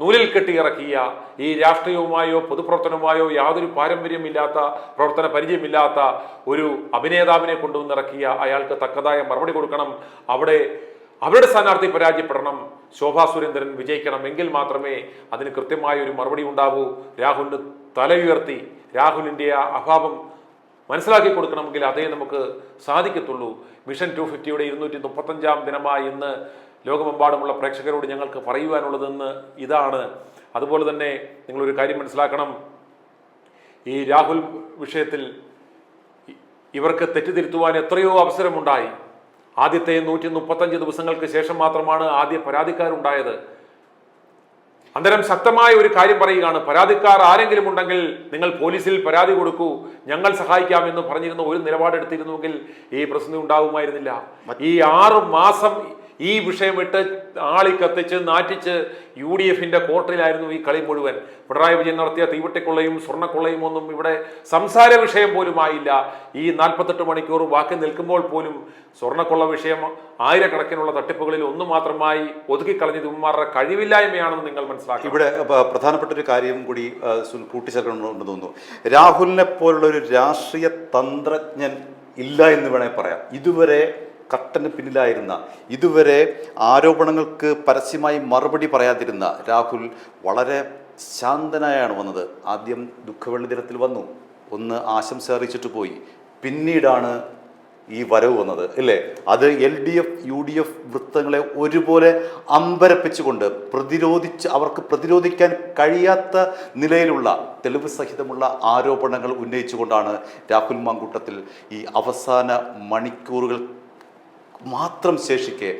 നൂലിൽ കെട്ടി ഇറക്കിയ ഈ രാഷ്ട്രീയവുമായോ പൊതുപ്രവർത്തനവുമായോ യാതൊരു പാരമ്പര്യമില്ലാത്ത, പ്രവർത്തന പരിചയമില്ലാത്ത ഒരു അഭിനേതാവിനെ കൊണ്ടുവന്നിറക്കിയ അയാൾക്ക് തക്കതായ മറുപടി കൊടുക്കണം. അവരുടെ സ്ഥാനാർത്ഥി പരാജയപ്പെടണം, ശോഭാ സുരേന്ദ്രൻ വിജയിക്കണം. എങ്കിൽ മാത്രമേ അതിന് കൃത്യമായ ഒരു മറുപടി ഉണ്ടാവൂ. രാഹുലിന് തലയുയർത്തി രാഹുലിന്റെ ആ അഭാവം മനസ്സിലാക്കി കൊടുക്കണമെങ്കിൽ അതേ നമുക്ക് സാധിക്കത്തുള്ളൂ. മിഷൻ 250യുടെ 235ാം ദിനമായി ഇന്ന് ലോകമെമ്പാടുമുള്ള പ്രേക്ഷകരോട് ഞങ്ങൾക്ക് പറയുവാനുള്ളതെന്ന് ഇതാണ്. അതുപോലെ തന്നെ നിങ്ങളൊരു കാര്യം മനസ്സിലാക്കണം, ഈ രാഹുൽ വിഷയത്തിൽ ഇവർക്ക് തെറ്റിദ്ധരുത്തുവാൻ എത്രയോ അവസരമുണ്ടായി. ആദ്യത്തെ 135 ദിവസങ്ങൾക്ക് ശേഷം മാത്രമാണ് ആദ്യ പരാതിക്കാരുണ്ടായത്. അന്നേരം ശക്തമായ ഒരു കാര്യം പറയുകയാണ്, പരാതിക്കാർ ആരെങ്കിലും ഉണ്ടെങ്കിൽ നിങ്ങൾ പോലീസിൽ പരാതി കൊടുക്കൂ, ഞങ്ങൾ സഹായിക്കാമെന്ന് പറഞ്ഞിരുന്ന ഒരു നിലപാടെടുത്തിരുന്നുവെങ്കിൽ ഈ പ്രശ്നം ഉണ്ടാവുമായിരുന്നില്ല. ഈ 6 മാസം ഈ വിഷയമിട്ട് ആളിക്കത്തിച്ച് നാറ്റിച്ച് UDF-ന്റെ കോർട്ടിലായിരുന്നു ഈ കളി മുഴുവൻ. പിണറായി വിജയൻ നടത്തിയ തീവട്ടിക്കൊള്ളയും സ്വർണ്ണക്കൊള്ളയും ഒന്നും ഇവിടെ സംസാര വിഷയം പോലും ആയില്ല. ഈ 48 മണിക്കൂർ ബാക്കി നിൽക്കുമ്പോൾ പോലും സ്വർണ്ണക്കൊള്ള വിഷയം ആയിരക്കണക്കിനുള്ള തട്ടിപ്പുകളിൽ ഒന്നു മാത്രമായി ഒതുക്കിക്കളഞ്ഞത് ഇവന്മാരുടെ കഴിവില്ലായ്മയാണെന്ന് നിങ്ങൾ മനസ്സിലാക്കി. മനസ്സിലാക്കണം. ഇവിടെ പ്രധാനപ്പെട്ട ഒരു കാര്യം കൂടി കൂട്ടിച്ചേർക്കണമെന്ന് തോന്നുന്നു. രാഹുലിനെ പോലുള്ള ഒരു രാഷ്ട്രീയ തന്ത്രജ്ഞൻ ഇല്ല എന്ന് വേണമെങ്കിൽ പറയാം. ഇതുവരെ കട്ടന് പിന്നിലായിരുന്ന, ഇതുവരെ ആരോപണങ്ങൾക്ക് പരസ്യമായി മറുപടി പറയാതിരുന്ന രാഹുൽ വളരെ ശാന്തനായാണ് വന്നത്. ആദ്യം ദുഃഖവെള്ളി ദിനത്തിൽ വന്നു, ഒന്ന് ആശംസ അറിയിച്ചിട്ട് പോയി. പിന്നീടാണ് ഈ വരവ് വന്നത്, അല്ലേ? അത് LDF UDF വൃത്തങ്ങളെ ഒരുപോലെ അമ്പരപ്പിച്ചുകൊണ്ട് അവർക്ക് പ്രതിരോധിക്കാൻ കഴിയാത്ത നിലയിലുള്ള തെളിവ് സഹിതമുള്ള ആരോപണങ്ങൾ ഉന്നയിച്ചുകൊണ്ടാണ് രാഹുൽ മാങ്കൂട്ടത്തിൽ ഈ അവസാന മണിക്കൂറുകൾ മാത്രം ശേഷിക്കെ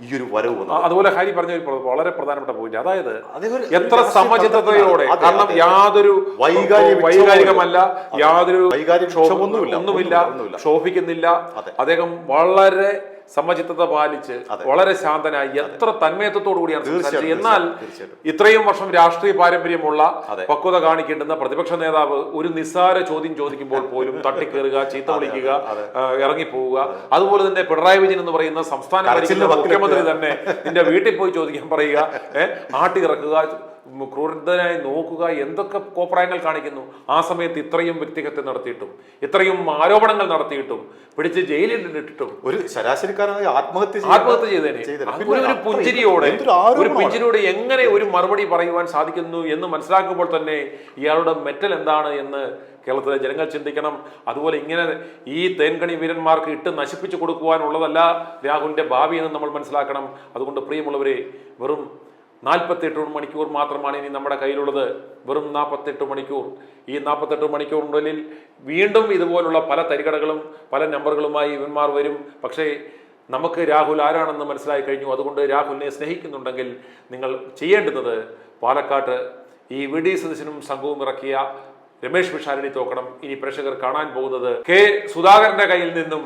ഈ ഒരു വരവ് വന്നത്. അതുപോലെ ഹാരി പറഞ്ഞ വളരെ പ്രധാനപ്പെട്ട പോയിന്റ്, അതായത് എത്ര സമചിത്തതയോടെ, കാരണം യാതൊരു വൈകാരികമല്ല, യാതൊരു ഒന്നുമില്ല, ശോഭിക്കുന്നില്ല. അദ്ദേഹം വളരെ സമചിത്തത പാലിച്ച് വളരെ ശാന്തനായി എത്ര തന്മയത്വത്തോടു കൂടിയാണ് സംസാരിച്ചത്. എന്നാൽ ഇത്രയും വർഷം രാഷ്ട്രീയ പാരമ്പര്യമുള്ള പക്വത കാണിക്കേണ്ടുന്ന പ്രതിപക്ഷ നേതാവ് ഒരു നിസ്സാര ചോദ്യം ചോദിക്കുമ്പോൾ പോലും തട്ടിക്കേറുക, ചീത്ത വിളിക്കുക, ഇറങ്ങിപ്പോവുക. അതുപോലെ തന്നെ പിണറായി വിജയൻ എന്ന് പറയുന്ന സംസ്ഥാന ഭരിക്കുന്ന മുഖ്യമന്ത്രി തന്നെ നിന്റെ വീട്ടിൽ പോയി ചോദിക്കാൻ പറയുക, ആട്ടി ഇറക്കുക, ക്രൂരനായി നോക്കുക, എന്തൊക്കെ കോപ്രായങ്ങൾ കാണിക്കുന്നു. ആ സമയത്ത് ഇത്രയും വ്യക്തിഹത്യ നടത്തിയിട്ടും ഇത്രയും ആരോപണങ്ങൾ നടത്തിയിട്ടും പിടിച്ച് ജയിലിൽ ഇട്ടിട്ടും ഒരു ശരാശരിക്കാരനായി ആത്മഹത്യ ചെയ്തേനെ. ഒരു പുഞ്ചിരിയോടെ എങ്ങനെ ഒരു മറുപടി പറയുവാൻ സാധിക്കുന്നു എന്ന് മനസ്സിലാക്കുമ്പോൾ തന്നെ ഇയാളുടെ മെറ്റൽ എന്താണ് എന്ന് കേരളത്തിലെ ജനങ്ങൾ ചിന്തിക്കണം. അതുപോലെ ഇങ്ങനെ ഈ തേൻകണി വീരന്മാർക്ക് ഇട്ട് നശിപ്പിച്ചു കൊടുക്കുവാനുള്ളതല്ല രാഹുലിന്റെ ഭാവി എന്ന് നമ്മൾ മനസ്സിലാക്കണം. അതുകൊണ്ട് പ്രിയമുള്ളവരെ, വെറും 48 മണിക്കൂർ മാത്രമാണ് ഇനി നമ്മുടെ കയ്യിലുള്ളത്. വെറും 48 മണിക്കൂർ. ഈ 48 മണിക്കൂറിനുള്ളിൽ വീണ്ടും ഇതുപോലുള്ള പല തരികടകളും പല നമ്പറുകളുമായി ഇവന്മാർ വരും. പക്ഷേ നമുക്ക് രാഹുൽ ആരാണെന്ന് മനസ്സിലായി കഴിഞ്ഞു. അതുകൊണ്ട് രാഹുലിനെ സ്നേഹിക്കുന്നുണ്ടെങ്കിൽ നിങ്ങൾ ചെയ്യേണ്ടുന്നത് പാലക്കാട്ട് ഈ VD സതീശനും സംഘവും ഇറക്കിയ രമേശ് പിഷാരടി തോക്കണം. ഇനി പ്രേക്ഷകർ കാണാൻ പോകുന്നത് കെ സുധാകരന്റെ കയ്യിൽ നിന്നും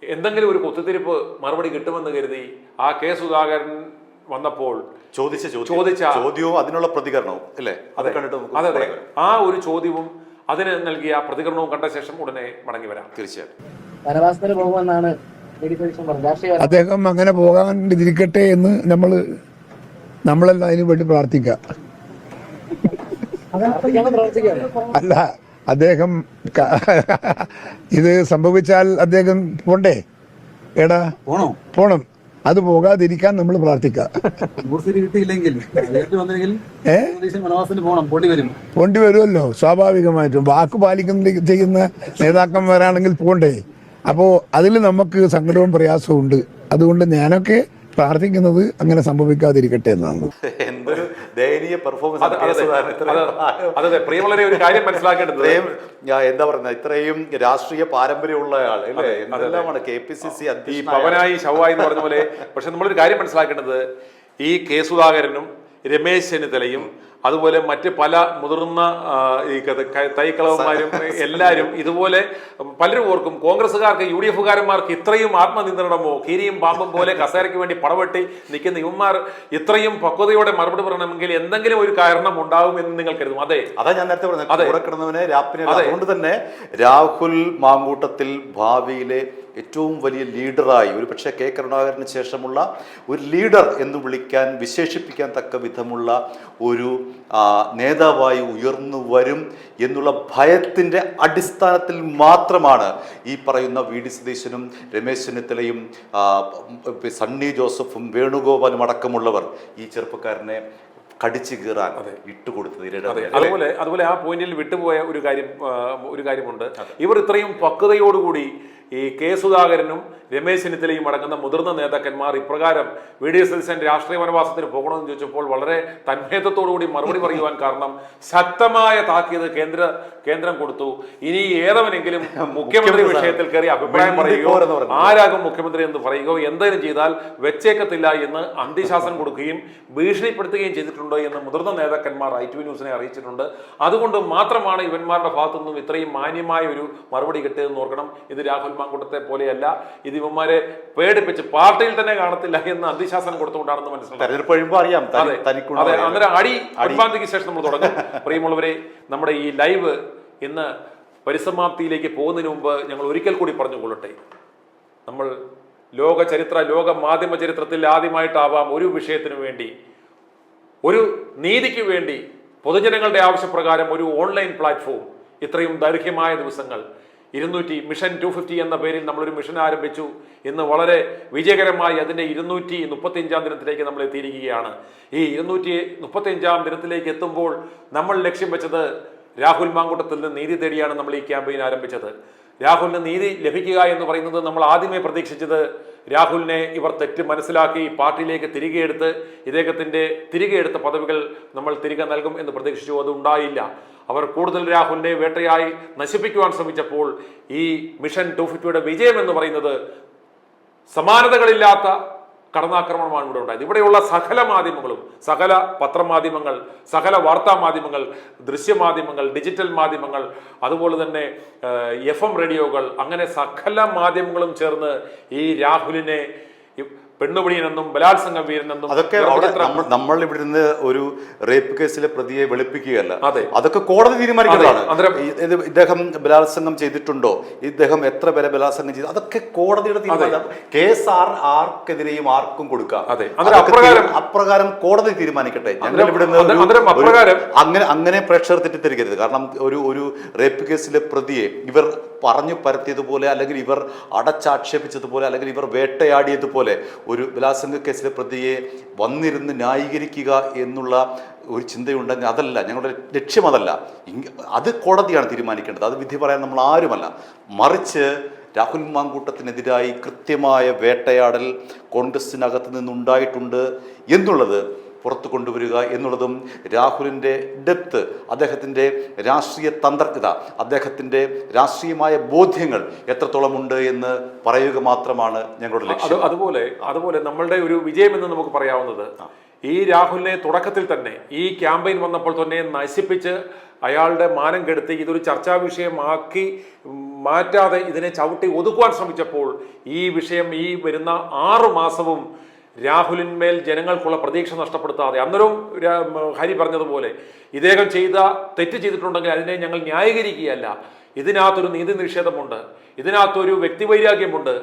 എന്തെങ്കിലും ഒരു കുത്തിത്തിരിപ്പ് മറുപടി കിട്ടുമെന്ന് കരുതി ആ കെ സുധാകരൻ വന്നപ്പോൾ ചോദിച്ച ചോദ്യവും അതിനുള്ള പ്രതികരണവും, അല്ലേ? അത് കണ്ടിട്ട് അതെ, ആ ഒരു ചോദ്യവും അതിന് നൽകിയ പ്രതികരണവും കണ്ട ശേഷം ഉടനെ മടങ്ങി വരാം. തീർച്ചയായും വനവാസത്തിന് പോകുമെന്നാണ് അദ്ദേഹം അങ്ങനെ പോകാണ്ടിരിക്കട്ടെ എന്ന് നമ്മളെല്ലാം അതിനു വേണ്ടി പ്രാർത്ഥിക്കാം. അല്ല, അദ്ദേഹം ഇത് സംഭവിച്ചാൽ അദ്ദേഹം പോണ്ടേ? പോണം. അത് പോകാതിരിക്കാൻ നമ്മൾ പ്രാർത്ഥിക്കാം. പോണ്ടി വരുമല്ലോ, സ്വാഭാവികമായിട്ടും. വാക്ക് പാലിക്കുന്ന ചെയ്യുന്ന നേതാക്കന്മാരാണെങ്കിൽ പോണ്ടേ? അപ്പോ അതിൽ നമുക്ക് സങ്കടവും പ്രയാസവും ഉണ്ട്. അതുകൊണ്ട് ഞാനൊക്കെ പ്രാർത്ഥിക്കുന്നത് അങ്ങനെ സംഭവിക്കാതിരിക്കട്ടെ എന്നാണ്. എന്തൊരു ദയനീയ പെർഫോമൻസ്. പ്രിയമുള്ളവരെ, ഒരു കാര്യം മനസ്സിലാക്കേണ്ടത്, എന്താ പറയുന്നത്, ഇത്രയും രാഷ്ട്രീയ പാരമ്പര്യമുള്ള ആൾ, അല്ലേ? എന്തെല്ലാമാണ് KPCC ഈ പവനായി ശവമായി എന്ന് പറഞ്ഞ പോലെ. പക്ഷെ നമ്മളൊരു കാര്യം മനസ്സിലാക്കേണ്ടത്, ഈ കെ സുധാകരനും രമേശ് ചെന്നിത്തലയും അതുപോലെ മറ്റ് പല മുതിർന്ന ഈ തൈക്കളവന്മാരും എല്ലാവരും ഇതുപോലെ പലരും ഓർക്കും, കോൺഗ്രസ്സുകാർക്ക് UDF-കാരന്മാർക്ക് ഇത്രയും ആത്മനിയന്ത്രണമോ, കീരിയും പാമ്പും പോലെ കസേരയ്ക്ക് വേണ്ടി പടവെട്ടി നിൽക്കുന്ന ഇവന്മാർ ഇത്രയും പക്വതയോടെ മറുപടി പറയണമെങ്കിൽ എന്തെങ്കിലും ഒരു കാരണം ഉണ്ടാവും എന്ന് നിങ്ങൾ കരുതും. അതാ ഞാൻ നേരത്തെ പറഞ്ഞത്, അതുകൊണ്ട് തന്നെ രാഹുൽ മാങ്കൂട്ടത്തിൽ ഭാവിയിലെ ഏറ്റവും വലിയ ലീഡറായി, ഒരു പക്ഷേ കെ കരുണാകരന് ശേഷമുള്ള ഒരു ലീഡർ എന്ന് വിശേഷിപ്പിക്കാൻ തക്ക വിധമുള്ള ഒരു നേതാവായി ഉയർന്നു വരും എന്നുള്ള ഭയത്തിൻ്റെ അടിസ്ഥാനത്തിൽ മാത്രമാണ് ഈ പറയുന്ന VD സതീശനും രമേശ് ചെന്നിത്തലയും സണ്ണി ജോസഫും വേണുഗോപാലും അടക്കമുള്ളവർ ഈ ചെറുപ്പക്കാരനെ കടിച്ചു കീറാൻ വിട്ടുകൊടുത്തത്. അതുപോലെ ആ പോയിന്റിൽ വിട്ടുപോയ ഒരു കാര്യമുണ്ട്. ഇവർ ഇത്രയും പക്വതയോടുകൂടി ഈ കെ സുധാകരനും രമേശ് ചെന്നിത്തലയും അടങ്ങുന്ന മുതിർന്ന നേതാക്കന്മാർ ഇപ്രകാരം VD സതീശൻ രാഷ്ട്രീയ വനവാസത്തിന് പോകണമെന്ന് ചോദിച്ചപ്പോൾ വളരെ തന്മയത്വത്തോടുകൂടി മറുപടി പറയുവാൻ കാരണം ശക്തമായ താക്കീത് കേന്ദ്രം കൊടുത്തു. ഇനി ഏതവനെങ്കിലും മുഖ്യമന്ത്രി വിഷയത്തിൽ കയറി അഭിപ്രായം പറയുകയോ ആരാകും മുഖ്യമന്ത്രി എന്ന് പറയുകയോ എന്തെങ്കിലും ചെയ്താൽ വെച്ചേക്കത്തില്ല എന്ന് അന്ത്യശാസനം കൊടുക്കുകയും ഭീഷണിപ്പെടുത്തുകയും ചെയ്തിട്ടുണ്ട് എന്ന് മുതിർന്ന നേതാക്കന്മാർ ITV ന്യൂസിനെ അറിയിച്ചിട്ടുണ്ട്. അതുകൊണ്ട് മാത്രമാണ് ഇവന്മാരുടെ ഭാഗത്തുനിന്നും ഇത്രയും മാന്യമായ ഒരു മറുപടി കിട്ടിയതെന്ന് ഓർക്കണം. ഇത് രാഹുൽ മാങ്കൂട്ടത്തെ പോലെയല്ല. ഇത് ഇവന്മാരെ പേടിപ്പിച്ച് പാർട്ടിയിൽ തന്നെ കാണത്തില്ല എന്ന് അന്ത്യശാസനം കൊടുത്തുകൊണ്ടാണെന്ന് മനസ്സിലാക്കാം. അന്നേരം അടിപ്പാന്തിക്ക് ശേഷം നമ്മൾ തുടങ്ങും. പ്രിയമുള്ളവരെ, നമ്മുടെ ഈ ലൈവ് ഇന്ന് പരിസമാപ്തിയിലേക്ക് പോകുന്നതിന് മുമ്പ് ഞങ്ങൾ ഒരിക്കൽ കൂടി പറഞ്ഞുകൊള്ളട്ടെ, നമ്മൾ ലോക മാധ്യമ ചരിത്രത്തിൽ ആദ്യമായിട്ടാവാം ഒരു വിഷയത്തിനു വേണ്ടി ഒരു നീതിക്ക് വേണ്ടി പൊതുജനങ്ങളുടെ ആവശ്യപ്രകാരം ഒരു ഓൺലൈൻ പ്ലാറ്റ്ഫോം ഇത്രയും ദൈർഘ്യമായ ദിവസങ്ങൾ മിഷൻ 250 എന്ന പേരിൽ നമ്മളൊരു മിഷൻ ആരംഭിച്ചു. ഇന്ന് വളരെ വിജയകരമായി അതിൻ്റെ 235 ദിനത്തിലേക്ക് നമ്മൾ എത്തിയിരിക്കുകയാണ്. ഈ 235 ദിനത്തിലേക്ക് എത്തുമ്പോൾ നമ്മൾ ലക്ഷ്യം വെച്ചത് രാഹുൽ മാങ്കൂട്ടത്തിൽ നിന്ന് നീതി തേടിയാണ് നമ്മൾ ഈ ക്യാമ്പയിൻ ആരംഭിച്ചത്. രാഹുലിന് നീതി ലഭിക്കുക എന്ന് പറയുന്നത് നമ്മൾ ആദ്യമേ പ്രതീക്ഷിച്ചത് രാഹുലിനെ ഇവർ തെറ്റ് മനസ്സിലാക്കി പാർട്ടിയിലേക്ക് തിരികെ എടുത്ത പദവികൾ നമ്മൾ തിരികെ നൽകും എന്ന് പ്രതീക്ഷിച്ചു. അത് ഉണ്ടായില്ല. അവർ കൂടുതൽ രാഹുലിനെ വേട്ടയായി നശിപ്പിക്കുവാൻ ശ്രമിച്ചപ്പോൾ ഈ മിഷൻ 250യുടെ വിജയം എന്ന് പറയുന്നത് സമാനതകളില്ലാത്ത കടന്നാക്രമണമാണ് ഇവിടെ ഉണ്ടായത്. ഇവിടെയുള്ള സകല മാധ്യമങ്ങളും, സകല പത്രമാധ്യമങ്ങൾ, സകല വാർത്താ മാധ്യമങ്ങൾ, ദൃശ്യമാധ്യമങ്ങൾ, ഡിജിറ്റൽ മാധ്യമങ്ങൾ, അതുപോലെ തന്നെ FM റേഡിയോകൾ, അങ്ങനെ സകല മാധ്യമങ്ങളും ചേർന്ന് ഈ രാഹുലിനെ പെണ്ണുപിടിയനെന്നും ബലാത്സംഗ വീരനെന്നും അതൊക്കെ നമ്മൾ ഇവിടെ നിന്ന് ഒരു റേപ്പ് കേസിലെ പ്രതിയെ വെളുപ്പിക്കുകയല്ല. അതെ, അതൊക്കെ കോടതി തീരുമാനിക്കുന്നതാണ്. ഇദ്ദേഹം ബലാത്സംഗം ചെയ്തിട്ടുണ്ടോ, ഇദ്ദേഹം എത്ര പേരെ ബലാത്സംഗം ചെയ്തു, അതൊക്കെ കോടതിയുടെ തീരുമാനം. കേസ് ആർക്കെതിരെയും ആർക്കും കൊടുക്കാം. അപ്രകാരം കോടതി തീരുമാനിക്കട്ടെ. ഞങ്ങൾ ഇവിടെ അങ്ങനെ പ്രേക്ഷകർ തെറ്റിദ്ധരിക്കരുത്. കാരണം ഒരു റേപ്പ് കേസിലെ പ്രതിയെ ഇവർ പറഞ്ഞു പരത്തിയതുപോലെ, അല്ലെങ്കിൽ ഇവർ അടച്ചാക്ഷേപിച്ചതുപോലെ, അല്ലെങ്കിൽ ഇവർ വേട്ടയാടിയതുപോലെ ഒരു ബലാത്സംഗ കേസിലെ പ്രതിയെ വന്നിരുന്ന് ന്യായീകരിക്കുക എന്നുള്ള ഒരു ചിന്തയുണ്ടെങ്കിൽ അതല്ല ഞങ്ങളുടെ ലക്ഷ്യം. അതല്ല, അത് കോടതിയാണ് തീരുമാനിക്കേണ്ടത്. അത് വിധി പറയാൻ നമ്മൾ ആരുമല്ല. മറിച്ച് രാഹുൽ മാങ്കൂട്ടത്തിനെതിരായി കൃത്യമായ വേട്ടയാടൽ കോൺഗ്രസിനകത്ത് നിന്നുണ്ടായിട്ടുണ്ട് എന്നുള്ളത് പുറത്തു കൊണ്ടുവരിക എന്നുള്ളതും രാഹുലിൻ്റെ ഡെപ്ത്, അദ്ദേഹത്തിൻ്റെ രാഷ്ട്രീയ തന്ത്രജ്ഞത, അദ്ദേഹത്തിൻ്റെ രാഷ്ട്രീയമായ ബോധ്യങ്ങൾ എത്രത്തോളം ഉണ്ട് എന്ന് പറയുക മാത്രമാണ് ഞങ്ങളുടെ ലക്ഷ്യം. അതുപോലെ നമ്മളുടെ ഒരു വിജയം എന്ന് നമുക്ക് പറയാവുന്നത് ഈ രാഹുലിനെ തുടക്കത്തിൽ തന്നെ ഈ ക്യാമ്പയിൻ വന്നപ്പോൾ തന്നെ നശിപ്പിച്ച് അയാളുടെ മാനം കെടുത്തി ഇതൊരു ചർച്ചാ വിഷയമാക്കി മാറ്റാതെ ഇതിനെ ചവിട്ടി ഒതുക്കുവാൻ ശ്രമിച്ചപ്പോൾ ഈ വിഷയം ഈ വരുന്ന 6 മാസവും രാഹുലിന്മേൽ ജനങ്ങൾക്കുള്ള പ്രതീക്ഷ നഷ്ടപ്പെടുത്താതെ, അന്നേരവും ഹരി പറഞ്ഞതുപോലെ ഇദ്ദേഹം തെറ്റ് ചെയ്തിട്ടുണ്ടെങ്കിൽ അതിനെ ഞങ്ങൾ ന്യായീകരിക്കുകയല്ല. ഇതിനകത്തൊരു നീതി നിഷേധമുണ്ട്, ഇതിനകത്തൊരു വ്യക്തിവൈരാഗ്യമുണ്ട്.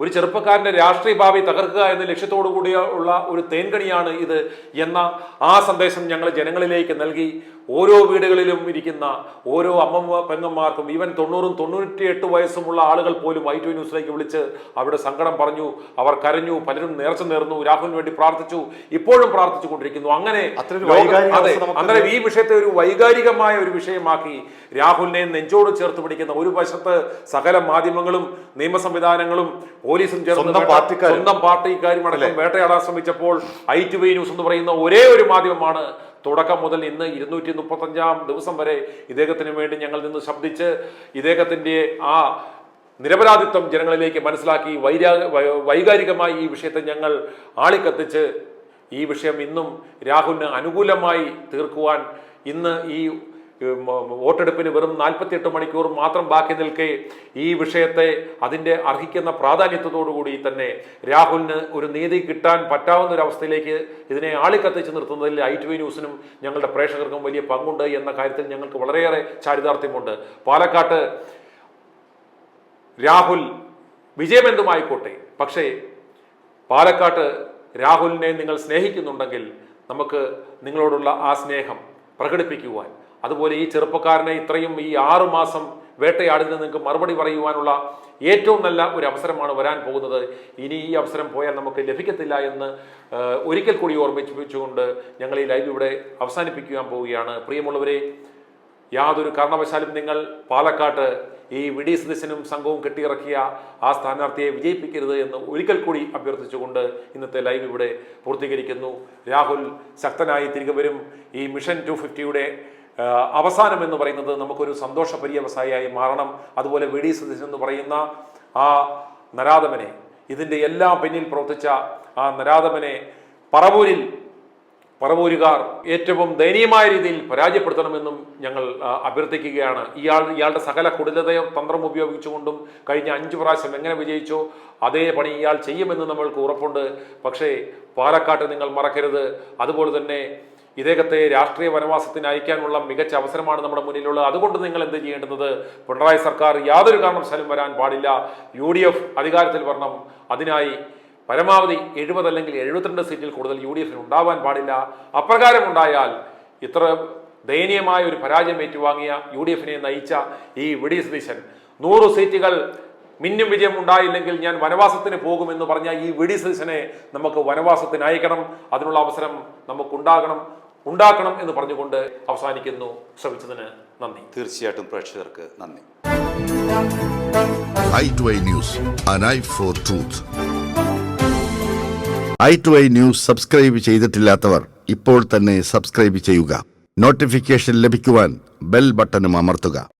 ഒരു ചെറുപ്പക്കാരന്റെ രാഷ്ട്രീയ ഭാവി തകർക്കുക എന്ന ലക്ഷ്യത്തോടു കൂടിയുള്ള ഒരു തേൻകണിയാണ് ഇത് എന്ന ആ സന്ദേശം ഞങ്ങൾ ജനങ്ങളിലേക്ക് നൽകി. ഓരോ വീടുകളിലും ഇരിക്കുന്ന ഓരോ പെങ്ങന്മാർക്കും, ഈവൻ 90-98 വയസ്സുമുള്ള ആളുകൾ പോലും i2 ന്യൂസിലേക്ക് വിളിച്ച് അവരുടെ സങ്കടം പറഞ്ഞു, അവർ കരഞ്ഞു, പലരും നേർച്ച നേർന്നു, രാഹുലിന് വേണ്ടി പ്രാർത്ഥിച്ചു, ഇപ്പോഴും പ്രാർത്ഥിച്ചു കൊണ്ടിരിക്കുന്നു. അങ്ങനെ അന്നേരം ഈ വിഷയത്തെ ഒരു വൈകാരികമായ ഒരു വിഷയമാക്കി രാഹുലിനെ നെഞ്ചോട് ചേർത്ത് പിടിക്കുന്ന ഒരു വശത്ത് സകല മാധ്യമങ്ങളും നിയമ സംവിധാനങ്ങളും പോലീസും ചേർന്ന് സ്വന്തം പാർട്ടിക്കാരും അടക്കം വേട്ടയാടാൻ ശ്രമിച്ചപ്പോൾ i2 ന്യൂസ് എന്ന് പറയുന്ന ഒരേ ഒരു മാധ്യമമാണ് തുടക്കം മുതൽ ഇന്ന് 235 ദിവസം വരെ ഇദ്ദേഹത്തിന് വേണ്ടി ഞങ്ങൾ നിന്ന് ശബ്ദിച്ച് ഇദ്ദേഹത്തിന്റെ ആ നിരപരാധിത്വം ജനങ്ങളിലേക്ക് മനസ്സിലാക്കി വൈകാരികമായി ഈ വിഷയത്തെ ഞങ്ങൾ ആളിക്കത്തിച്ച് ഈ വിഷയം ഇന്നും രാഹുലിന് അനുകൂലമായി തീർക്കുവാൻ ഇന്ന് ഈ വോട്ടെടുപ്പിന് വെറും 48 മണിക്കൂർ മാത്രം ബാക്കി നിൽക്കെ ഈ വിഷയത്തെ അതിൻ്റെ അർഹിക്കുന്ന പ്രാധാന്യത്തോടുകൂടി തന്നെ രാഹുലിന് ഒരു നീതി കിട്ടാൻ പറ്റാവുന്ന ഒരു അവസ്ഥയിലേക്ക് ഇതിനെ ആളിക്കത്തിച്ച് നിർത്തുന്നതിൽ i2 ന്യൂസിനും ഞങ്ങളുടെ പ്രേക്ഷകർക്കും വലിയ പങ്കുണ്ട് എന്ന കാര്യത്തിൽ ഞങ്ങൾക്ക് വളരെയേറെ ചാരിതാർത്ഥ്യമുണ്ട്. പാലക്കാട്ട് രാഹുൽ വിജയമെന്തുമായിക്കോട്ടെ, പക്ഷേ പാലക്കാട്ട് രാഹുലിനെ നിങ്ങൾ സ്നേഹിക്കുന്നുണ്ടെങ്കിൽ നമുക്ക് നിങ്ങളോടുള്ള ആ സ്നേഹം പ്രകടിപ്പിക്കുവാൻ, അതുപോലെ ഈ ചെറുപ്പക്കാരനെ ഇത്രയും ഈ 6 മാസം വേട്ടയാടിന് നിങ്ങൾക്ക് മറുപടി പറയുവാനുള്ള ഏറ്റവും നല്ല ഒരു അവസരമാണ് വരാൻ പോകുന്നത്. ഇനി ഈ അവസരം പോയാൽ നമുക്ക് ലഭിക്കത്തില്ല എന്ന് ഒരിക്കൽ കൂടി ഓർമ്മിപ്പിച്ചുകൊണ്ട് ഞങ്ങൾ ഈ ലൈവ് ഇവിടെ അവസാനിപ്പിക്കാൻ പോവുകയാണ്. പ്രിയമുള്ളവരെ, യാതൊരു കാരണവശാലും നിങ്ങൾ പാലക്കാട്ട് ഈ വി.ഡി. സതീശനും സംഘവും കെട്ടിയിറക്കിയ ആ സ്ഥാനാർത്ഥിയെ വിജയിപ്പിക്കരുത് എന്ന് ഒരിക്കൽ കൂടി അഭ്യർത്ഥിച്ചുകൊണ്ട് ഇന്നത്തെ ലൈവ് ഇവിടെ പൂർത്തീകരിക്കുന്നു. രാഹുൽ ശക്തനായി തിരികെ വരും. ഈ മിഷൻ 250യുടെ അവസാനം എന്ന് പറയുന്നത് നമുക്കൊരു സന്തോഷ പര്യവസായിയായി മാറണം. അതുപോലെ വി.ഡി. സതീശൻ എന്ന് പറയുന്ന ആ നരാധമനെ, ഇതിൻ്റെ എല്ലാം പിന്നിൽ പ്രവർത്തിച്ച ആ നരാധമനെ പറവൂരുകാർ ഏറ്റവും ദയനീയമായ രീതിയിൽ പരാജയപ്പെടുത്തണമെന്നും ഞങ്ങൾ അഭ്യർത്ഥിക്കുകയാണ്. ഇയാളുടെ സകല കുടിലതയും തന്ത്രം ഉപയോഗിച്ചുകൊണ്ടും കഴിഞ്ഞ 5 പ്രാവശ്യം എങ്ങനെ വിജയിച്ചോ അതേ പണി ഇയാൾ ചെയ്യുമെന്ന് നമ്മൾക്ക് ഉറപ്പുണ്ട്. പക്ഷേ പാലക്കാട്ട് നിങ്ങൾ മറക്കരുത്. അതുപോലെ തന്നെ ഇദ്ദേഹത്തെ രാഷ്ട്രീയ വനവാസത്തിന് അയക്കാനുള്ള മികച്ച അവസരമാണ് നമ്മുടെ മുന്നിലുള്ളത്. അതുകൊണ്ട് നിങ്ങൾ എന്ത് ചെയ്യേണ്ടുന്നത്, പിണറായി സർക്കാർ യാതൊരു കാരണവശാലും വരാൻ പാടില്ല. UDF അധികാരത്തിൽ വരണം. അതിനായി പരമാവധി 70 അല്ലെങ്കിൽ 72 സീറ്റിൽ കൂടുതൽ UDF ഉണ്ടാവാൻ പാടില്ല. അപ്രകാരം ഉണ്ടായാൽ ഇത്ര ദയനീയമായ ഒരു പരാജയം ഏറ്റുവാങ്ങിയ UDF നയിച്ച ഈ വി ഡി സതീശൻ 100 സീറ്റുകൾ മിന്നും വിജയം ഉണ്ടായില്ലെങ്കിൽ ഞാൻ വനവാസത്തിന് പോകുമെന്ന് പറഞ്ഞ ഈ വി ഡി സതീശനെ നമുക്ക് വനവാസത്തിന് അയക്കണം. അതിനുള്ള അവസരം ഉണ്ടാക്കണം എന്ന് പറഞ്ഞുകൊണ്ട് അവസാനിക്കുന്നു. ശ്രമിച്ചതിന് നന്ദി. തീർച്ചയായിട്ടും പ്രേക്ഷകർക്ക് നന്ദി. i2i News, an eye for truth. i2i News subscribe ചെയ്തിട്ടില്ലാത്തവർ ഇപ്പോൾ തന്നെ സബ്സ്ക്രൈബ് ചെയ്യുക. നോട്ടിഫിക്കേഷൻ ലഭിക്കുവാൻ ബെൽ ബട്ടണും അമർത്തുക.